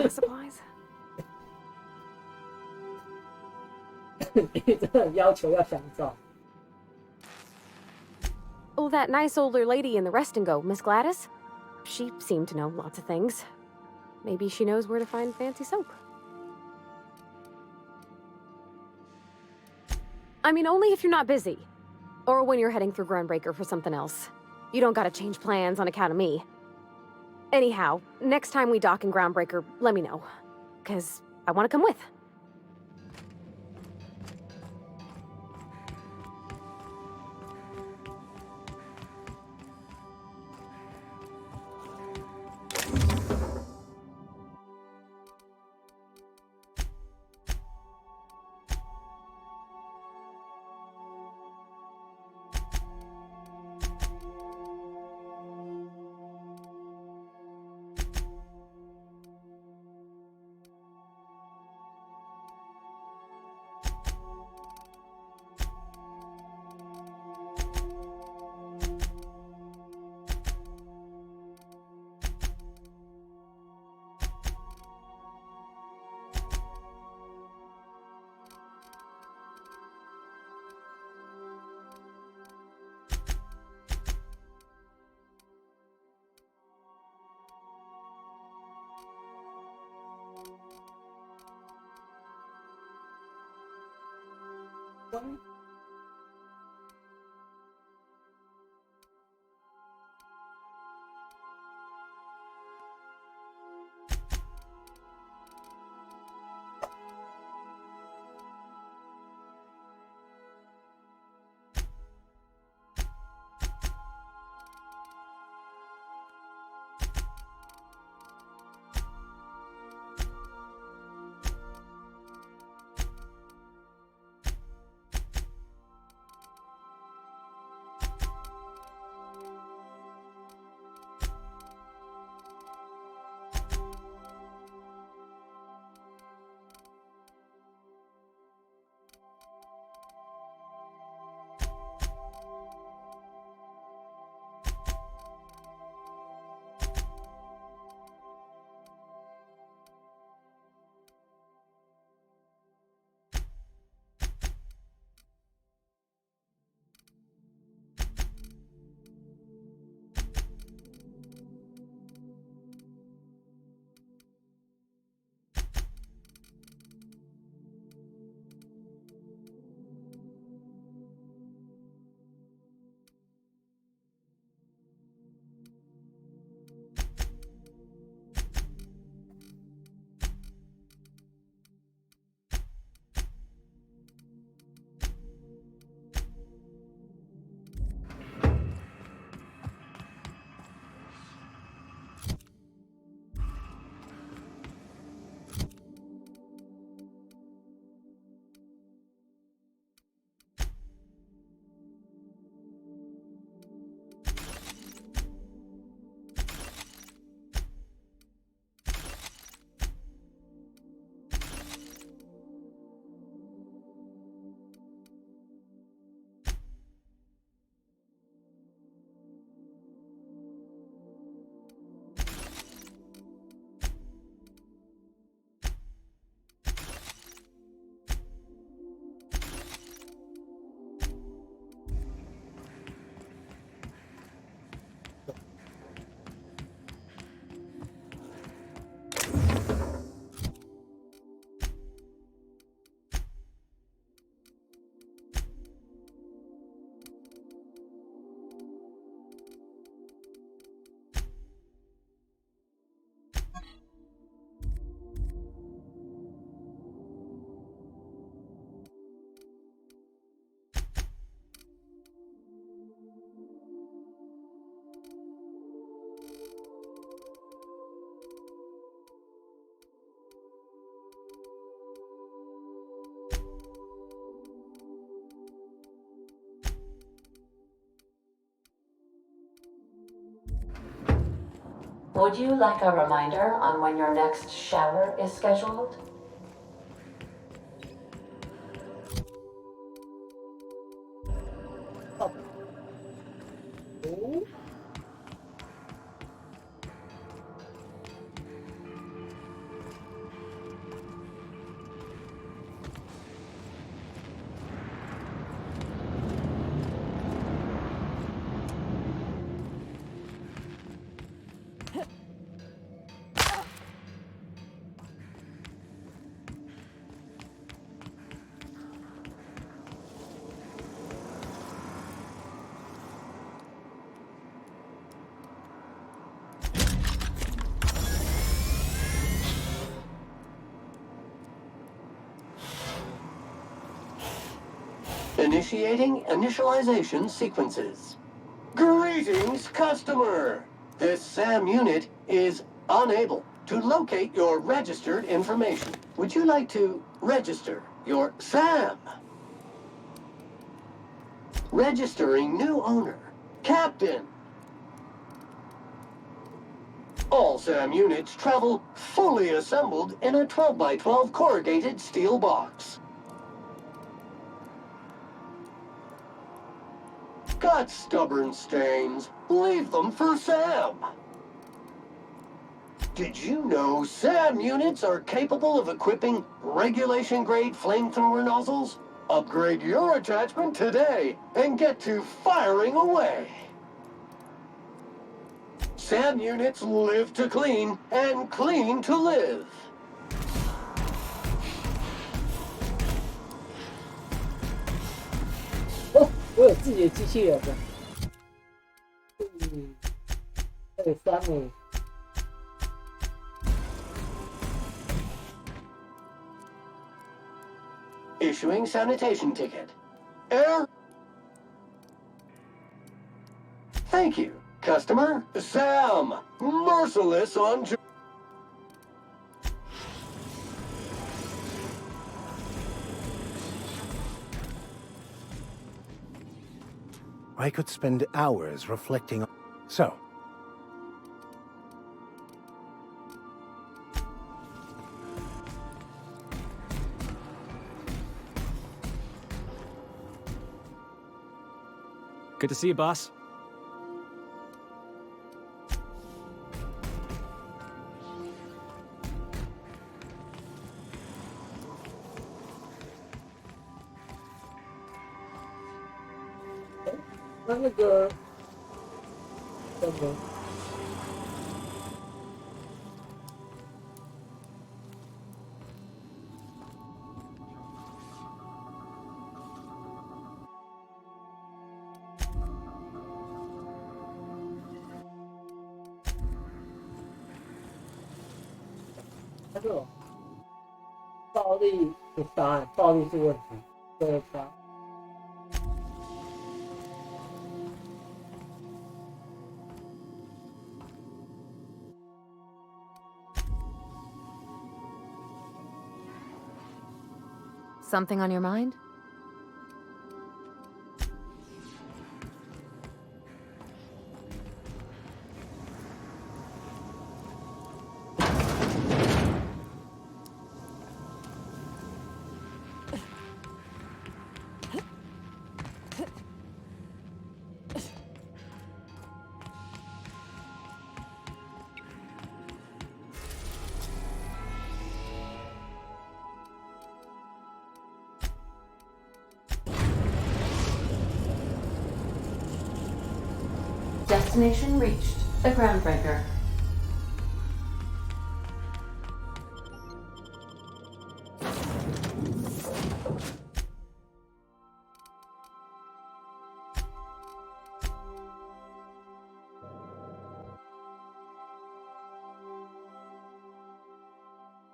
supplies. 你真的要求要想到。 Oh, that nice older lady in the rest and go, Miss Gladys? She seemed to know lots of things. Maybe she knows where to find fancy soap. I mean, only if you're not busy. Or when you're heading through Groundbreaker for something else. You don't gotta change plans on account of me. Anyhow, next time we dock in Groundbreaker, let me know. 'Cause I want to come with. Would you like a reminder on when your next shower is scheduled? Initiating initialization sequences. Greetings, customer! This SAM unit is unable to locate your registered information. Would you like to register your SAM? Registering new owner, Captain. All SAM units travel fully assembled in a 12x12 corrugated steel box. Got stubborn stains? Leave them for Sam. Did you know SAM units are capable of equipping regulation-grade flamethrower nozzles? Upgrade your attachment today and get to firing away. SAM units live to clean and clean to live. 我有自己的机器人的。3呢。Issuing sanitation ticket. Air. Thank you, customer. Sam, merciless on. I could spend hours reflecting on... So. Good to see you, boss.这种暴力是答案，暴力是问题。对吧？ Something on your mind? Destination reached. The Groundbreaker.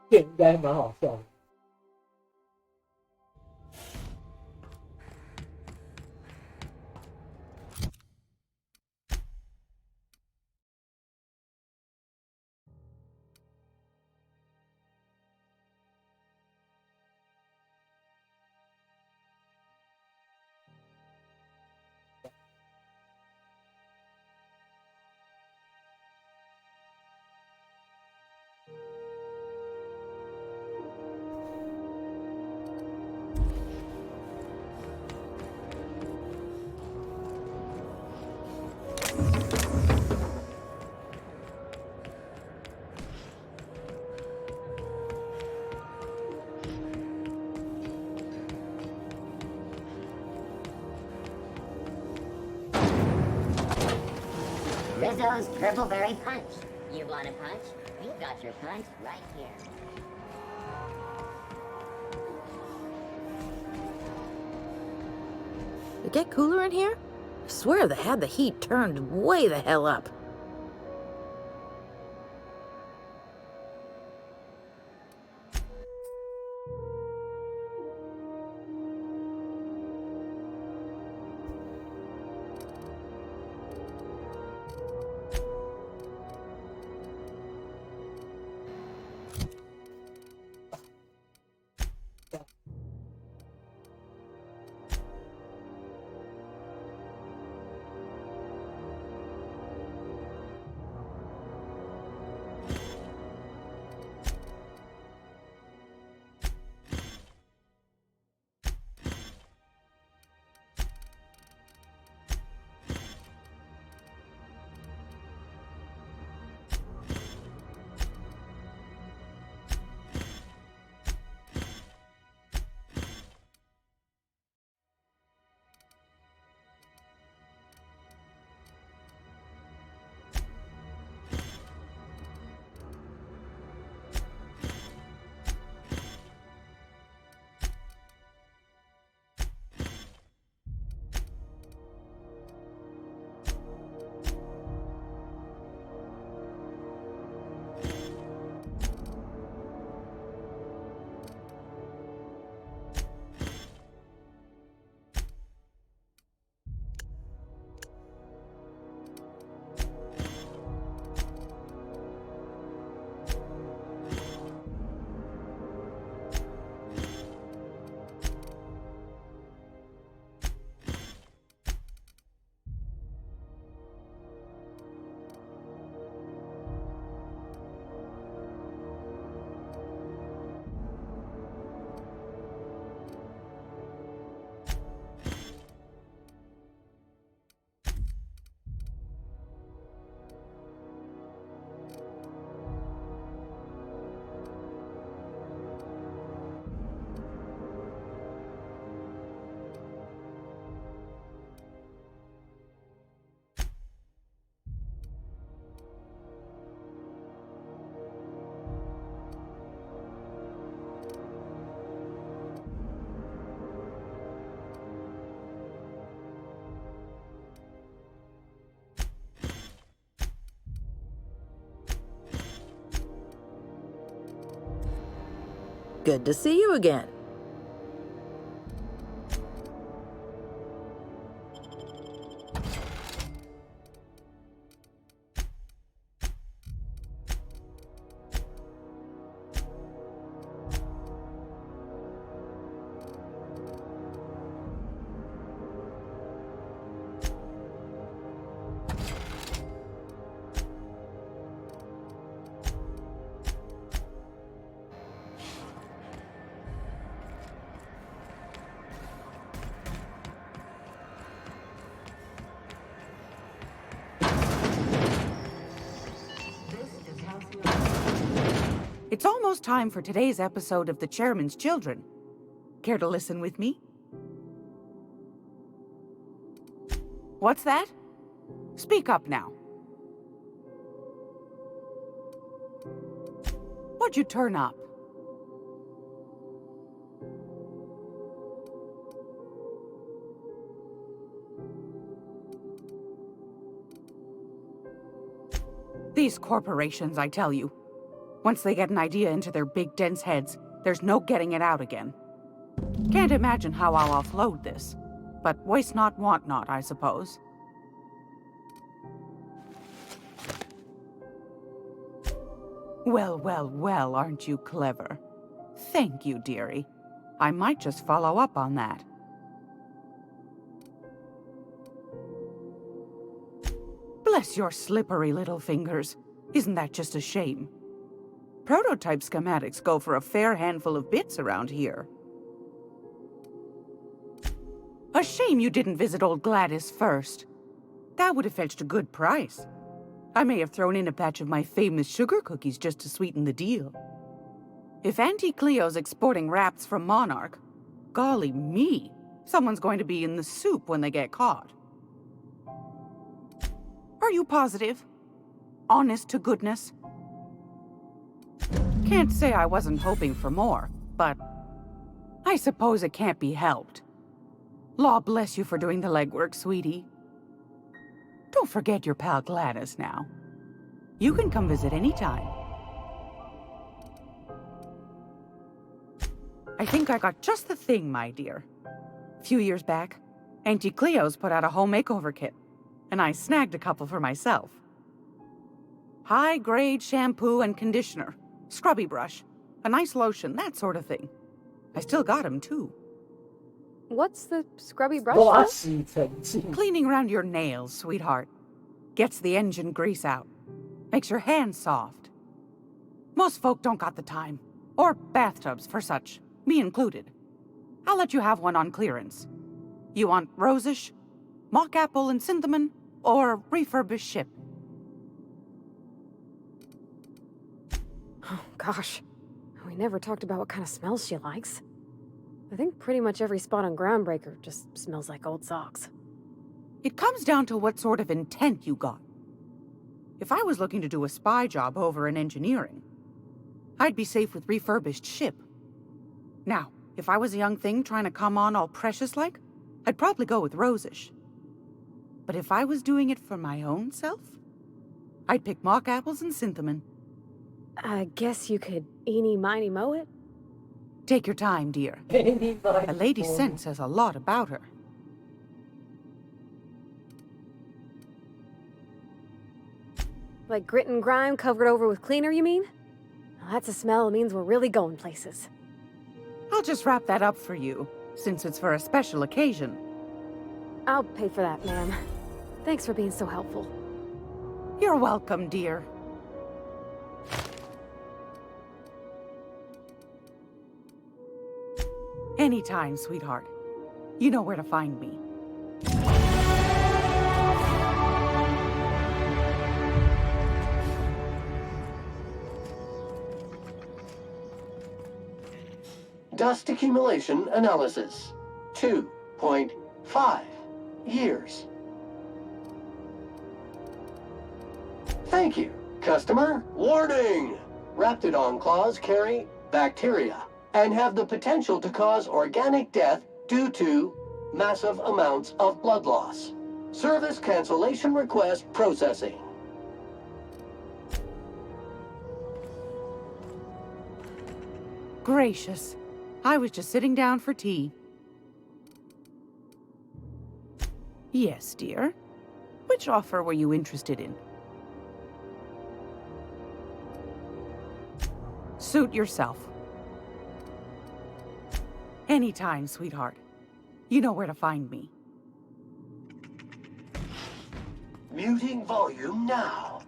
This 应该蛮好笑的。 Rizzo's Purpleberry Punch. You want a punch? We've got your punch right here. It get cooler in here? I swear they had the heat turned way the hell up. Good to see you again. It's almost time for today's episode of The Chairman's Children. Care to listen with me? What's that? Speak up now. What'd you turn up? These corporations, I tell you. Once they get an idea into their big, dense heads, there's no getting it out again. Can't imagine how I'll offload this. But waste not, want not, I suppose. Well, well, well, aren't you clever? Thank you, dearie. I might just follow up on that. Bless your slippery little fingers. Isn't that just a shame? Prototype schematics go for a fair handful of bits around here. A shame you didn't visit old Gladys first. That would have fetched a good price. I may have thrown in a batch of my famous sugar cookies just to sweeten the deal. If Auntie Cleo's exporting wraps from Monarch, golly me, someone's going to be in the soup when they get caught. Are you positive? Honest to goodness? Can't say I wasn't hoping for more, but I suppose it can't be helped. Law bless you for doing the legwork, sweetie. Don't forget your pal Gladys now. You can come visit anytime. I think I got just the thing, my dear. A few years back, Auntie Cleo's put out a home makeover kit, and I snagged a couple for myself. High-grade shampoo and conditioner. Scrubby brush, a nice lotion, that sort of thing. I still got 'em too. What's the scrubby brush for? Cleaning around your nails, sweetheart. Gets the engine grease out. Makes your hands soft. Most folk don't got the time. Or bathtubs for such, me included. I'll let you have one on clearance. You want rosish, mock apple and cinnamon, or refurbished ship? Oh, gosh. We never talked about what kind of smells she likes. I think pretty much every spot on Groundbreaker just smells like old socks. It comes down to what sort of intent you got. If I was looking to do a spy job over in engineering, I'd be safe with refurbished ship. Now, if I was a young thing trying to come on all precious-like, I'd probably go with rosish. But if I was doing it for my own self, I'd pick mock apples and cinnamon. I guess you could eeny-miny mow it? Take your time, dear. A lady's scent says a lot about her. Like grit and grime covered over with cleaner, you mean? Well, that's a smell that means we're really going places. I'll just wrap that up for you, since it's for a special occasion. I'll pay for that, ma'am. Thanks for being so helpful. You're welcome, dear. Anytime, sweetheart. You know where to find me. Dust accumulation analysis. 2.5 years. Thank you, customer. Warning! Raptidon claws carry bacteria and have the potential to cause organic death due to massive amounts of blood loss. Service cancellation request processing. Gracious. I was just sitting down for tea. Yes, dear. Which offer were you interested in? Suit yourself. Anytime, sweetheart. You know where to find me. Muting volume now.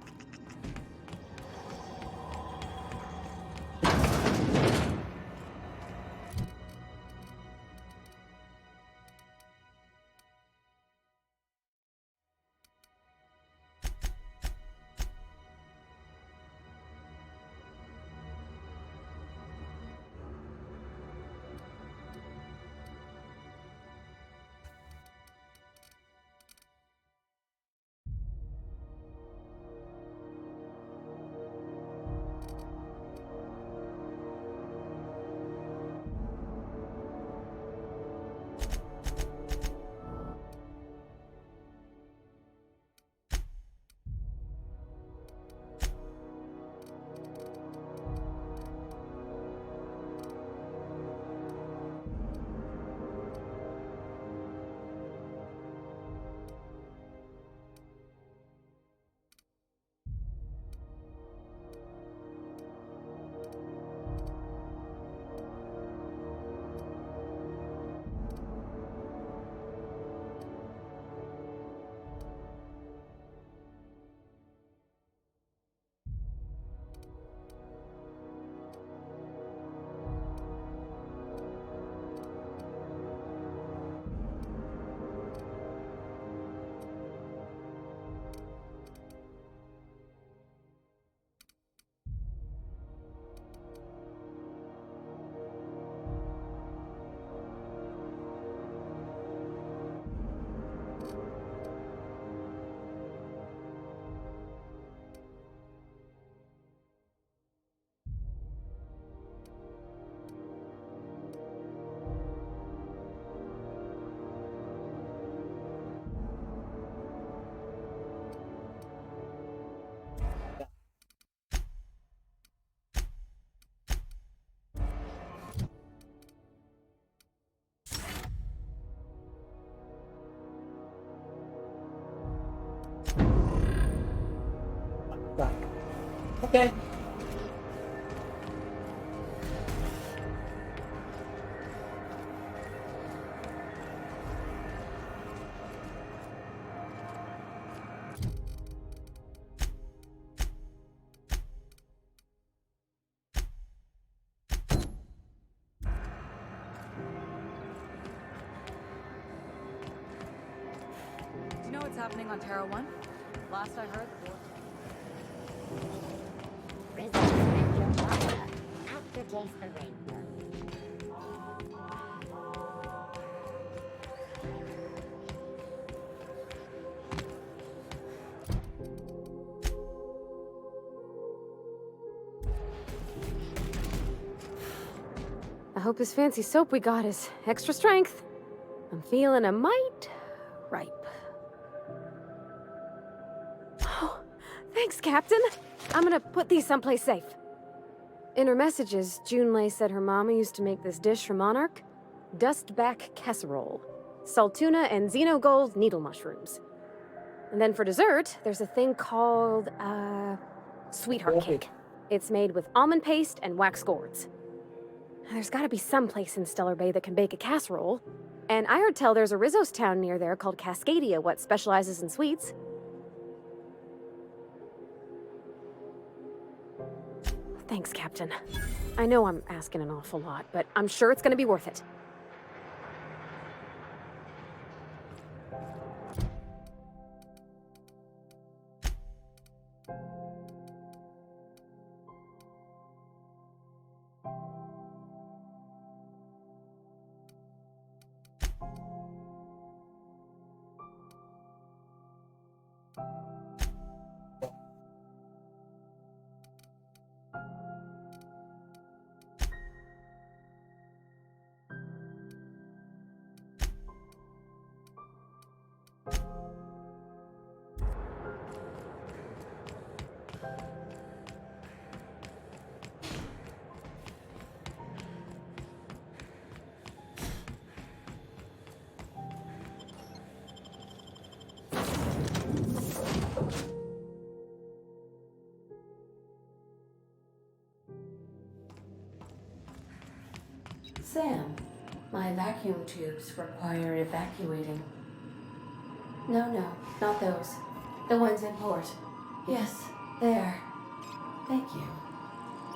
Okay. Do you know what's happening on Terra 1? Last I heard, Aftertaste the rainbow. I hope this fancy soap we got is extra strength. I'm feeling a mite ripe. Oh, thanks, Captain. I'm gonna put these someplace safe. In her messages, Junlei said her mama used to make this dish for Monarch. Dustback casserole. Salt tuna and xenogold needle mushrooms. And then for dessert, there's a thing called, sweetheart cake. It's made with almond paste and wax gourds. There's gotta be some place in Stellar Bay that can bake a casserole. And I heard tell there's a Rizzo's town near there called Cascadia what specializes in sweets. Thanks, Captain. I know I'm asking an awful lot, but I'm sure it's gonna be worth it. Sam, my vacuum tubes require evacuating. No, not those. The ones in port. Yes, there. Thank you.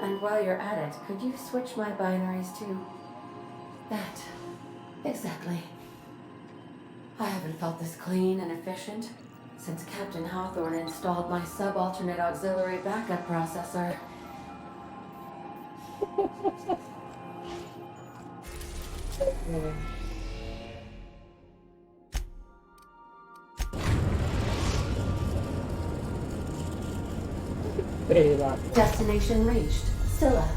And while you're at it, could you switch my binaries to that? Exactly. I haven't felt this clean and efficient since Captain Hawthorne installed my subalternate auxiliary backup processor. Destination reached. Scylla.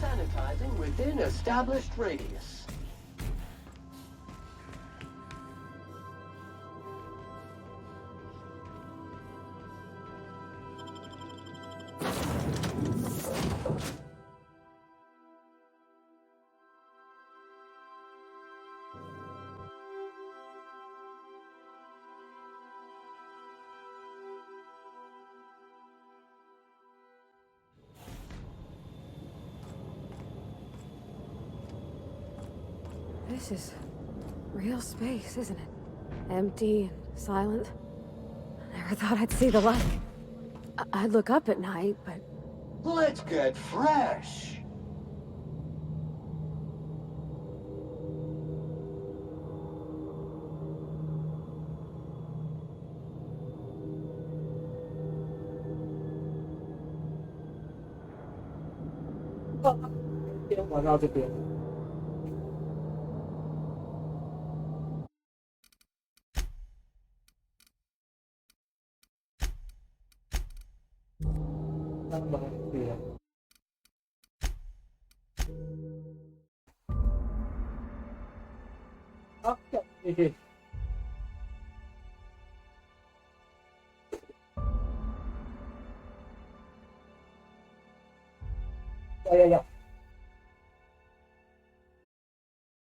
Sanitizing within established radius. This is real space, isn't it? Empty and silent. I never thought I'd see the light. I'd look up at night, but... Let's get fresh.玩到这边。那么对呀。好，继续。要。